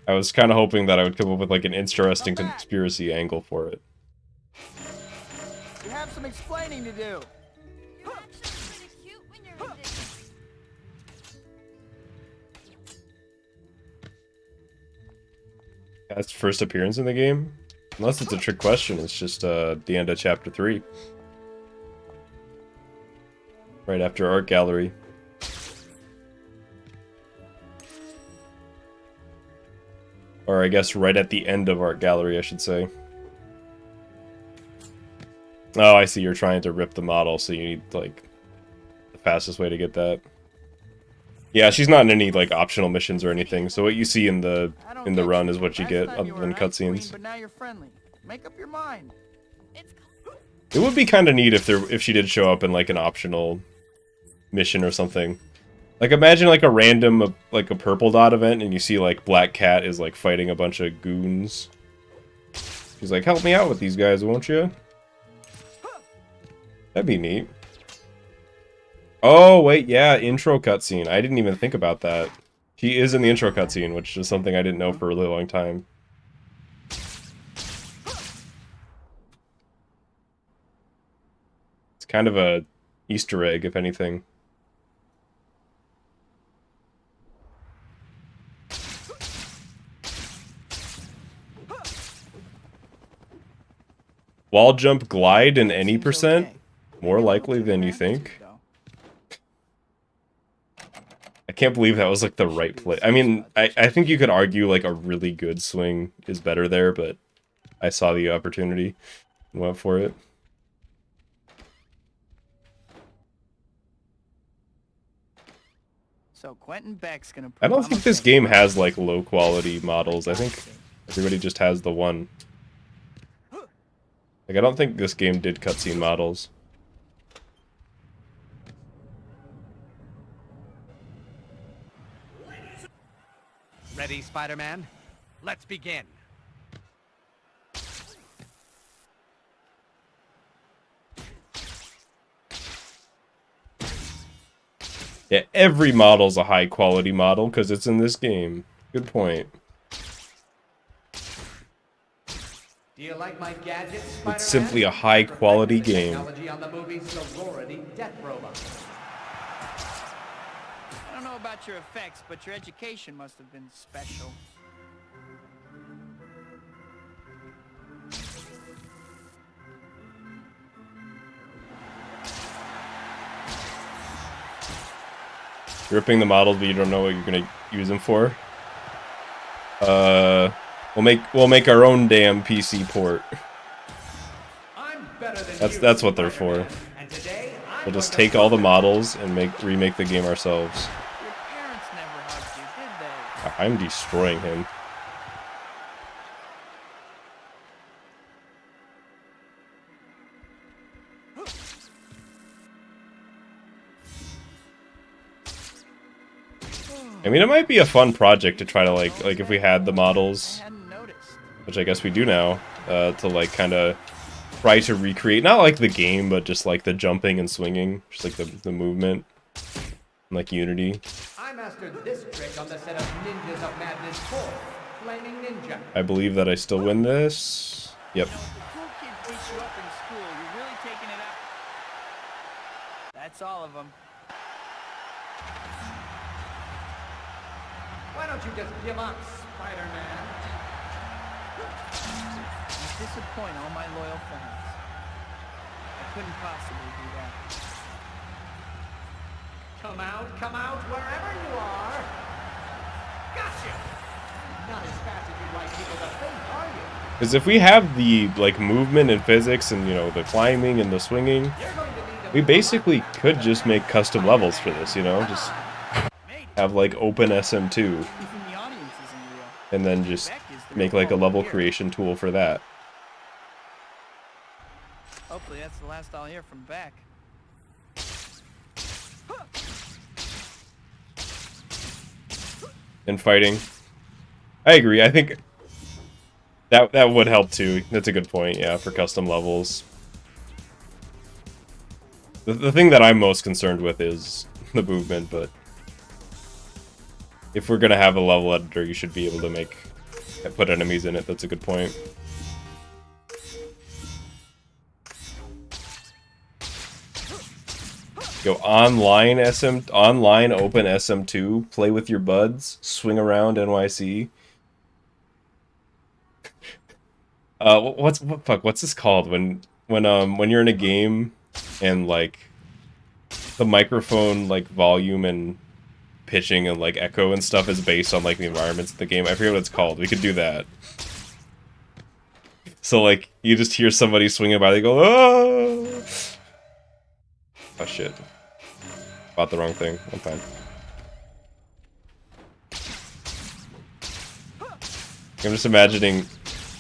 I was kind of hoping that I would come up with like an interesting conspiracy angle for it. You have some explaining to do. You're actually pretty cute when you're ridiculous. That's first appearance in the game? Unless it's a trick question, it's just the end of chapter 3. Right after art gallery. Or I guess right at the end of art gallery, I should say. Oh, I see, you're trying to rip the model, so you need, like, the fastest way to get that. Yeah, she's not in any, like, optional missions or anything, so what you see in the run is what you get, other than cutscenes. But now you're friendly. Make up your mind. It would be kind of neat if she did show up in, like, an optional mission or something. Like, imagine, like, a random, like, a purple dot event, and you see, like, Black Cat is, like, fighting a bunch of goons. She's like, help me out with these guys, won't you? That'd be neat. Oh, wait, yeah, intro cutscene. I didn't even think about that. She is in the intro cutscene, which is something I didn't know for a really long time. It's kind of a Easter egg, if anything. Wall jump glide in any percent? More likely than you think. I can't believe that was like the right play. I mean, I think you could argue like a really good swing is better there, but I saw the opportunity and went for it. So Quentin Beck's gonna. I don't think this game has like low quality models. I think everybody just has the one. Like, I don't think this game did cutscene models. Ready, Spider-Man? Let's begin. Yeah, every model's a high quality model because it's in this game. Good point. Do you like my gadgets, Spider-Man? It's simply a high-quality game. Technology on the movie Sorority Death Robot. I don't know about your effects, but your education must have been special. You're ripping the models, but you don't know what you're gonna use them for. We'll make our own damn PC port. I'm better than you, That's what they're for. and today I'm We'll just going to take all the prove it. models and remake the game ourselves. Your parents never hugged you, did they? I'm destroying him. I mean, it might be a fun project to try to like if we had the models, I hadn't noticed. which I guess we do now, to like kind of try to recreate, not like the game, but just like the jumping and swinging, just like the movement, and, like Unity. I mastered this trick on the set of Ninjas of Madness 4, Flaming Ninja. I believe that I still win this. Yep. You know, if the cool kid beats you up in school, you're really taking it up. That's all of them. Why don't you just give up, Spider-Man? You disappoint all my loyal fans. I couldn't possibly do that. Come out, wherever you are. Gotcha! Not as fast as you'd like people to think, are you? Because if we have the like movement and physics and, you know, the climbing and the swinging, You're going to need to we basically could just make custom levels for this, you know, just have like open SM2 Even the audience isn't real. and then just make like a level creation tool for that. Hopefully that's the last I'll hear from Beck. And fighting. I agree. I think that would help too. That's a good point, yeah, for custom levels. The thing that I'm most concerned with is the movement, but if we're gonna have a level editor, you should be able to put enemies in it. That's a good point. Go online open SM2, play with your buds, swing around NYC. What's this called when you're in a game and like the microphone like volume and pitching and like echo and stuff is based on like the environments of the game. I forget what it's called. We could do that. So like you just hear somebody swinging by, they go, oh, oh shit. Bought the wrong thing. I'm fine. I'm just imagining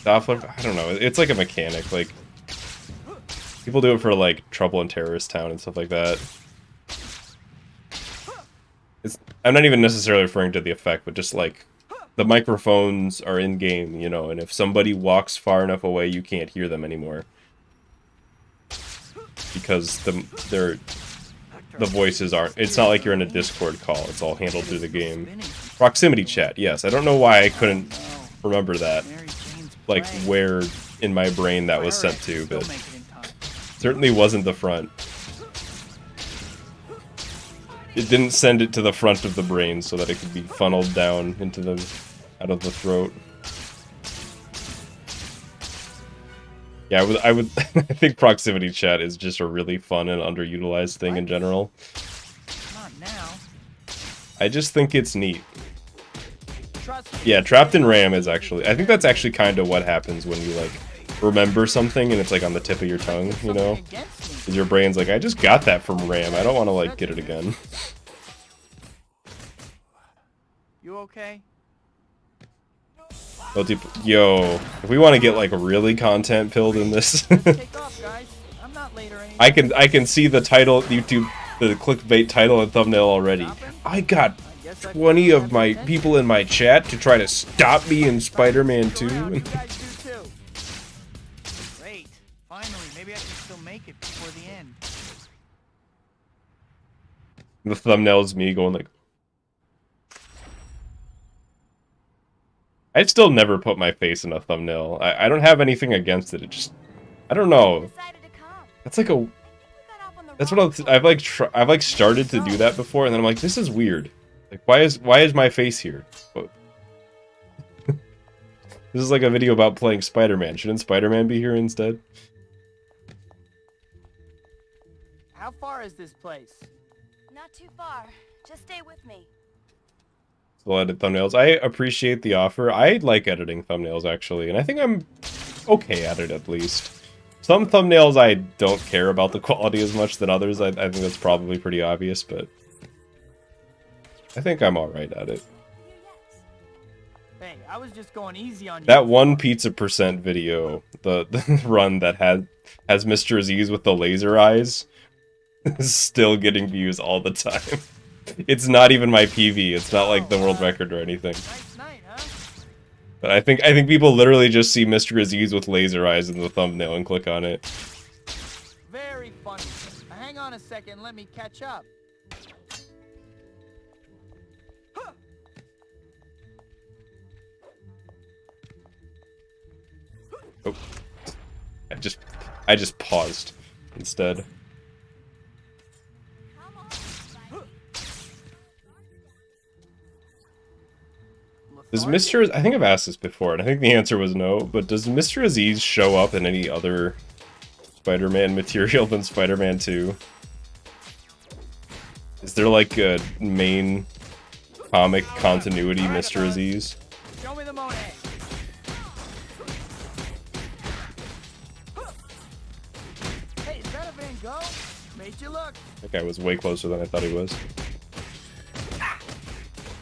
Doppler. I don't know. It's like a mechanic. Like people do it for like Trouble in Terrorist Town and stuff like that. I'm not even necessarily referring to the effect, but just like the microphones are in game, you know, and if somebody walks far enough away, you can't hear them anymore because the voices aren't. It's not like you're in a Discord call. It's all handled through the game. Proximity chat, yes. I don't know why I couldn't remember that, like where in my brain that was set to, but certainly wasn't the front. It didn't send it to the front of the brain so that it could be funneled down into out of the throat. Yeah, I would I think proximity chat is just a really fun and underutilized thing in general. Not now. I just think it's neat. Yeah, trapped in RAM is actually, I think that's actually kind of what happens when you like remember something and it's like on the tip of your tongue, you know? Because your brain's like, I just got that from RAM, I don't want to like get it again. You okay? Yo, if we want to get like really content pilled in this, Take off, guys. I'm not late or anything. I can see the title, YouTube, the clickbait title and thumbnail already. I got 20 of my people in my chat to try to stop me in Spider-Man 2. You guys do too. Great. Finally, maybe I can still make it before the end. The thumbnail is me going like, I'd still never put my face in a thumbnail. I don't have anything against it. It just, I don't know. Decided to come. That's like a, I think we got off on the that's wrong what I've like started to do that before, and then I'm like, this is weird. Like, why is my face here? What? This is like a video about playing Spider-Man. Shouldn't Spider-Man be here instead? How far is this place? Not too far. Just stay with me. Still edit thumbnails. I appreciate the offer. I like editing thumbnails, actually, and I think I'm okay at it, at least. Some thumbnails I don't care about the quality as much than others. I think that's probably pretty obvious, but I think I'm alright at it. Hey, I was just going easy on you. That one pizza percent video, the run that has Mr. Aziz with the laser eyes, is still getting views all the time. It's not even my PV. It's not like the world record or anything. Nice night, huh? But I think people literally just see Mr. Aziz with laser eyes in the thumbnail and click on it. Very funny. Now, hang on a second, let me catch up. Oh. I just paused instead. Come on, Does Mr. I think I've asked this before, and I think the answer was no, but does Mr. Aziz show up in any other Spider-Man material than Spider-Man 2? Is there like a main comic continuity Mr. Aziz? Show me the Monet. Hey, is that a Van Gogh? Made you look. That guy was way closer than I thought he was.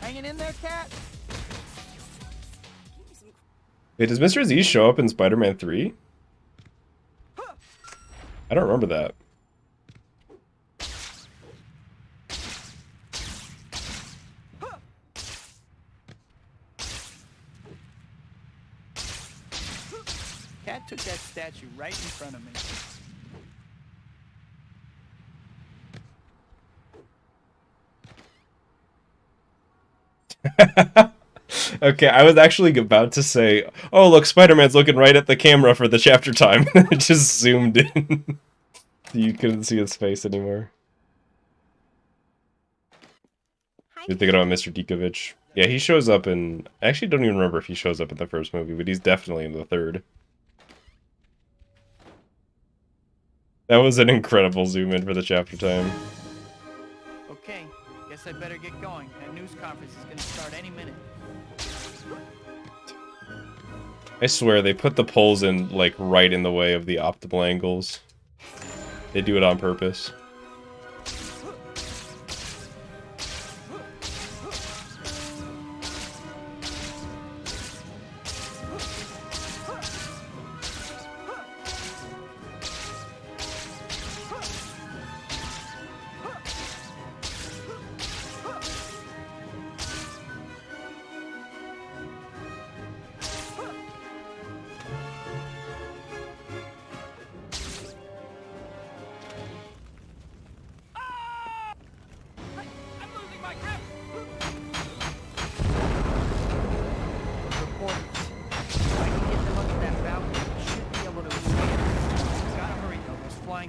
Hanging in there, cat? Wait, does Mr. Aziz show up in Spider-Man 3? I don't remember that. Cat took that statue right in front of me. Okay, I was actually about to say, oh look, Spider-Man's looking right at the camera for the chapter time. It just zoomed in. You couldn't see his face anymore. You're thinking about Mr. Dikovich. Yeah, he shows up in... I actually don't even remember if he shows up in the first movie, but he's definitely in the third. That was an incredible zoom in for the chapter time. Okay, guess I better get going. That news conference is gonna start any minute. I swear, they put the poles in, like, right in the way of the optimal angles. They do it on purpose.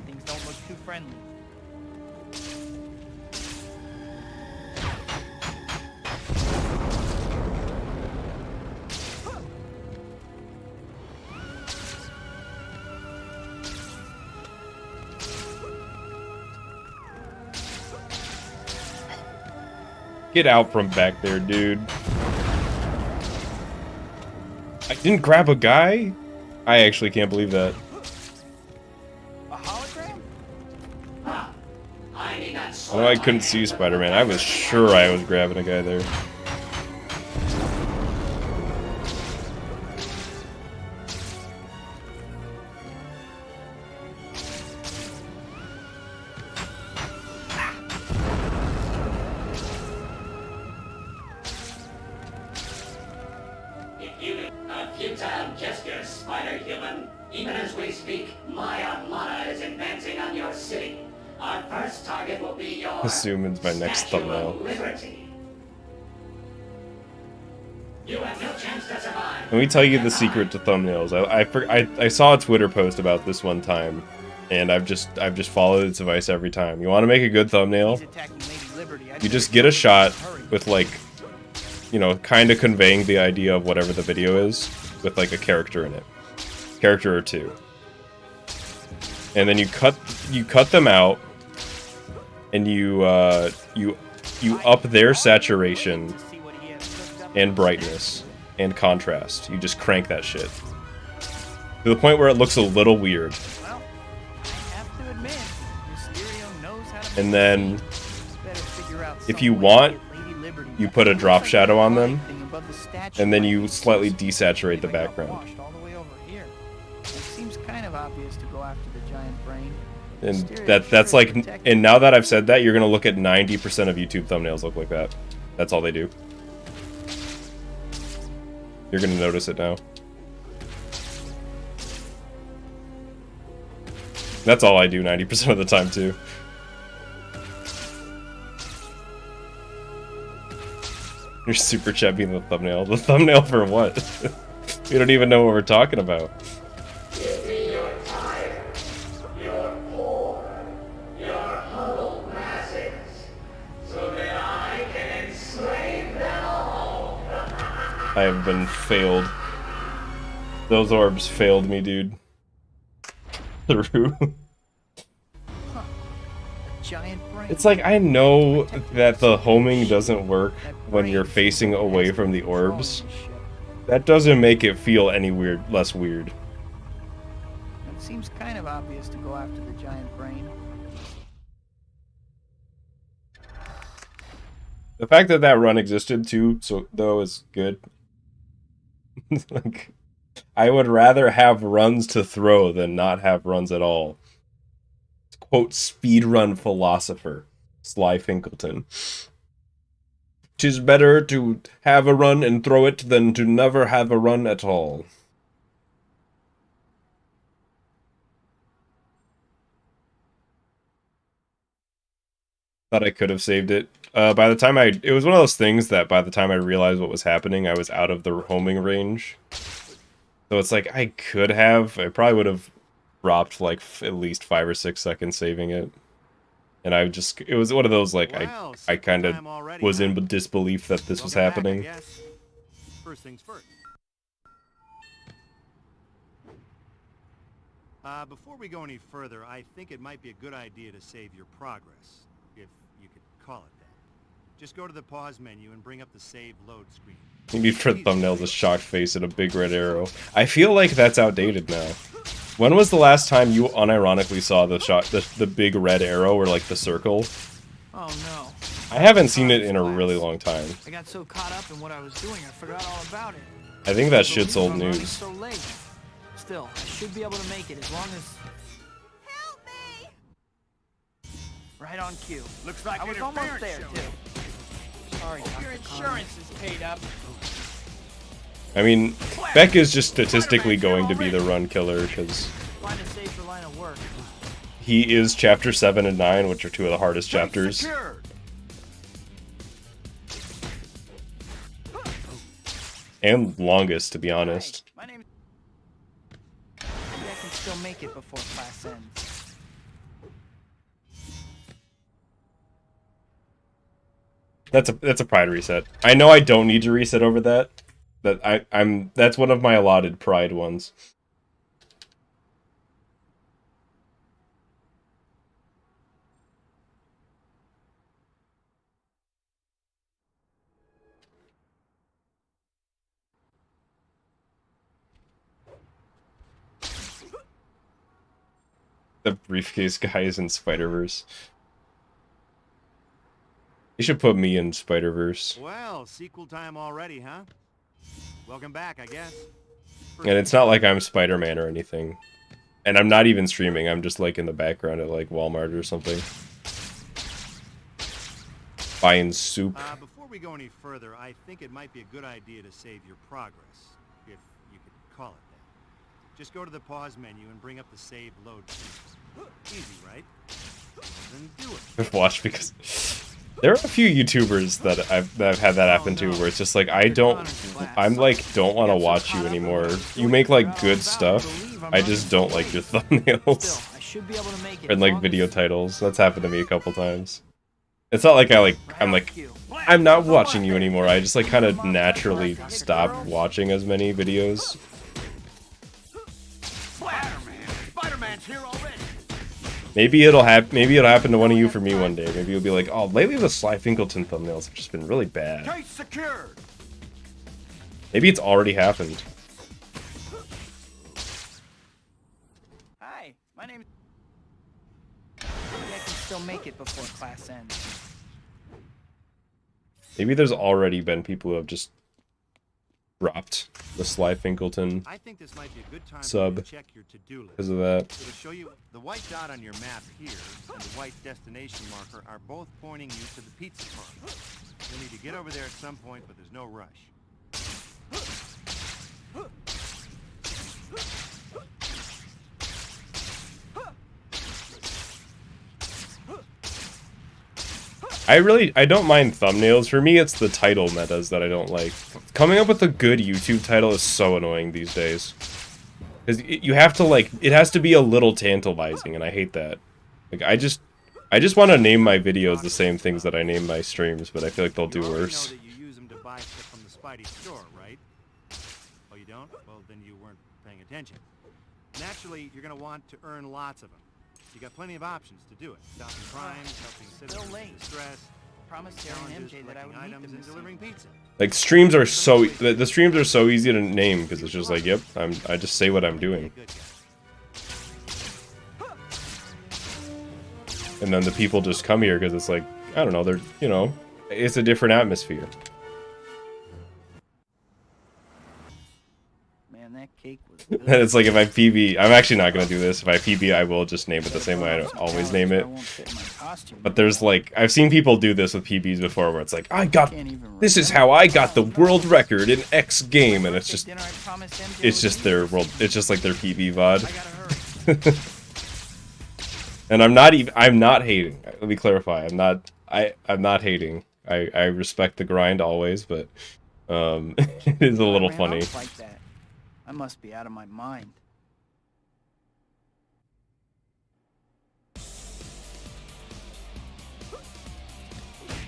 Things don't look too friendly. Get out from back there, dude. I didn't grab a guy? I actually can't believe that. I know I couldn't see Spider-Man. I was sure I was grabbing a guy there. A futile gesture, Spider-Human. Even as we speak, my armada is advancing on your city. Our first target will be your Assuming's my next Statue thumbnail. of Liberty. You have no chance to survive. Let me tell you the secret to thumbnails. I saw a Twitter post about this one time, and I've just followed its advice every time. You want to make a good thumbnail? You just get a shot with, like, you know, kind of conveying the idea of whatever the video is, with like a character in it, character or two, and then you cut them out, and you up their saturation and brightness and contrast. You just crank that shit to the point where it looks a little weird. Well, I have to admit, Mysterio knows how to And then, better figure out if some you way to want, get Lady Liberty you back. put a drop shadow on them, Thing above the statue and then right you there. slightly desaturate the Anyway, got background. washed all the way over here. It seems kind of obvious to go after the giant brain. And Mysterio that's sure like, protected and now that I've said that, you're gonna look at 90% of YouTube thumbnails look like that. That's all they do. You're gonna notice it now. That's all I do 90% of the time too. You're super chat being the thumbnail. The thumbnail for what? We don't even know what we're talking about. Give me your tired, your poor, your huddled masses, so that I can enslave them all. I have been failed. Those orbs failed me, dude. Through. giant brain. It's like, I know that the homing doesn't work when you're facing away from the orbs. That doesn't make it feel any less weird. It seems kind of obvious to go after the giant brain. The fact that that run existed too, though, is good. Like, I would rather have runs to throw than not have runs at all. Quote, speedrun philosopher, Slyfincleton. 'Tis better to have a run and throw it than to never have a run at all. Thought I could have saved it. By the time it was one of those things that by the time I realized what was happening, I was out of the homing range. So it's like, I could have, I probably would have dropped like at least 5 or 6 seconds saving it. And I just, it was one of those, like, Well, I kind of already, was huh? in disbelief that this was Welcome back, I happening. guess. First things first. Before we go any further, I think it might be a good idea to save your progress, if you could call it that. Just go to the pause menu and bring up the save load screen. Maybe for thumbnails, a shocked face and a big red arrow. I feel like that's outdated now. When was the last time you unironically saw the big red arrow or like the circle? Oh no. I haven't seen it in a really long time. I got so caught up in what I was doing, I forgot all about it. I think that shit's old I'm running news. so late. Still, I should be able to make it as long as Help me! right on cue. Looks like I was almost there too. Sorry, Your Dr. Connor. insurance is paid up. I mean, Beck is just statistically going to be the run killer because Find a safer line of work. he is chapter 7 and 9, which are two of the hardest chapters. Secured. And longest, to be honest. My name. Maybe I can still make it before class ends. That's a pride reset. I know I don't need to reset over that. That's one of my allotted pride ones. The briefcase guy is in Spider-Verse. You should put me in Spider-Verse. Well, sequel time already, huh? Welcome back, I guess. And it's not like I'm Spider-Man or anything. And I'm not even streaming, I'm just like in the background at like Walmart or something. Buying soup. Before we go any further, I think it might be a good idea to save your progress, if you could call it that. Just go to the pause menu and bring up the save load screen. Easy, right? Then do it. Watch because There are a few YouTubers that I've had that happen to, where it's just like don't want to watch you anymore. You make like good stuff. I just don't like your thumbnails and like video titles. That's happened to me a couple times. It's not like I'm not watching you anymore. I just like kind of naturally stop watching as many videos. Spider-Man's here already. Maybe it'll happen to one of you for me one day. Maybe you'll be like, oh, lately the Slyfincleton thumbnails have just been really bad. Case secured. Maybe it's already happened. Hi, my name. Maybe I can still make it before class ends. Maybe there's already been people who have just dropped the Slyfincleton I think this might be a good time sub to check your to-do list. because of that. It'll show you the white dot on your map here and the white destination marker are both pointing you to the pizza parlor. You'll need to get over there at some point, but there's no rush. I don't mind thumbnails. For me, it's the title metas that I don't like. Coming up with a good YouTube title is so annoying these days. Because you have to like, it has to be a little tantalizing, and I hate that. Like, I just want to name my videos the same things that I name my streams, but I feel like they'll do worse. You know that you use them to buy stuff from the Spidey store, right? Oh, you don't? Well, then you weren't paying attention. Naturally, you're going to want to earn lots of them. You got plenty of options to do it. Stopping crimes, helping citizens in distress, Promised Terry and MJ that I would meet items, them and this delivering pizza. Like, streams are so, the streams are so easy to name, because it's just like, yep, I just say what I'm doing. And then the people just come here because it's like, I don't know, they're, you know, it's a different atmosphere. Man, that cake was And good. it's like, if I PB, I'm actually not going to do this. If I PB, I will just name it the same way I always name it. But there's like, I've seen people do this with PBs before where it's like, this is how I got the world record in X game. And it's just their world, it's just like their PB VOD. And I'm not hating. Let me clarify. I'm not hating. I respect the grind always, but it is a little funny. Like that. I must be out of my mind.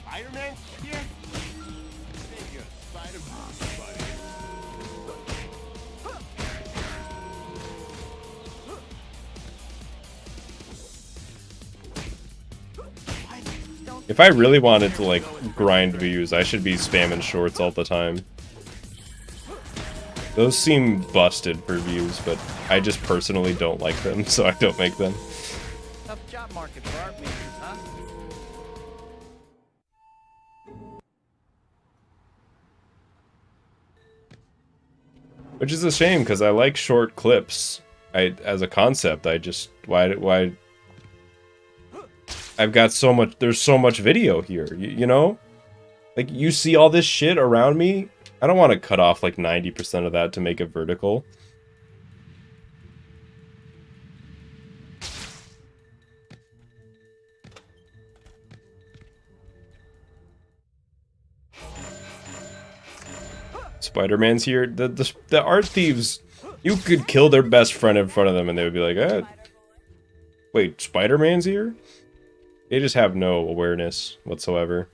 Spider-Man here? Thank you, Spider-Man, buddy. If I really wanted to like grind views, I should be spamming shorts all the time. Those seem busted for views, but I just personally don't like them, so I don't make them. Tough job market for art makers, huh? Which is a shame, because I like short clips. As a concept, why I've got so much, there's so much video here, you know? Like, you see all this shit around me? I don't want to cut off like 90% of that to make it vertical. Spider-Man's here. The art thieves, you could kill their best friend in front of them and they would be like, wait, Spider-Man's here? They just have no awareness whatsoever.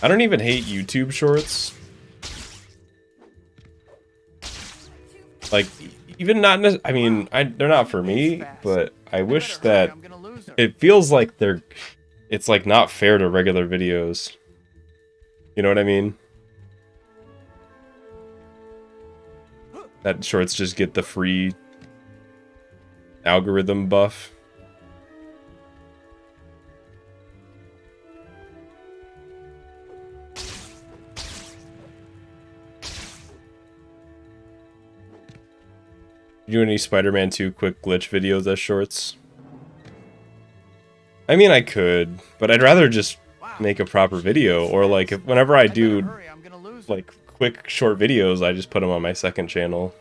I don't even hate YouTube shorts. Like, even not, I mean, they're not for me, but I wish that it feels like it's like not fair to regular videos. You know what I mean? That shorts just get the free algorithm buff. You do any Spider-Man 2 quick glitch videos as shorts? I mean, I could, but I'd rather just make a proper video, or like whenever I do like quick short videos, I just put them on my second channel.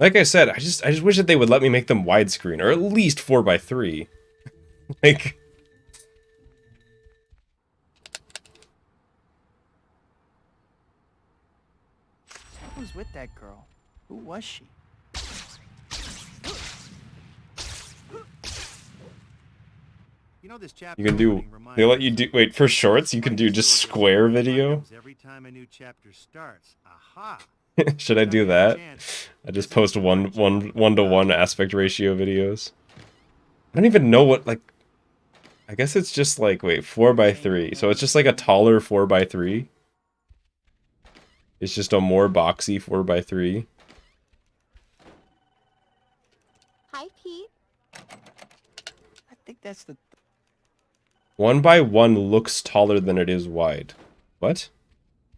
Like I said, I just wish that they would let me make them widescreen, or at least 4x3. Like, What was with that girl? Who was she? You know this chapter you can do. They let you do. Wait, for shorts, you can do just square video. every time a new chapter starts. Aha! Should I do that? I just post one-to-one aspect ratio videos. I don't even know what, like, I guess it's just like, wait, 4x3. So it's just like a taller 4x3. It's just a more boxy 4x3. Hi, Pete. I think that's the... 1x1 looks taller than it is wide. What?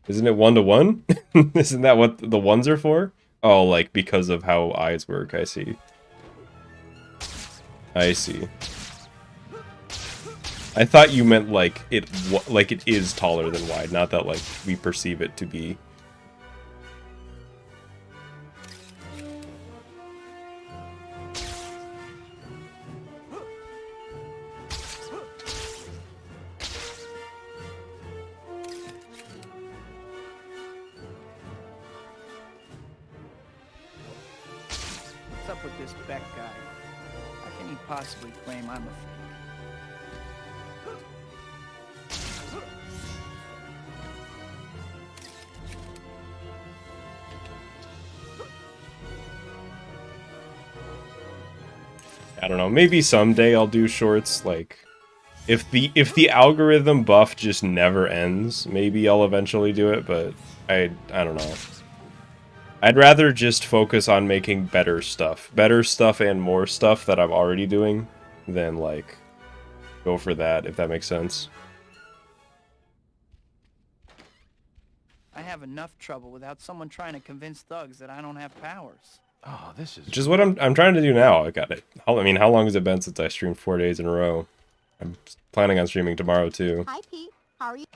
Isn't it 1-to-1? Isn't that what the ones are for? Oh, like because of how eyes work. I see. I see. I thought you meant like it is taller than wide, not that like we perceive it to be. What's up with this Beck guy? How can he possibly claim I'm a fake? I don't know, maybe someday I'll do shorts, like if the algorithm buff just never ends, maybe I'll eventually do it, but I don't know. I'd rather just focus on making better stuff and more stuff that I'm already doing than like go for that, if that makes sense. I have enough trouble without someone trying to convince thugs that I don't have powers. Oh, this is... Which is what I'm trying to do now. I got it. I mean, how long has it been since I streamed 4 days in a row? I'm planning on streaming tomorrow too. Hi, Pete. How are you?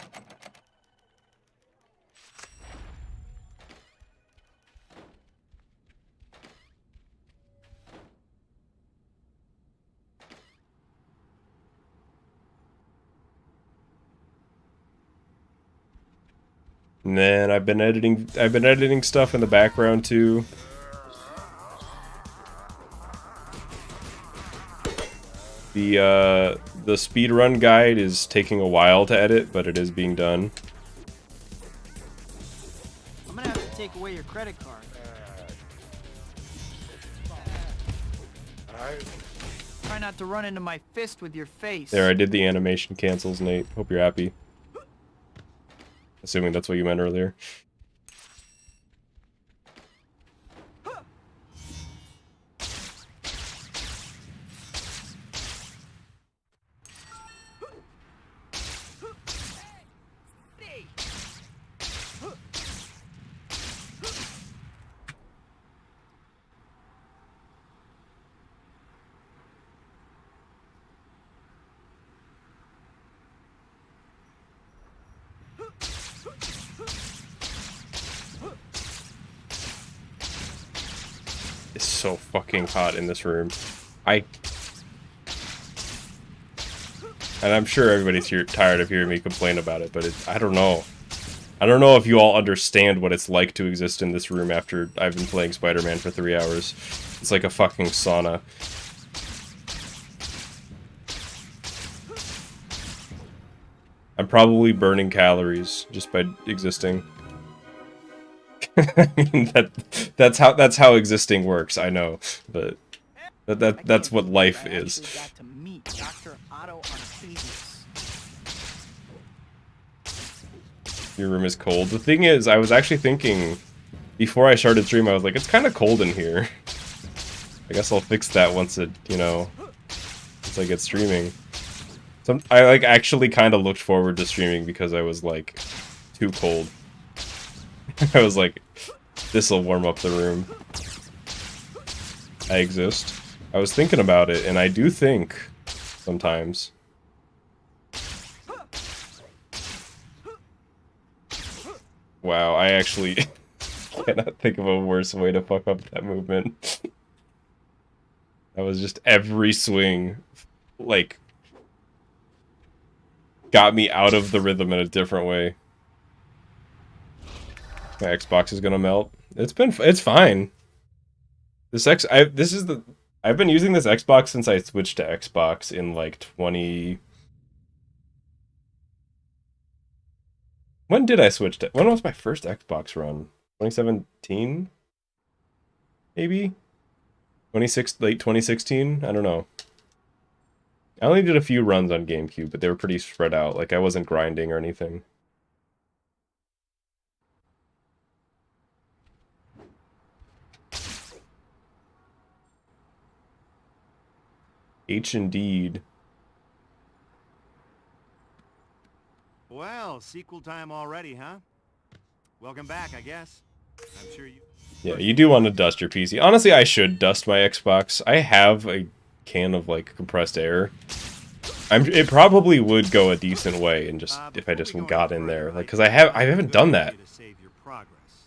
And then I've been editing stuff in the background too. The speedrun guide is taking a while to edit, but it is being done. I'm gonna have to take away your credit card. Try not to run into my fist with your face. There, I did the animation cancels, Nate. Hope you're happy. Assuming that's what you meant earlier. It's so fucking hot in this room. And I'm sure everybody's tired of hearing me complain about it, but I don't know. I don't know if you all understand what it's like to exist in this room after I've been playing Spider-Man for 3 hours. It's like a fucking sauna. I'm probably burning calories just by existing. I mean, that's how existing works. I know, but that's what life is. Your room is cold. The thing is, I was actually thinking before I started stream, I was like, it's kind of cold in here. I guess I'll fix that once it, once I get streaming. I like actually kind of looked forward to streaming because I was like too cold. I was like, This'll warm up the room. I exist. I was thinking about it, and I do think sometimes. Wow, I actually cannot think of a worse way to fuck up that movement. That was just every swing, like, got me out of the rhythm in a different way. My Xbox is gonna melt. It's fine. I've been using this Xbox since I switched to Xbox in like 20. When did I switch to? When was my first Xbox run? 2017? Maybe? Late 2016? I don't know. I only did a few runs on GameCube, but they were pretty spread out. Like, I wasn't grinding or anything. H indeed. Well, sequel time already, huh? Welcome back, I guess. I'm sure you... Yeah, you do want to dust your PC. Honestly, I should dust my Xbox. I have a can of, like, compressed air. It probably would go a decent way, and just if I just got in there, like, because I haven't done that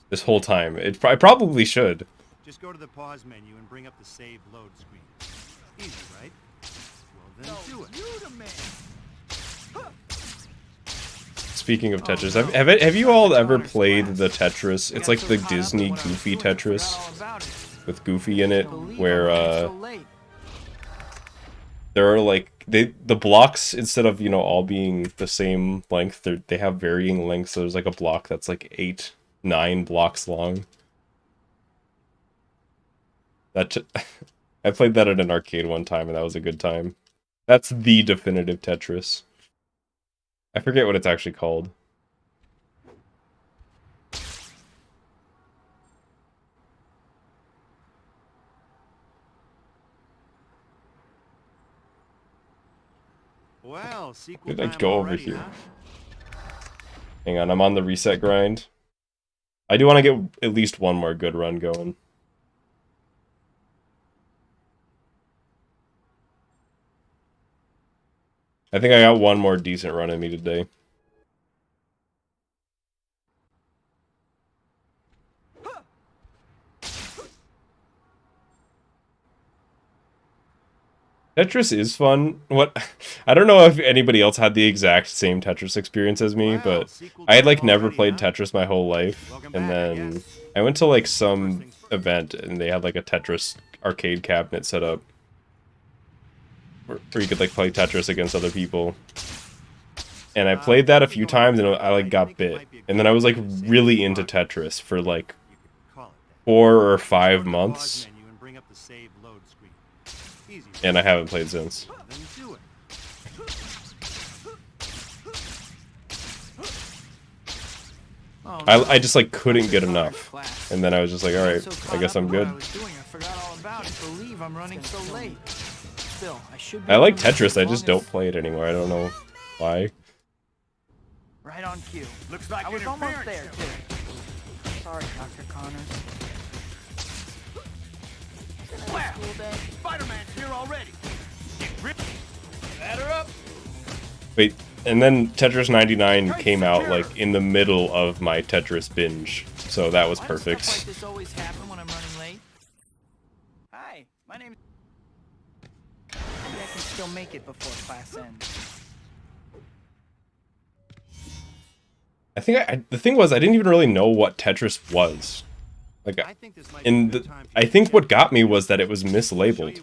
this whole time. I probably should. Just go to the pause menu and bring up the save load screen. Easy, right? Well, then do it. Speaking of Tetris, have you all ever played the Tetris? It's like the Disney Goofy Tetris with Goofy in it, where there are like the blocks, instead of, you know, all being the same length, they have varying lengths. So there's like a block that's like 8-9 blocks long. I played that at an arcade one time, and that was a good time. That's the definitive Tetris. I forget what it's actually called. Well, sequel Did I time go over already, here? huh? Hang on, I'm on the reset grind. I do want to get at least one more good run going. I think I got one more decent run in me today. Tetris is fun. I don't know if anybody else had the exact same Tetris experience as me, but I had like never played Tetris my whole life, and then I went to like some event and they had like a Tetris arcade cabinet set up where you could like play Tetris against other people. And I played that a few times and I like got bit. And then I was like really into Tetris for like 4 or 5 months. And I haven't played since. I just like couldn't get enough. And then I was just like, alright, I guess I'm good. I like Tetris, I just don't play it anymore. I don't know why. Right on cue. Looks like I was almost there, too. Sorry, Dr. Connors. Wow! Spider-Man's here already. Batter up. Wait, and then Tetris 99 came out like in the middle of my Tetris binge, so that was perfect. Why does stuff like this always happen when I'm running late? Hi, my name. Maybe I can still make it before class ends. I think the thing was I didn't even really know what Tetris was. Like, I think what got me was that it was mislabeled.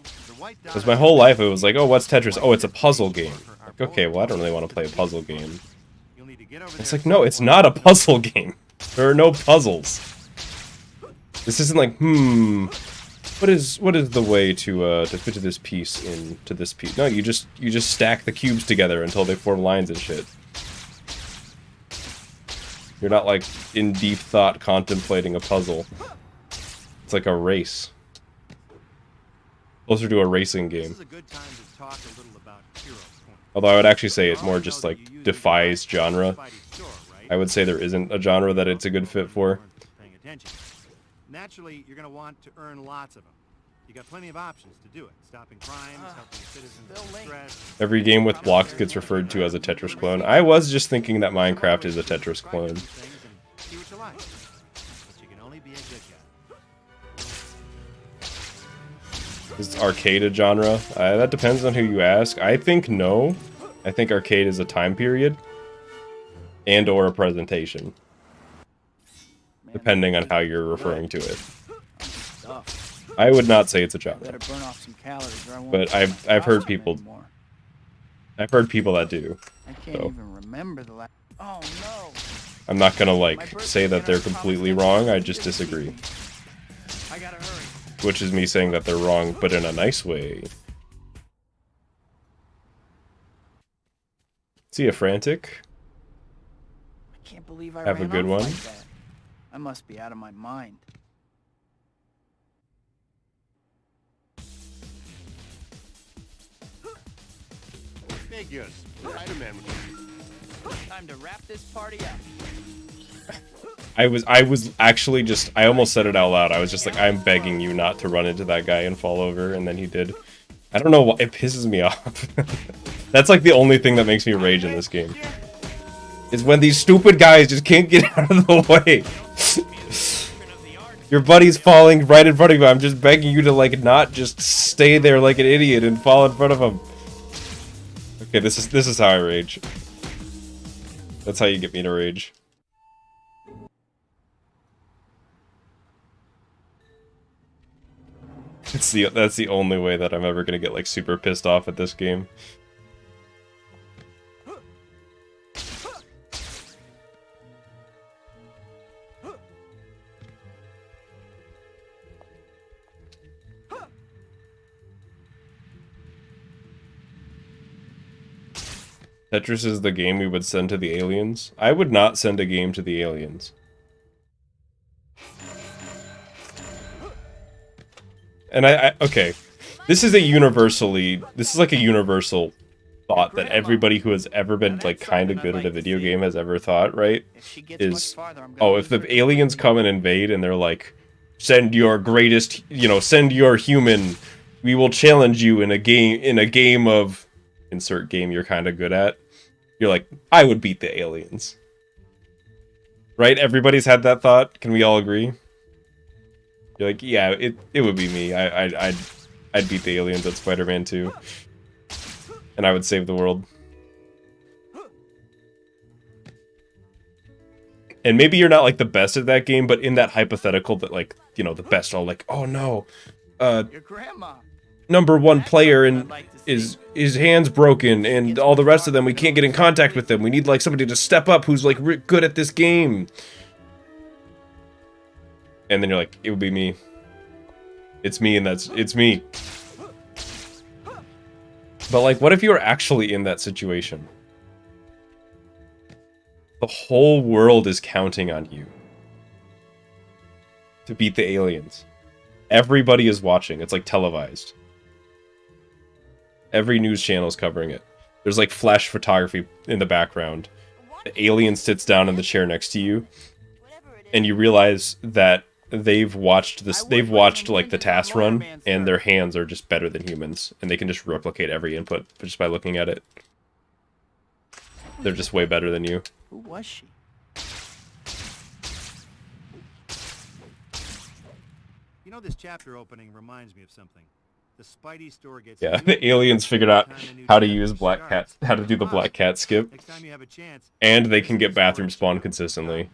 Because my whole life it was like, oh, what's Tetris? Oh, it's a puzzle game. Like, okay, well, I don't really want to play a puzzle game. It's like, no, it's not a puzzle game. There are no puzzles. This isn't like, what is the way to fit this piece into this piece? No, you just stack the cubes together until they form lines and shit. You're not, like, in deep thought contemplating a puzzle. It's like a race. Closer to a racing game. Although I would actually say it more just, like, defies genre. I would say there isn't a genre that it's a good fit for. Naturally, you're going to want to earn lots of them. You got plenty of options to do it. Stopping crimes, helping citizens in distress. Every game with blocks gets referred to as a Tetris clone. I was just thinking that Minecraft is a Tetris clone. See what you like. But you can only be a good guy. Is arcade a genre? That depends on who you ask. I think no. I think arcade is a time period and or a presentation, depending on how you're referring to it. I would not say it's a genre, Better burn off some calories or I won't but I've heard people that do. I can't So even remember the last. Oh no! I'm not gonna like say that they're completely wrong. I just disagree, I gotta hurry. which is me saying that they're wrong, but in a nice way. See ya, Frantic. I can't believe I Have a ran good off one. like that. I must be out of my mind. Figures. Spider-Man would Time to wrap this party up. I was actually just, I almost said it out loud. I was just like, I'm begging you not to run into that guy and fall over, and then he did. I don't know why, it pisses me off. That's like the only thing that makes me rage in this game. Is when these stupid guys just can't get out of the way. Your buddy's falling right in front of you. I'm just begging you to like not just stay there like an idiot and fall in front of him. Okay, this is how I rage. That's how you get me to rage. That's the only way that I'm ever gonna get like super pissed off at this game. Tetris is the game we would send to the aliens. I would not send a game to the aliens. And okay, this is like a universal thought that everybody who has ever been like kind of good at a video game has ever thought, right? Is, oh, if the aliens come and invade and they're like, send your greatest, send your human, we will challenge you in a game of insert game you're kind of good at. You're like, I would beat the aliens. Right? Everybody's had that thought. Can we all agree? You're like, yeah, it would be me. I'd beat the aliens at Spider-Man 2. And I would save the world. And maybe you're not like the best at that game, but in that hypothetical that like, the best are like, oh no, Your grandma. #1 player and his hand's broken and all the rest of them, we can't get in contact with them. We need like somebody to step up who's like good at this game. And then you're like, it would be me. It's me, and it's me. But like, what if you were actually in that situation? The whole world is counting on you to beat the aliens. Everybody is watching. It's like televised. Every news channel is covering it. There's like flash photography in the background. The alien sits down in the chair next to you, and you realize that they've watched like the task run, and their hands are just better than humans, and they can just replicate every input just by looking at it. They're just way better than you. Who was she? You know, this chapter opening reminds me of something. The Spidey store gets Yeah, the aliens figured out how to use how to do the black cat skip, Next time you have a chance, and they can get bathroom spawn consistently.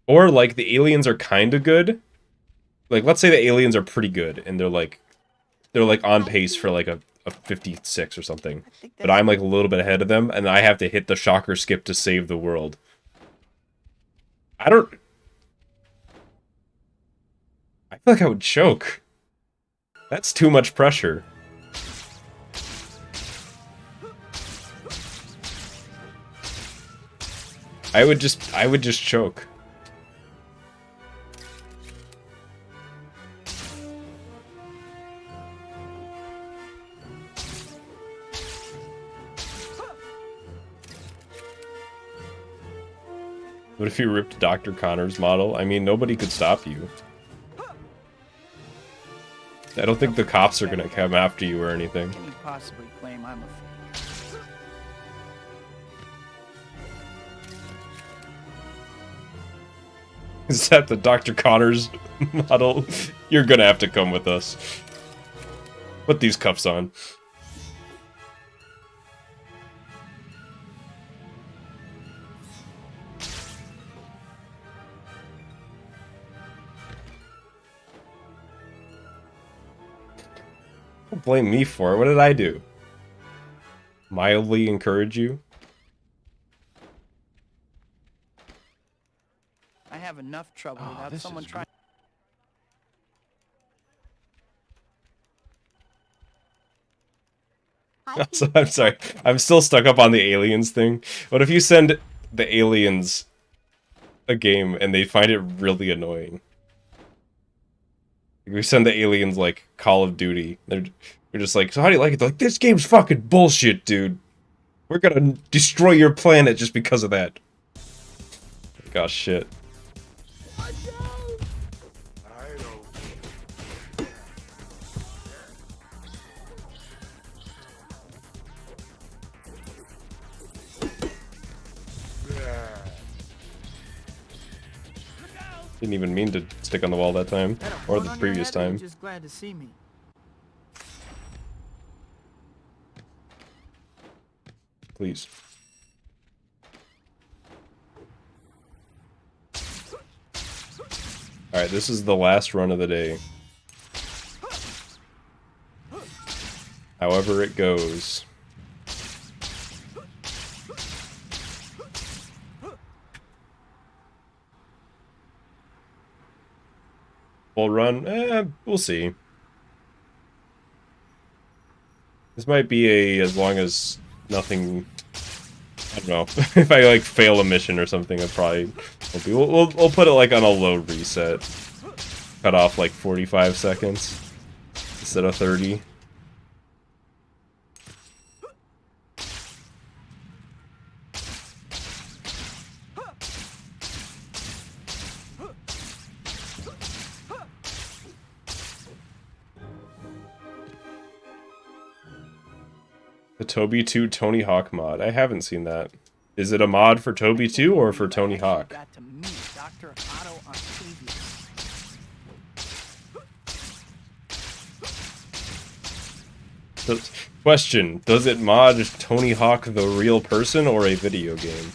Or like the aliens are kind of good. Like, let's say the aliens are pretty good, and they're like on pace for like a 56 or something. But I'm like a little bit ahead of them, and I have to hit the shocker skip to save the world. I feel like I would choke. That's too much pressure. I would just choke. What if you ripped Dr. Connor's model? I mean, nobody could stop you. I don't think the cops are gonna come after you or anything. Can you possibly claim I'm a fool? Is that the Dr. Connor's model? You're gonna have to come with us. Put these cuffs on. Don't blame me for it. What did I do? Mildly encourage you? I have enough trouble without someone trying. So, I'm sorry. I'm still stuck up on the aliens thing. What if you send the aliens a game and they find it really annoying? We send the aliens like Call of Duty. They're just like, so how do you like it? They're like, this game's fucking bullshit, dude. We're gonna destroy your planet just because of that. Gosh, shit. Didn't even mean to stick on the wall that time, or the previous time. Just glad to see me. Please. Alright, this is the last run of the day. However it goes. Full run? We'll see. This might be a as long as nothing. I don't know. If I like fail a mission or something, I probably won't be. We'll put it like on a low reset. Cut off like 45 seconds instead of 30. The Toby 2 Tony Hawk mod. I haven't seen that. Is it a mod for Toby 2 or for Tony Hawk? Got to meet Dr. Otto Octavius. Question: does it mod Tony Hawk the real person or a video game?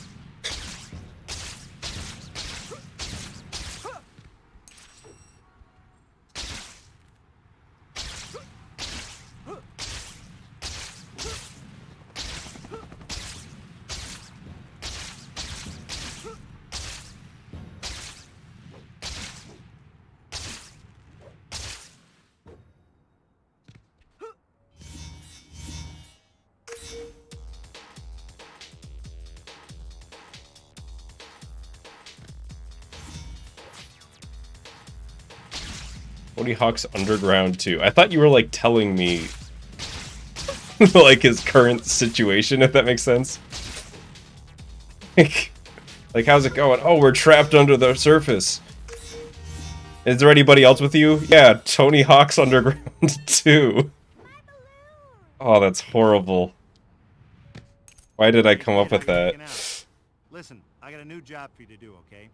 Tony Hawk's Underground 2. I thought you were like telling me like his current situation, if that makes sense. Like how's it going? Oh, we're trapped under the surface. Is there anybody else with you? Yeah, Tony Hawk's Underground 2. Oh, that's horrible. Why did I come up with that? Listen, I got a new job for you to do, okay?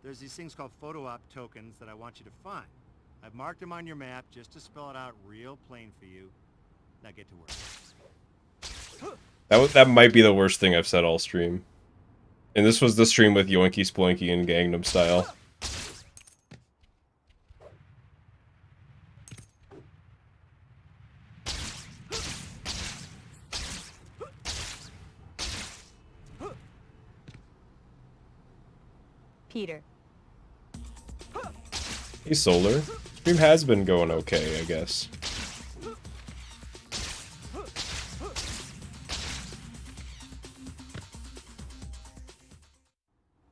There's these things called photo op tokens that I want you to find. I've marked them on your map just to spell it out real plain for you. Now get to work. That might be the worst thing I've said all stream. And this was the stream with Yoinky, Sploinky, and Gangnam Style. Peter. Hey, Solar. Stream has been going okay, I guess.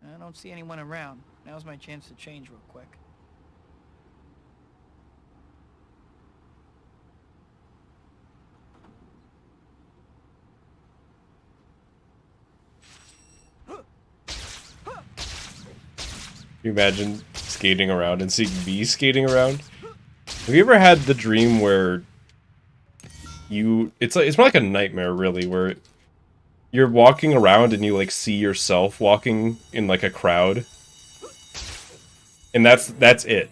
I don't see anyone around. Now's my chance to change real quick. you imagine skating around and seeing me skating around? Have you ever had the dream where it's more like a nightmare really, where you're walking around and you like see yourself walking in like a crowd, and that's it.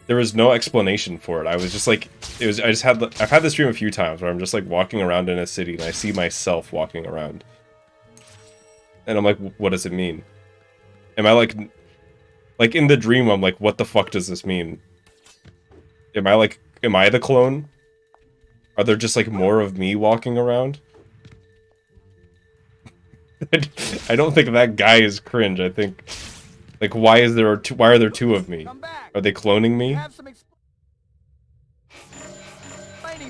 There was no explanation for it. I was just like, I've had this dream a few times where I'm just like walking around in a city and I see myself walking around, and I'm like, what does it mean? Am I like in the dream I'm like, what the fuck does this mean? Am I the clone? Are there just like more of me walking around? I don't think that guy is cringe. I think, like, why are there two of me? Are they cloning me? Have some explaining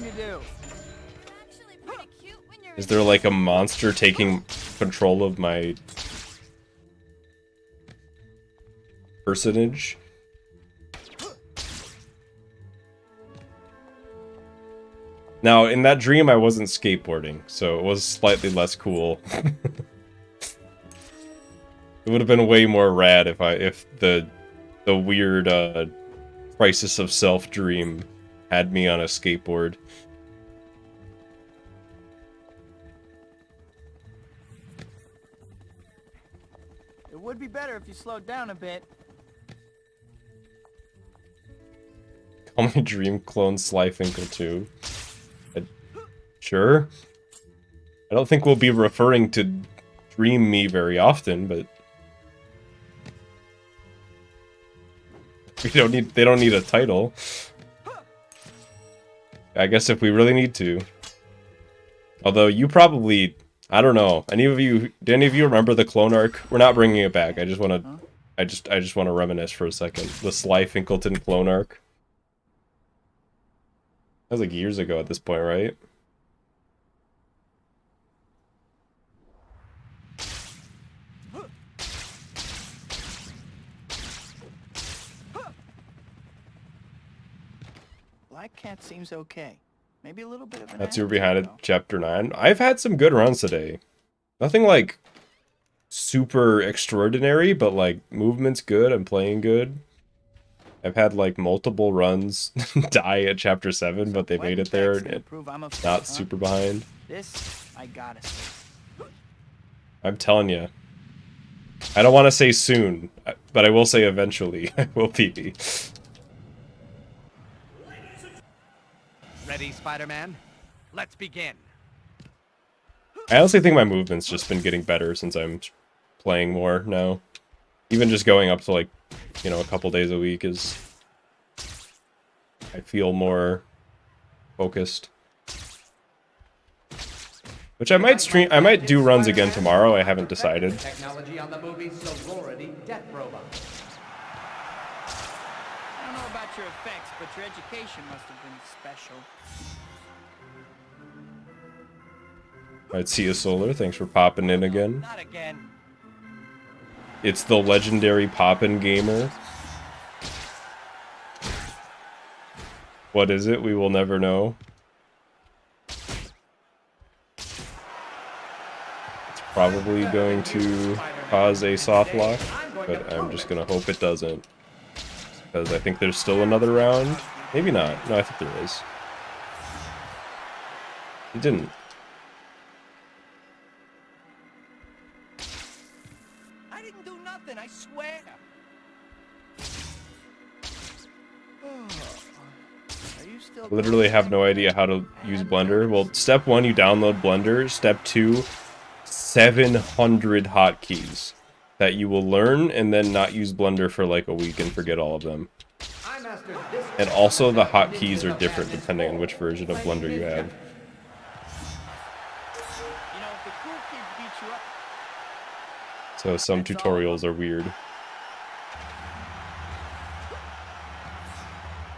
to do. Actually pretty cute when you're Is there like a monster taking control of my personage? Now, in that dream, I wasn't skateboarding, so it was slightly less cool. It would have been way more rad if the weird crisis of self dream had me on a skateboard. It would be better if you slowed down a bit. Call my dream clone Slyfincleton. Sure. I don't think we'll be referring to Dream Me very often, but they don't need a title. I guess if we really need to. Although you probably, I don't know. Do any of you remember the clone arc? We're not bringing it back. I just want to reminisce for a second. The Slyfincleton clone arc. That was like years ago at this point, right? Black Cat seems okay. Maybe a little bit of an That's your behind it, attitude, though. chapter 9. I've had some good runs today. Nothing like super extraordinary, but like movement's good. I'm playing good. I've had like multiple runs die at chapter 7, but they made it there and not super behind. This I gotta say. I'm telling you. I don't want to say soon, but I will say eventually I will be. Ready, Spider-Man? Let's begin. I honestly think my movement's just been getting better since I'm playing more now. Even just going up to like, a couple days a week is... I feel more focused. Which I might stream, I might do runs again tomorrow, I haven't decided. Technology on the movie Sorority Death Robot. I don't know about your effects, but your education must have been special. Alright, see you, Solar. Thanks for popping in again. Not again. It's the legendary Poppin' Gamer. What is it? We will never know. It's probably going to cause a soft lock, but I'm just gonna hope it doesn't. Because I think there's still another round. Maybe not. No, I think there is. It didn't. I didn't do nothing, I swear. Are you still Literally have no idea how to use Blender. Well, step 1, you download Blender. Step 2, 700 hotkeys that you will learn and then not use Blender for like a week and forget all of them. And also the hotkeys are different depending on which version of Blender you have. You know, if the cool kids beat you up, So some tutorials are weird.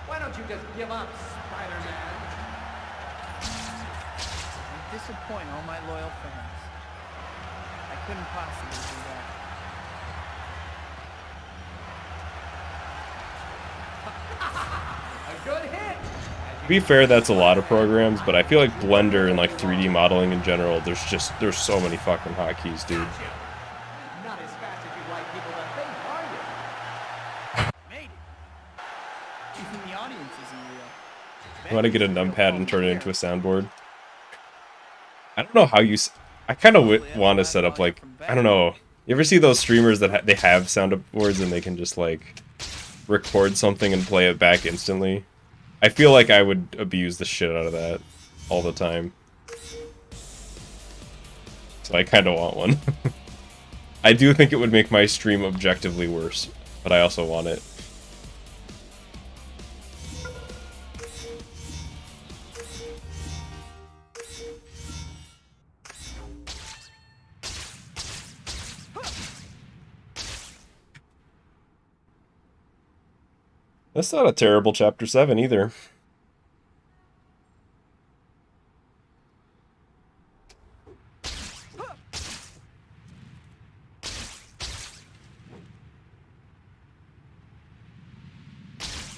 Why don't you just give up, Spider-Man? you disappoint all my loyal fans. I couldn't possibly do that. A good hit! To be fair, that's a lot of programs, but I feel like Blender and like 3D modeling in general, there's so many fucking hotkeys, dude. Not as fast as you'd like people to think, are you? Even the audience isn't real. I want to get a numpad and turn it into a soundboard. I don't know how you... I kind of want to set up, like... I don't know. You ever see those streamers that they have soundboards and they can just, like, record something and play it back instantly? I feel like I would abuse the shit out of that all the time. So I kind of want one. I do think it would make my stream objectively worse, but I also want it. That's not a terrible Chapter 7 either.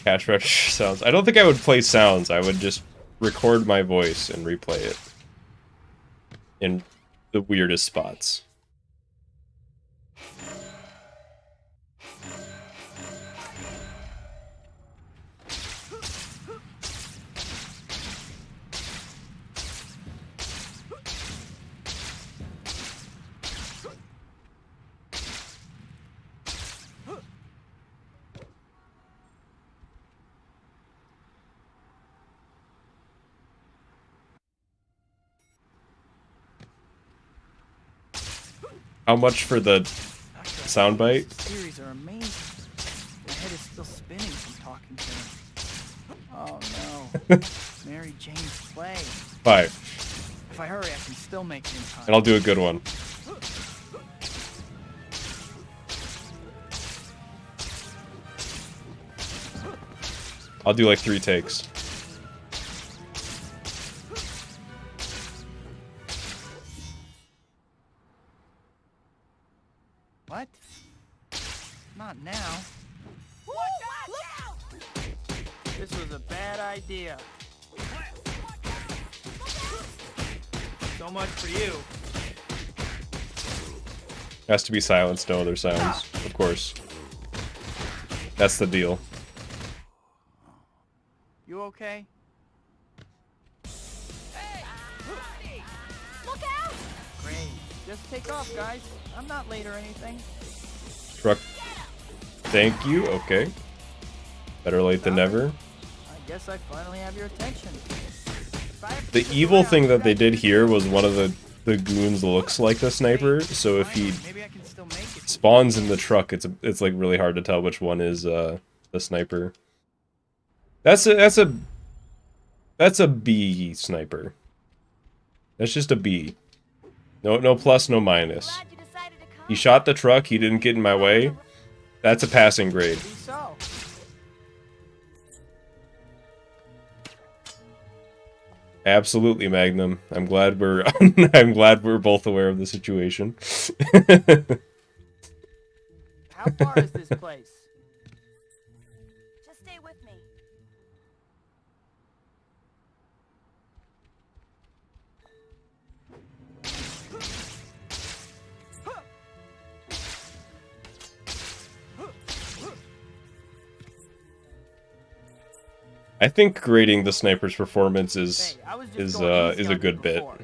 Catch retro sounds. I don't think I would play sounds. I would just record my voice and replay it in the weirdest spots. How much for the soundbite? Series are amazing. My head is still spinning from talking to him. Oh no. Mary Jane's play. 5. If I hurry, I can still make it in time. And I'll do a good one. I'll do like 3 takes. What? Not now. Look out! This was a bad idea. So much for you. Has to be silenced, no other sounds, of course. That's the deal. You okay? Look out! Great. Just take off, guys. I'm not late or anything. Truck. Thank you, okay. Better late than never. I guess I finally have your attention. The evil thing that they did here was one of the goons looks like the sniper, so if he Maybe I can still make it. spawns in the truck, it's like really hard to tell which one is the sniper. That's a B sniper. That's just a B. No plus, no minus. Glad you decided to come. He shot the truck, he didn't get in my way. That's a passing grade. Maybe so. Absolutely, Magnum. I'm glad we're I'm glad we're both aware of the situation. How far is this place? Just stay with me. I think grading the sniper's performance is Hey, I was just is going easy is on a you good bit. before.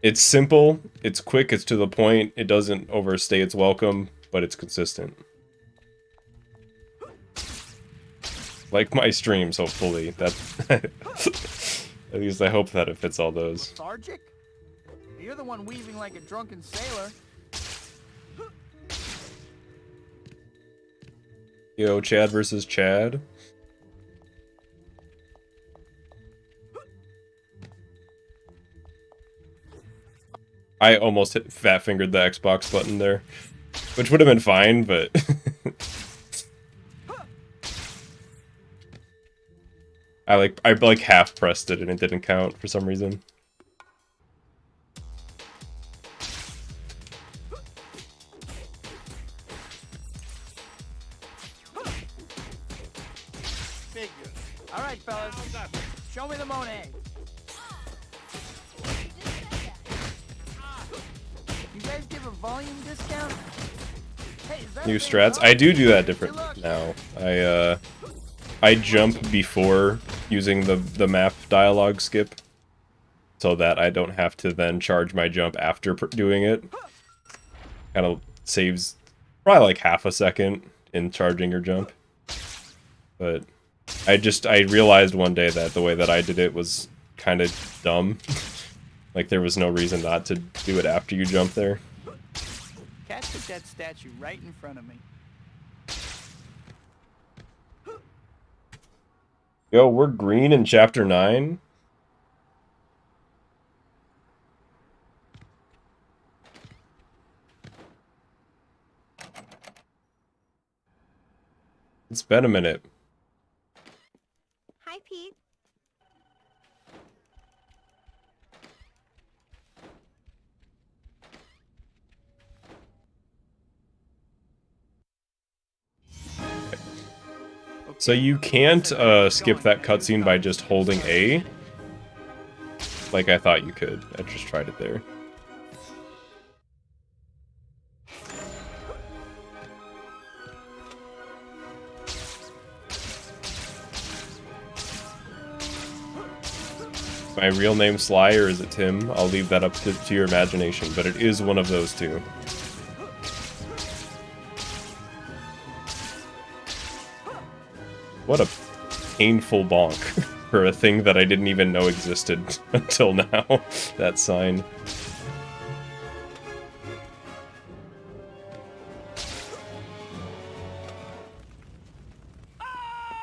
It's simple, it's quick, it's to the point, it doesn't overstay its welcome, but it's consistent. Like my streams, hopefully. That at least I hope that it fits all those. Lethargic? You're the one weaving like a drunken sailor. Yo, Chad versus Chad. I almost fat fingered the Xbox button there, which would have been fine, but I like half pressed it and it didn't count for some reason. All right, fellas. Show me the Monet. You guys give a volume discount? Hey, is that New a big strats. bump? I do that Look. different now. I I jump before using the map dialogue skip, so that I don't have to then charge my jump after doing it. Kind of saves probably like half a second in charging your jump. But I realized one day that the way that I did it was kind of dumb. Like there was no reason not to do it after you jump there. Cat took that statue right in front of me. Yo, we're green in chapter 9. It's been a minute. Hi, Pete. So you can't skip that cutscene by just holding A, like I thought you could. I just tried it there. My real name Sly, or is it Tim? I'll leave that up to your imagination, but it is one of those two. What a painful bonk for a thing that I didn't even know existed until now. That sign.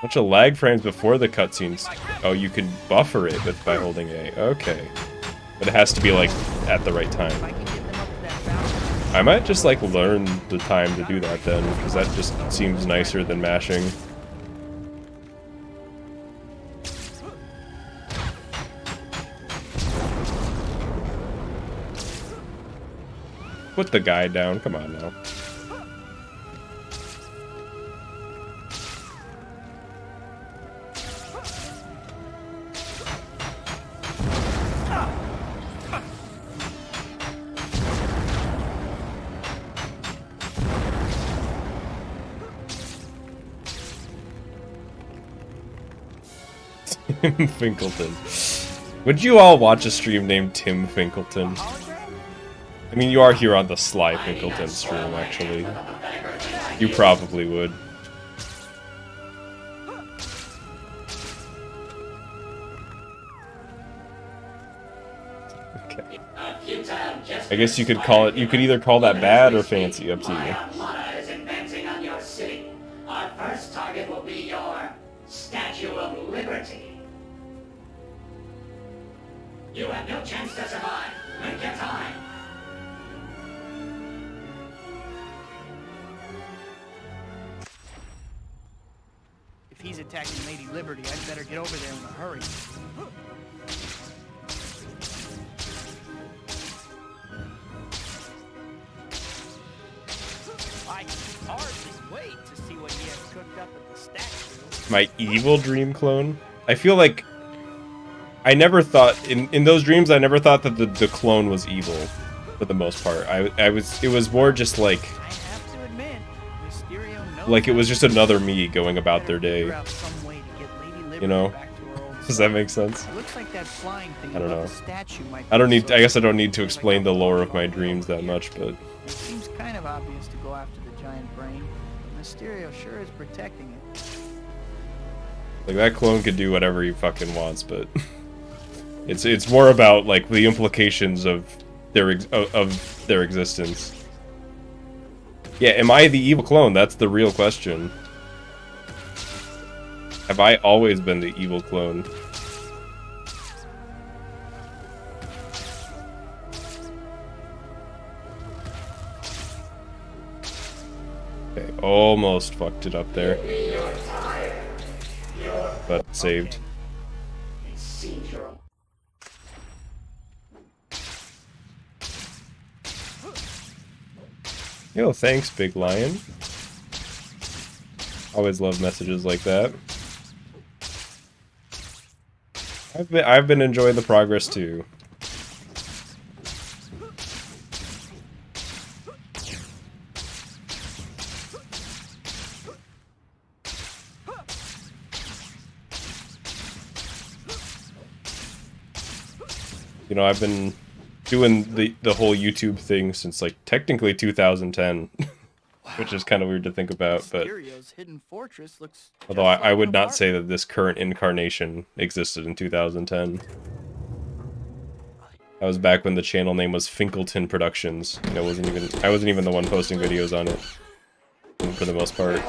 Bunch of lag frames before the cutscenes. Oh, you could buffer it by holding A. Okay. But it has to be, like, at the right time. I might just, like, learn the time to do that then, because that just seems nicer than mashing. Put the guy down, come on now. Tim Finkleton. Would you all watch a stream named Tim Finkleton? I mean, you are here on the Slyfincleton stream, actually. You probably would. Okay. I guess you could call it, you could either call that bad or fancy, up to you. Armada is advancing on your city. Our first target will be your Statue of Liberty. You have no chance to survive. Make your time. If he's attacking Lady Liberty, I'd better get over there in a hurry. I can hardly wait to see what he has cooked up at the statue. My evil dream clone? I feel like I never thought in those dreams I never thought that the clone was evil for the most part. It was more just like I have to admit, Mysterio knows like it was just another me going about their day. You know? Does that make sense? It looks like that flying thing I don't know. above the statue might I be guess I don't need to explain the lore of my dreams that much, but It seems kind of obvious to go after the giant brain, but Mysterio sure is protecting it. like that clone could do whatever he fucking wants, but it's more about like the implications of their existence. Yeah, am I the evil clone? That's the real question. Have I always been the evil clone? Okay, almost fucked it up there. But saved. Yo, thanks, Big Lion. Always love messages like that. I've been enjoying the progress too. You know, I've been doing the whole YouTube thing since like technically 2010, which is kind of weird to think about. But Mysterio's hidden fortress looks although just I like would an not say apartment. that this current incarnation existed in 2010. That was back when the channel name was Finkleton Productions. And I wasn't even the one posting videos on it, for the most part.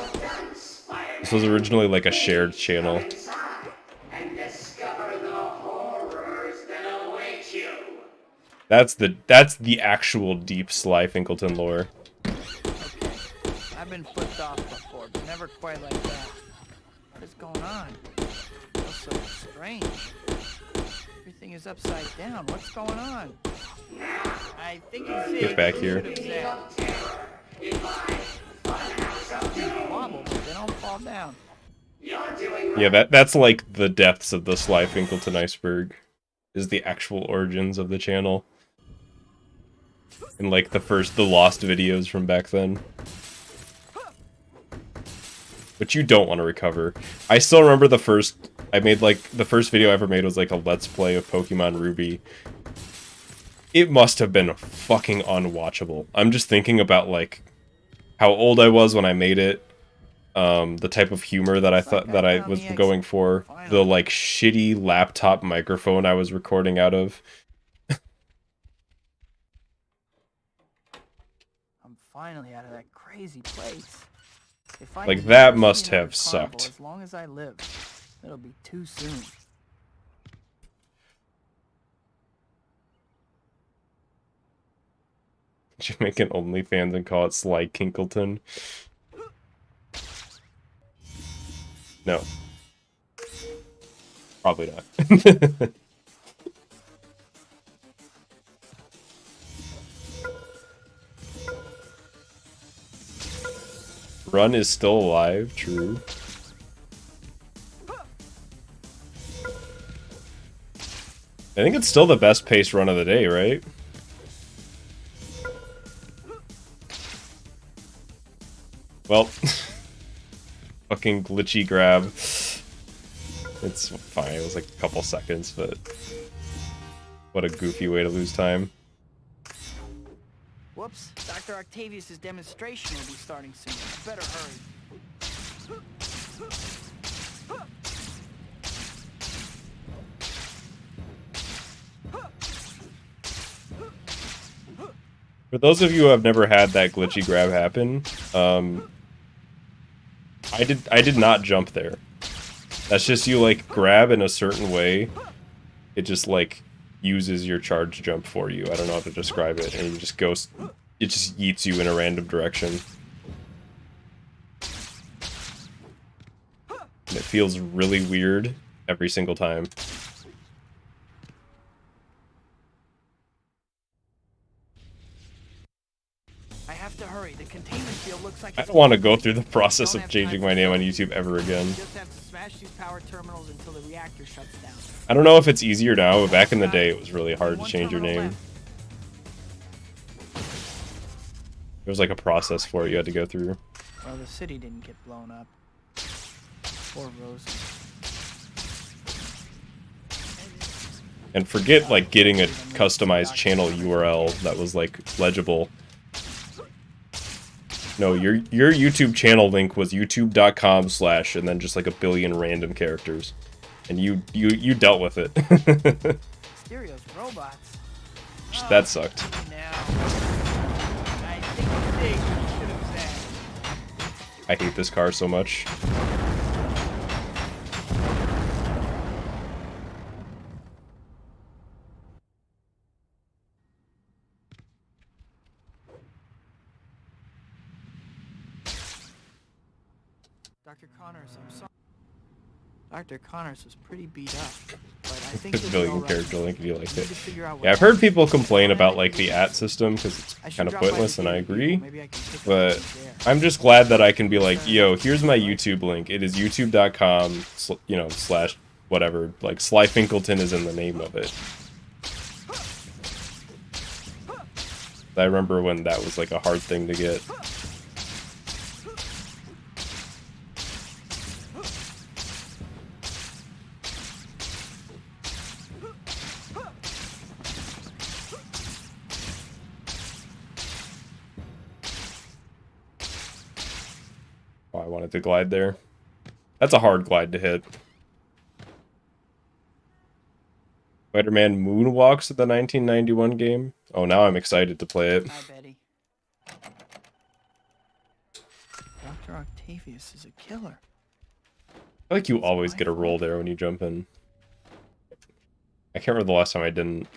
This was originally like a shared channel. And discover the horrors that await you. That's the actual deep Slyfincleton lore. Okay, I've been flipped off before, but never quite like that. What is going on? It feels so strange. Everything is upside down. What's going on? I think you see. Get back here. Wobble, but they don't fall down. Yeah, that's like the depths of the Slyfincleton iceberg. Is the actual origins of the channel. And like the lost videos from back then. But you don't want to recover. I still remember the first video I ever made was like a Let's Play of Pokemon Ruby. It must have been fucking unwatchable. I'm just thinking about like how old I was when I made it. The type of humor that I thought that I was going for. The like shitty laptop microphone I was recording out of. I'm finally out of that crazy place. If I Like, keep that living must in a have carnival sucked. As long as I live, it'll be too soon. Did you make an OnlyFans and call it Slyfincleton? No. Probably not. Run is still alive, true. I think it's still the best paced run of the day, right? Well, fucking glitchy grab. It's fine, it was like a couple seconds, but what a goofy way to lose time. Whoops, Dr. Octavius's demonstration will be starting soon. I better hurry. For those of you who have never had that glitchy grab happen, I did not jump there. That's just you like grab in a certain way. It just like uses your charge jump for you. I don't know how to describe it, and you just go. It just yeets you in a random direction. And it feels really weird every single time. I have to hurry. The containment field looks like I it's don't want to go through the I process don't of have changing time my to name on go. YouTube ever again. You just have to smash these power terminals until the reactor shuts down. I don't know if it's easier now, but back in the day it was really hard to change your name. There was like a process for it you had to go through. Well, the city didn't get blown up. Poor Rosie. And forget like getting a customized channel URL that was like legible. No, your YouTube channel link was youtube.com/ and then just like a billion random characters. And you dealt with it. Stereo's robots. That sucked. Now, I think they should have said. I hate this car so much. Dr. Connors, I'm sorry. Dr. Connors was pretty beat up, but I think It's he'll a be billion all right. character link if you liked We it. need to figure out what Yeah, I've heard happened. people complain about like the system because I it's should kind of drop by the pointless, and I gate. agree. Maybe I can pick up But something there. I'm just glad that I can be like, yo, here's my YouTube link. It is youtube.com, / whatever. Like Slyfincleton is in the name of it. I remember when that was like a hard thing to get. I wanted to glide there. That's a hard glide to hit. Spider-Man moonwalks at the 1991 game. Oh, now I'm excited to play it. Hi, Betty. Dr. Octavius is a killer. I feel like you always get a roll there when you jump in. I can't remember the last time I didn't.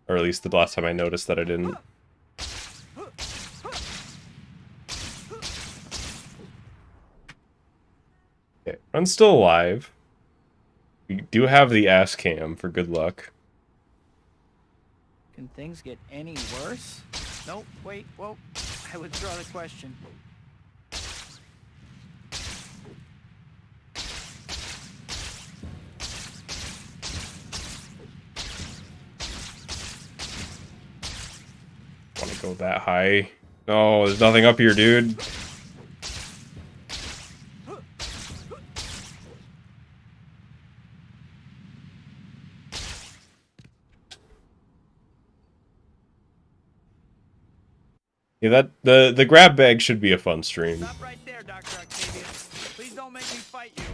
Or at least the last time I noticed that I didn't. Okay, Run's still alive. We do have the ass cam for good luck. Can things get any worse? Nope, wait, whoa. I withdraw the question. Want to go that high? No, there's nothing up here, dude. Yeah, the grab bag should be a fun stream. Stop right there, Dr. Octavius. Please don't make me fight you.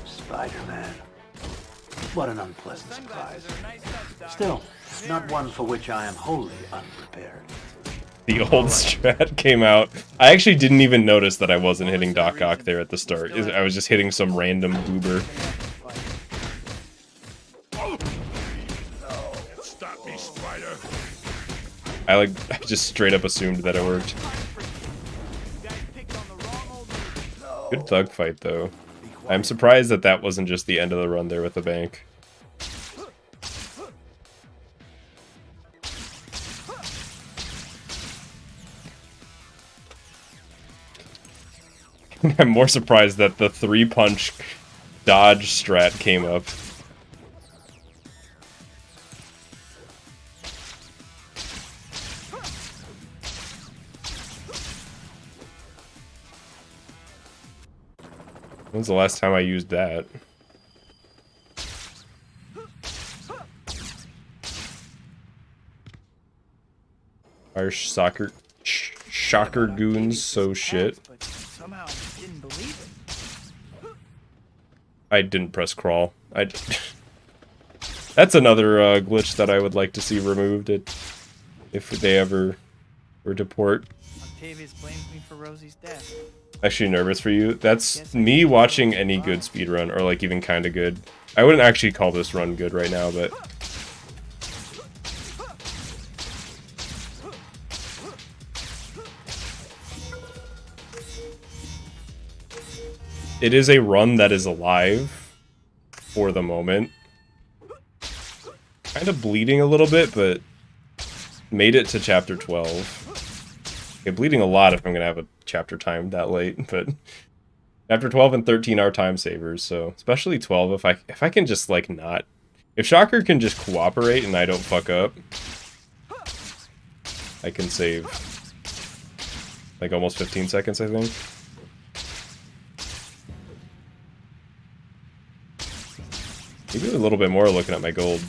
Spider-Man. What an unpleasant surprise. Sunglasses are a nice touch, Doc. Still, not one for which I am wholly unprepared. The old strat came out. I actually didn't even notice that I wasn't hitting Doc Ock there at the start. I was just hitting some random goober. Stop me, Spider. I just straight up assumed that it worked. Good thug fight though. I'm surprised that that wasn't just the end of the run there with the bank. I'm more surprised that the 3-punch dodge strat came up. When's the last time I used that? Our shocker goons so shit. But somehow I didn't believe it. I didn't press crawl. That's another glitch that I would like to see removed if they ever were to port. Octavius blames me for Rosie's death. Actually nervous for you. That's me watching any good speedrun, or like even kinda good. I wouldn't actually call this run good right now, but it is a run that is alive for the moment. Kind of bleeding a little bit, but made it to chapter 12. Okay, bleeding a lot if I'm gonna have a chapter time that late, but chapter 12 and 13 are time savers, so especially 12 if I can just like not, if Shocker can just cooperate and I don't fuck up, I can save like almost 15 seconds, I think. Maybe a little bit more looking at my gold.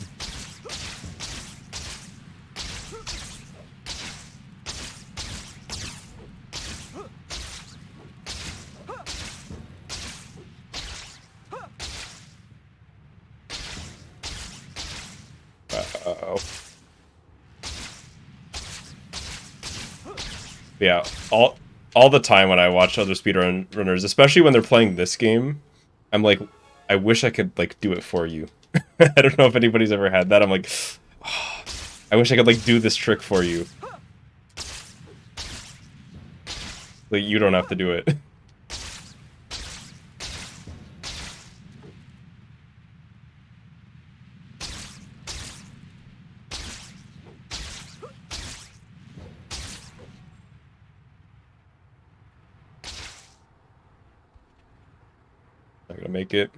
Yeah, all the time when I watch other speedrunners, especially when they're playing this game, I'm like, I wish I could like do it for you. I don't know if anybody's ever had that. I'm like, oh, I wish I could like do this trick for you. Like you don't have to do it. Not gonna make it.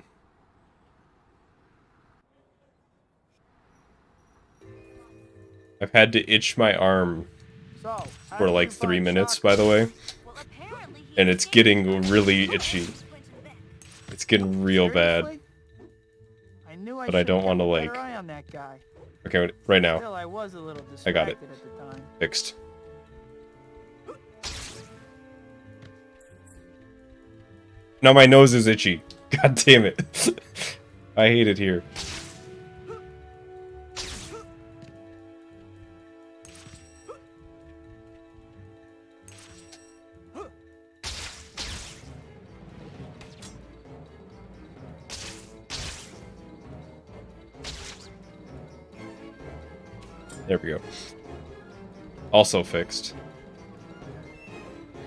I've had to itch my arm for like 3 minutes, by the way. And it's getting really itchy. It's getting real bad. But I don't want to like... Okay, right now. I got it. Fixed. Now my nose is itchy. God damn it. I hate it here. There we go. Also fixed.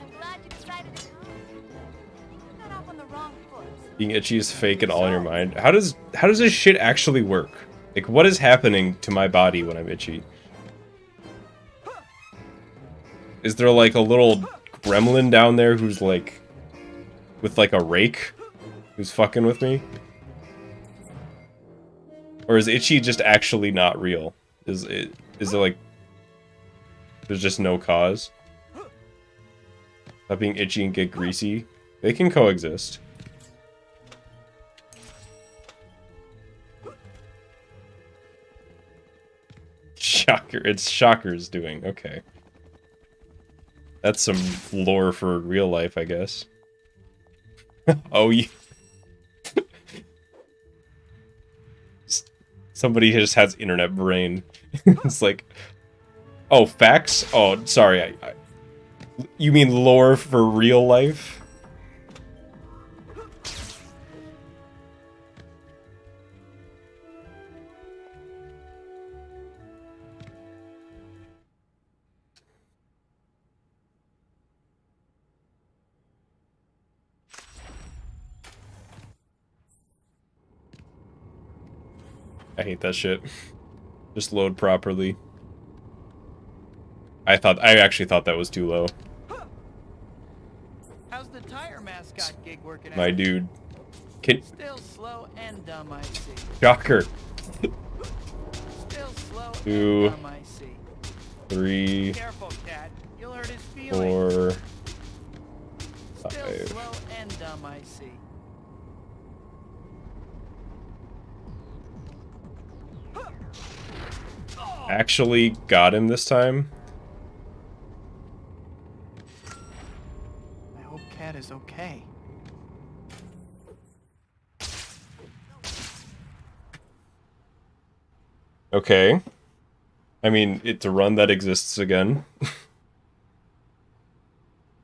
I'm glad you decided to come. You got off on the wrong foot. Being itchy is fake and all in your mind. How does this shit actually work? Like, what is happening to my body when I'm itchy? Is there like a little gremlin down there who's like with like a rake who's fucking with me? Or is itchy just actually not real? Is it like there's just no cause? Stop being itchy and get greasy. They can coexist. Shocker. It's Shocker's doing. Okay. That's some lore for real life, I guess. Oh, yeah. Somebody just has internet brain. It's like, oh, facts? Oh, sorry. You mean lore for real life? I hate that shit. Just load properly. I actually thought that was too low. How's the tire mascot gig working out? My dude. Still slow and dumb, I see. Shocker. Still slow 2, and dumb, I see. 3, Careful, cat. You'll hurt his feelings. 4, Still 5. slow and dumb, I see. Actually got him this time. I hope Cat is okay. Okay. I mean, it's a run that exists again.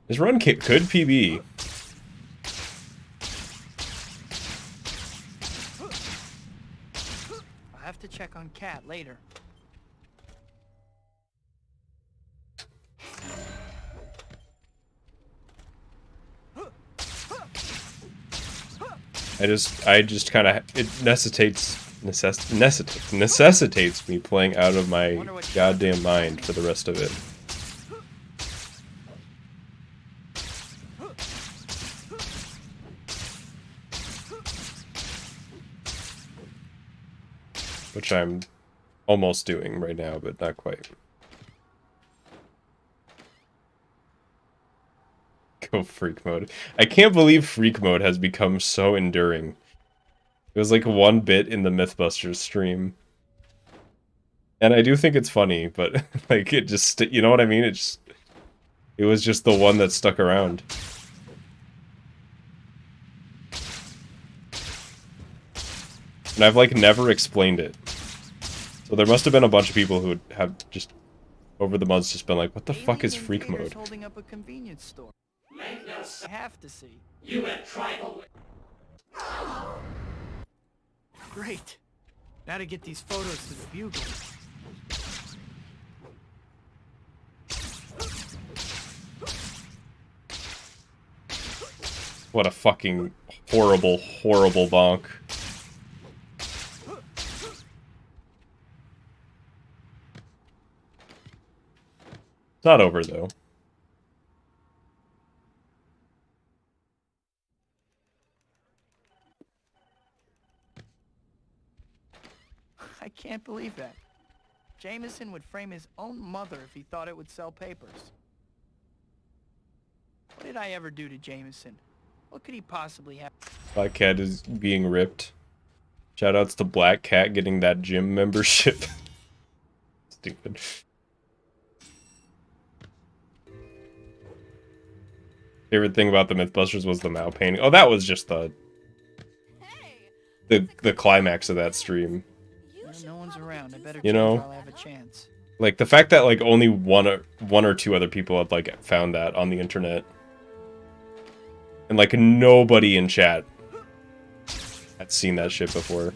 This run could PB. I'll have to check on Cat later. I just kind of, it necessitates me playing out of my goddamn mind for the rest of it. Which I'm almost doing right now, but not quite. Go freak mode. I can't believe freak mode has become so enduring. It was like one bit in the Mythbusters stream. And I do think it's funny, but like it just, you know what I mean? It was just the one that stuck around. And I've like never explained it. So there must have been a bunch of people who have just over the months just been like, what the fuck is freak mode? Holding up a convenience store. Make no sense. I have to see. You have tribal. Great. Now to get these photos to the Bugle. What a fucking horrible, horrible bonk. It's not over, though. I can't believe that. Jameson would frame his own mother if he thought it would sell papers. What did I ever do to Jameson? What could he possibly have? Black Cat is being ripped. Shoutouts to Black Cat getting that gym membership. Stupid. Favorite thing about the Mythbusters was the Mao painting. Oh, that was just the climax of that stream. No one's around. I better You change know? while I have a chance. Like the fact that like only one or two other people had like found that on the internet, and like nobody in chat had seen that shit before.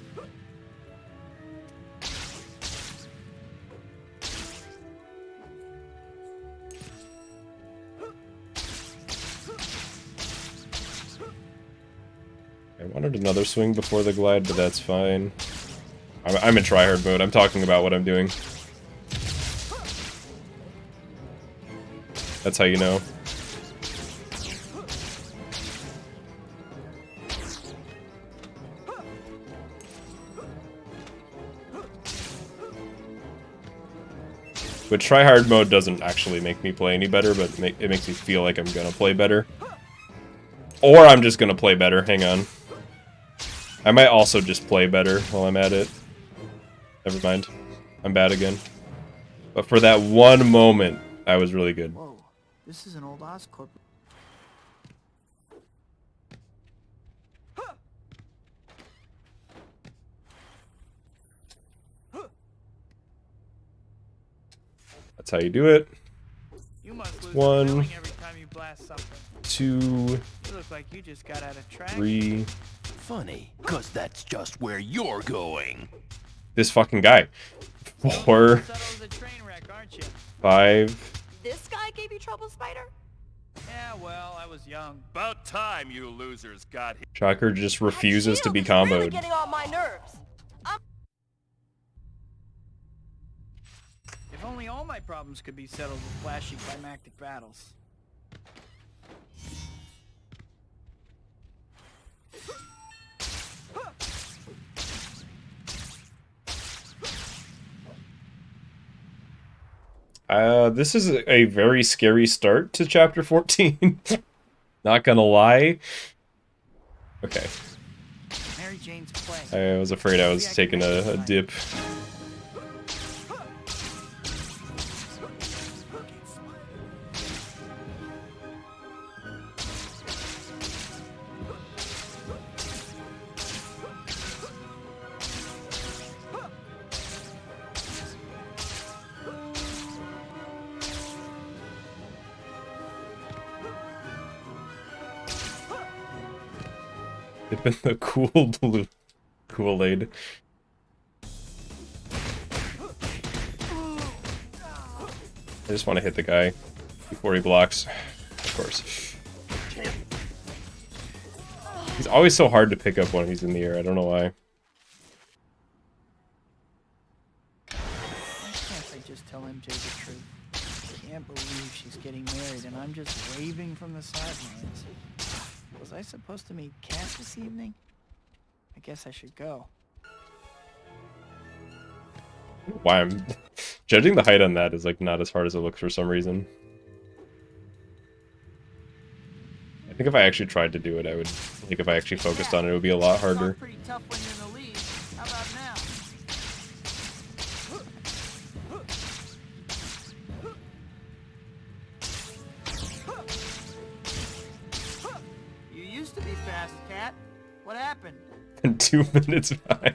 I wanted another swing before the glide, but that's fine. I'm in tryhard mode. I'm talking about what I'm doing. That's how you know. But tryhard mode doesn't actually make me play any better, but it makes me feel like I'm gonna play better. Or I'm just gonna play better. Hang on. I might also just play better while I'm at it. Never mind. I'm bad again. But for that one moment, I was really good. Whoa, this is an old Oscorp. That's how you do it. You must lose One. the feeling every time you blast something. 2, You look like you just got out of track. 3. Funny, cause that's just where you're going. This fucking guy. 4, Subtle as a train wreck, aren't you? 5. This guy gave you trouble, Spider? Yeah, well, I was young. About time you losers got here. Shocker just refuses to be That shield is really comboed. getting on my nerves. If only all my problems could be settled with flashy climactic battles. This is a very scary start to chapter 14. Not gonna lie. Okay. Mary Jane's play. I was afraid I was taking a dip. Dip in the cool blue Kool-Aid. I just want to hit the guy before he blocks. Of course. He's always so hard to pick up when he's in the air. I don't know why. Why can't I just tell MJ the truth? I can't believe she's getting married and I'm just waving from the sidelines. Was I supposed to meet Kat this evening? I guess I should go. Why I'm judging the height on that is like not as hard as it looks for some reason. I think if I actually tried to do it, I would, like, if I actually focused on it, it would be a lot harder. It's pretty tough when you're in the lead. How about now? You used to be fast, Kat. What happened? And 2 minutes behind.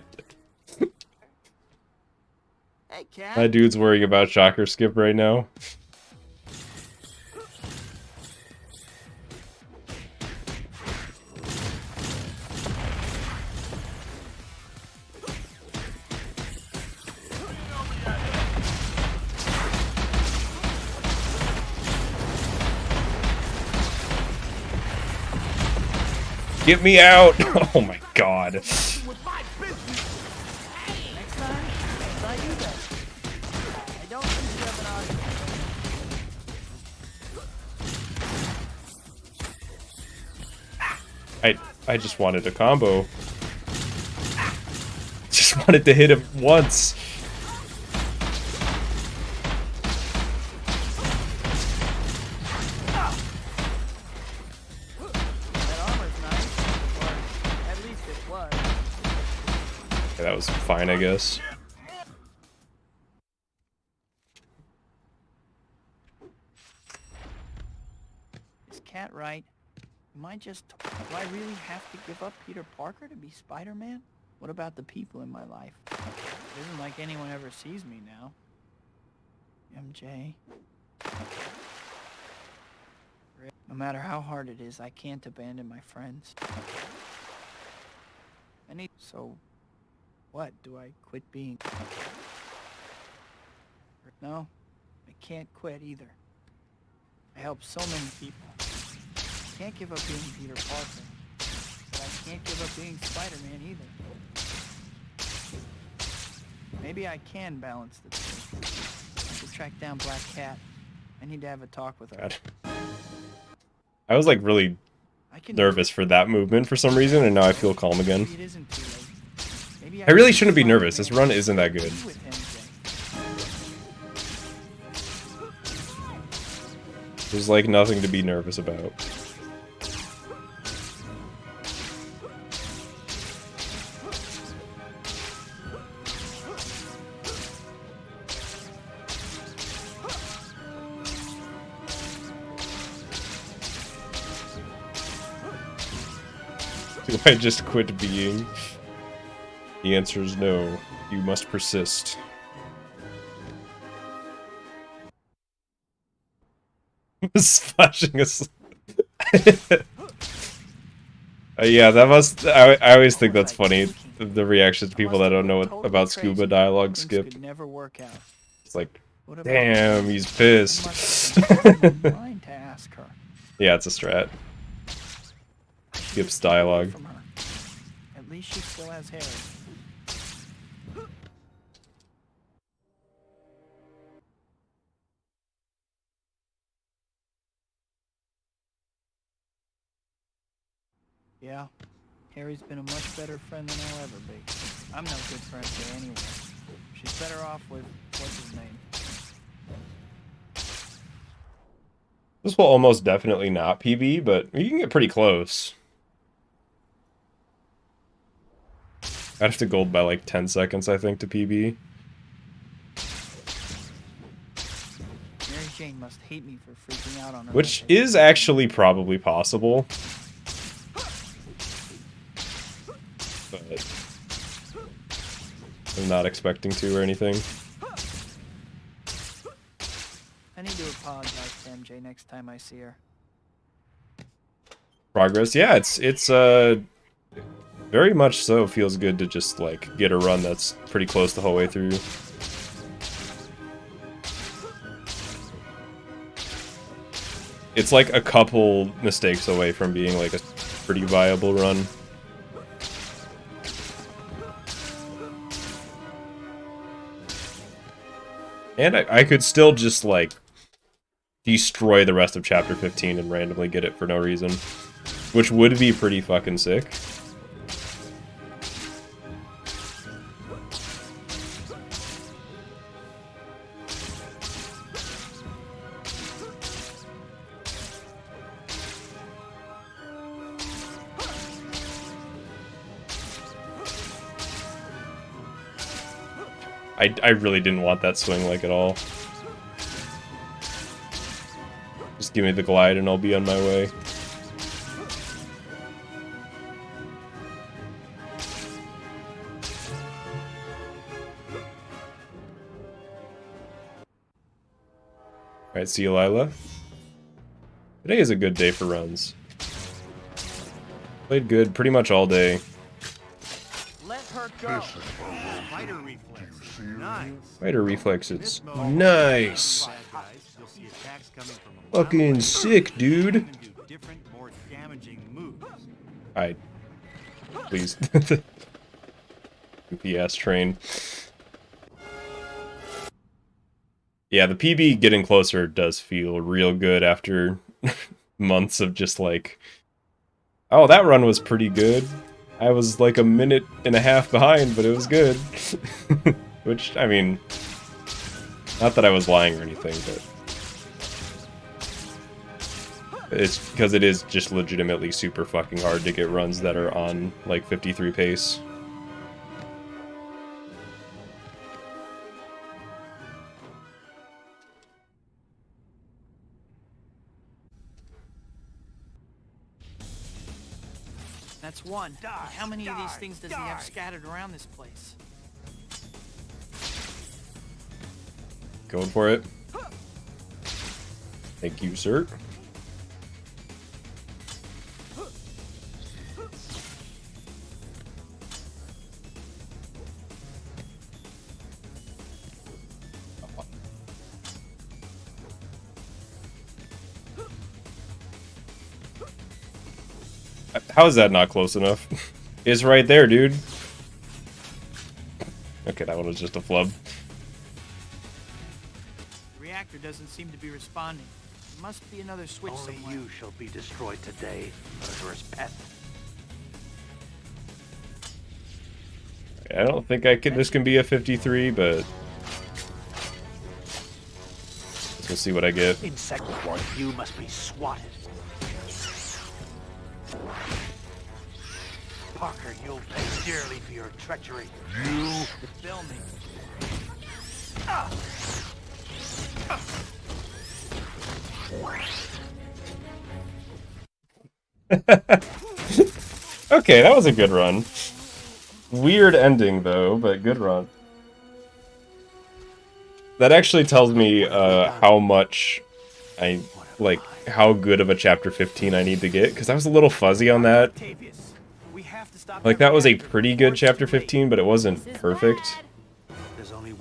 Hey, Kat. My dude's worrying about Shocker Skip right now. Get me out! Oh my god. Next time, try you that. I don't think you have an argument. I just wanted a combo. Just wanted to hit him once. That armor's nice. Or at least it was. Okay, that was fine, I guess. Is Kat right? Do I really have to give up Peter Parker to be Spider-Man? What about the people in my life? It isn't like anyone ever sees me now. MJ. No matter how hard it is, I can't abandon my friends. So, what? Do I quit being... No, I can't quit either. I help so many people. I can't give up being Peter Parker. But I can't give up being Spider-Man either. Maybe I can balance the two. I should track down Black Cat. I need to have a talk with her. God. I was like really nervous for that movement for some reason, and now I feel calm again. Maybe it isn't too late. Maybe I really shouldn't be nervous. This run isn't that good. There's like nothing to be nervous about. Do I just quit being? The answer is no. You must persist. Splashing us. Yeah, that must. I always think that's funny. The reactions to people that don't know about scuba dialogue skip. Never work out. It's like, damn, he's pissed. Yeah, it's a strat. Skips dialogue. At least she still has hair. Yeah, Harry's been a much better friend than I'll ever be. I'm no good for MJ anyway. She's better off with, what's his name? This will almost definitely not PB, but you can get pretty close. I'd have to gold by like 10 seconds, I think, to PB. Mary Jane must hate me for freaking out on her. Which is actually probably possible. But I'm not expecting to or anything. I need to apologize to MJ next time I see her. Progress, yeah, it's very much so feels good to just like get a run that's pretty close the whole way through. It's like a couple mistakes away from being like a pretty viable run. And I could still just, like, destroy the rest of Chapter 15 and randomly get it for no reason. Which would be pretty fucking sick. I really didn't want that swing, like, at all. Just give me the glide and I'll be on my way. Alright, see you, Lila. Today is a good day for runs. Played good pretty much all day. Let her go. Spider reflex. Nice. Spider reflex, it's nice. Fucking sick, dude. I please. Goofy ass train. Yeah, the PB getting closer does feel real good after months of just like, oh, that run was pretty good. I was like a minute and a half behind, but it was good. Which, I mean, not that I was lying or anything, but it's because it is just legitimately super fucking hard to get runs that are on like 53 pace. That's one. How many of these things does he have scattered around this place? Going for it. Thank you, sir. How is that not close enough? It's right there, dude. Okay, that one was just a flub. The reactor doesn't seem to be responding. There must be another switch Only somewhere. you shall be destroyed today, murderous pet. I don't think I can. This can be a 53, but we'll see what I get. Insect one, you must be swatted. Parker, you'll pay dearly for your treachery. You Bill me. Okay, that was a good run. Weird ending though, but good run. That actually tells me how much how good of a chapter 15 I need to get, because I was a little fuzzy on that. Like, that was a pretty good chapter 15, but it wasn't perfect.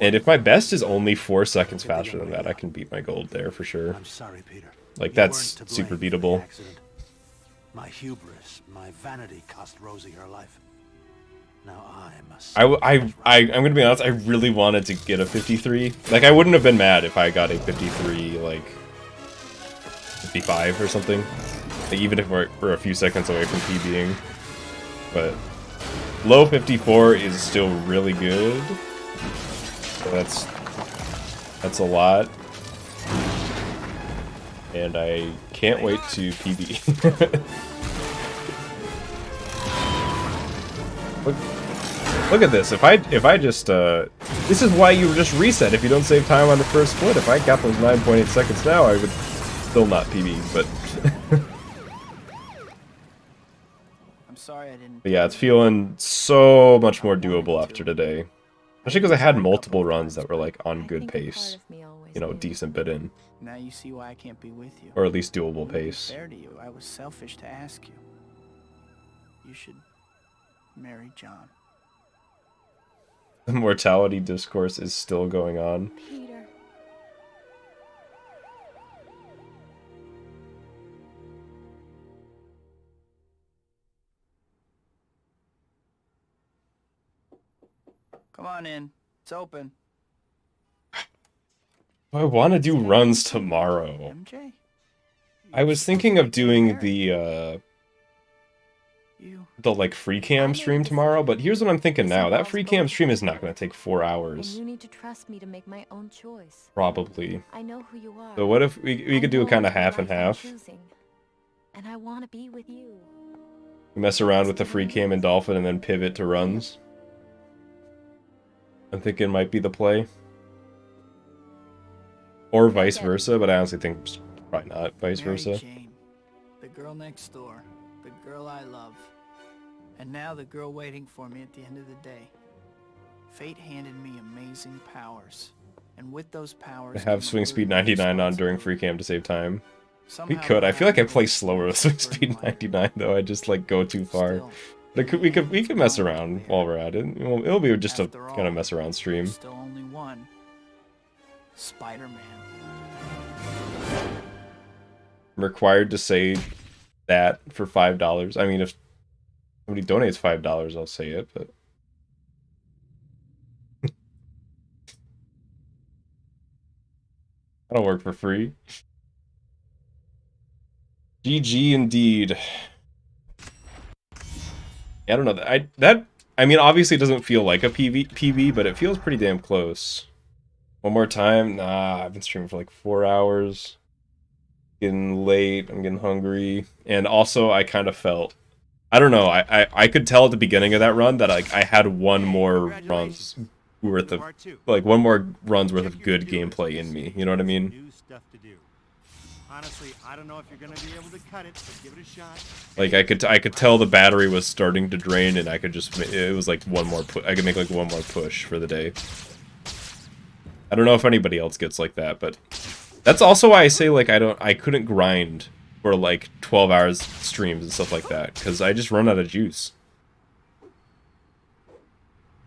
And if my best is only 4 seconds faster than that, I can beat my gold there for sure. I'm sorry, Peter. Like, You that's weren't to super blame for the beatable. accident. My hubris, my vanity cost Rosie her life. Now I must. I'm gonna be honest, I really wanted to get a 53. Like, I wouldn't have been mad if I got a 53, like 55 or something. Like, even if we're a few seconds away from PBing. But low 54 is still really good. So that's a lot. And I can't wait to PB. Look at this. If I just this is why you just reset if you don't save time on the first split. If I got those 9.8 seconds now, I would still not PB, but I'm sorry I didn't. But yeah, it's feeling so much more doable after today. Especially because I had multiple runs that were like on good pace. You know, decent bit in. Now you see why I can't be with you. Or at least doable To be pace. fair to you, I was selfish to ask you. You should marry John. The mortality discourse is still going on. Peter. Come on in. It's open. I want to do runs tomorrow. MJ? I was thinking of doing the You. like free cam stream tomorrow, but here's what I'm thinking now. That free cam stream is not going to take 4 hours. And you need to trust me to make my own choice. Probably. I know who you are. So what if we could do a kind of half and half? And I want to be with you. We mess around with the free cam and dolphin and then pivot to runs. I'm thinking might be the play. Or vice versa, but I honestly think probably not vice Mary versa. Jane, the girl next door, the girl I love, and now the girl waiting for me at the end of the day. Fate handed me amazing powers, and with those powers, I have came a swing speed burden of 99 on during responsibility. free cam to save time. We Somehow could. I feel like I have play to slower with take swing this burden speed lightly. 99 though. I just like go too far. Still, But we could mess around while we're at it. It'll be just a after all, kind of mess around stream. there's still only one. Spider-Man. I'm required to say that for $5. I mean, if somebody donates $5, I'll say it, but I don't work for free. GG indeed. I don't know. I mean, obviously it doesn't feel like a PB, but it feels pretty damn close. One more time. Nah, I've been streaming for like 4 hours. Getting late. I'm getting hungry. And also, I kind of felt... I don't know. I could tell at the beginning of that run that I had one more runs worth of... Like, one more runs worth of good gameplay in me. You know what I mean? New stuff to do. Honestly, I don't know if you're gonna be able to cut it, but give it a shot. Like I could tell the battery was starting to drain, and I could just it was like one more I could make like one more push for the day. I don't know if anybody else gets like that, but that's also why I say like I couldn't grind for like 12 hours streams and stuff like that, because I just run out of juice.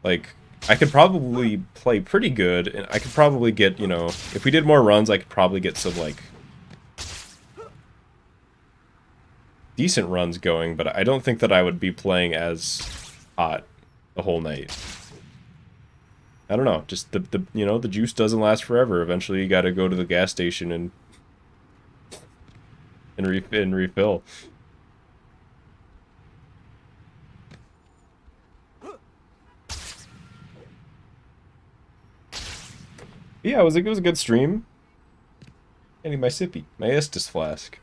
Like I could probably play pretty good, and I could probably get, you know, if we did more runs, I could probably get some like decent runs going, but I don't think that I would be playing as hot the whole night. I don't know, just the you know, the juice doesn't last forever. Eventually you gotta go to the gas station and refill. Yeah, it was a good stream. I need my sippy, my Estus flask.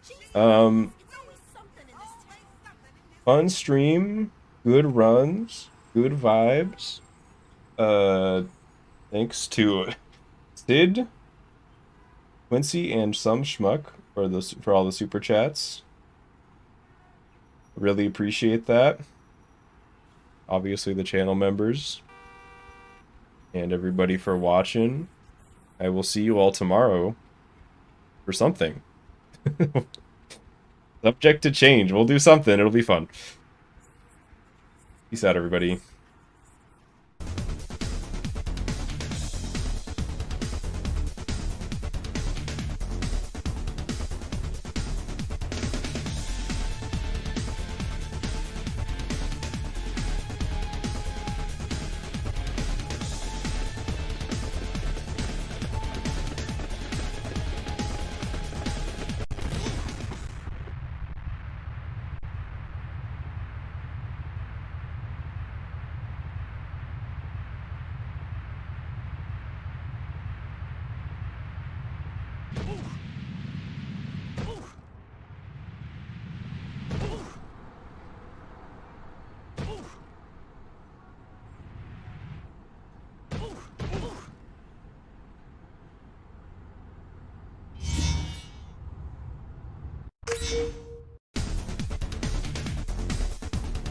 Fun stream, good runs, good vibes. Thanks to Sid, Quincy, and some schmuck for all the super chats. Really appreciate that. Obviously the channel members and everybody for watching. I will see you all tomorrow for something. Subject to change. We'll do something. It'll be fun. Peace out, everybody.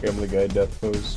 Family Guy death pose.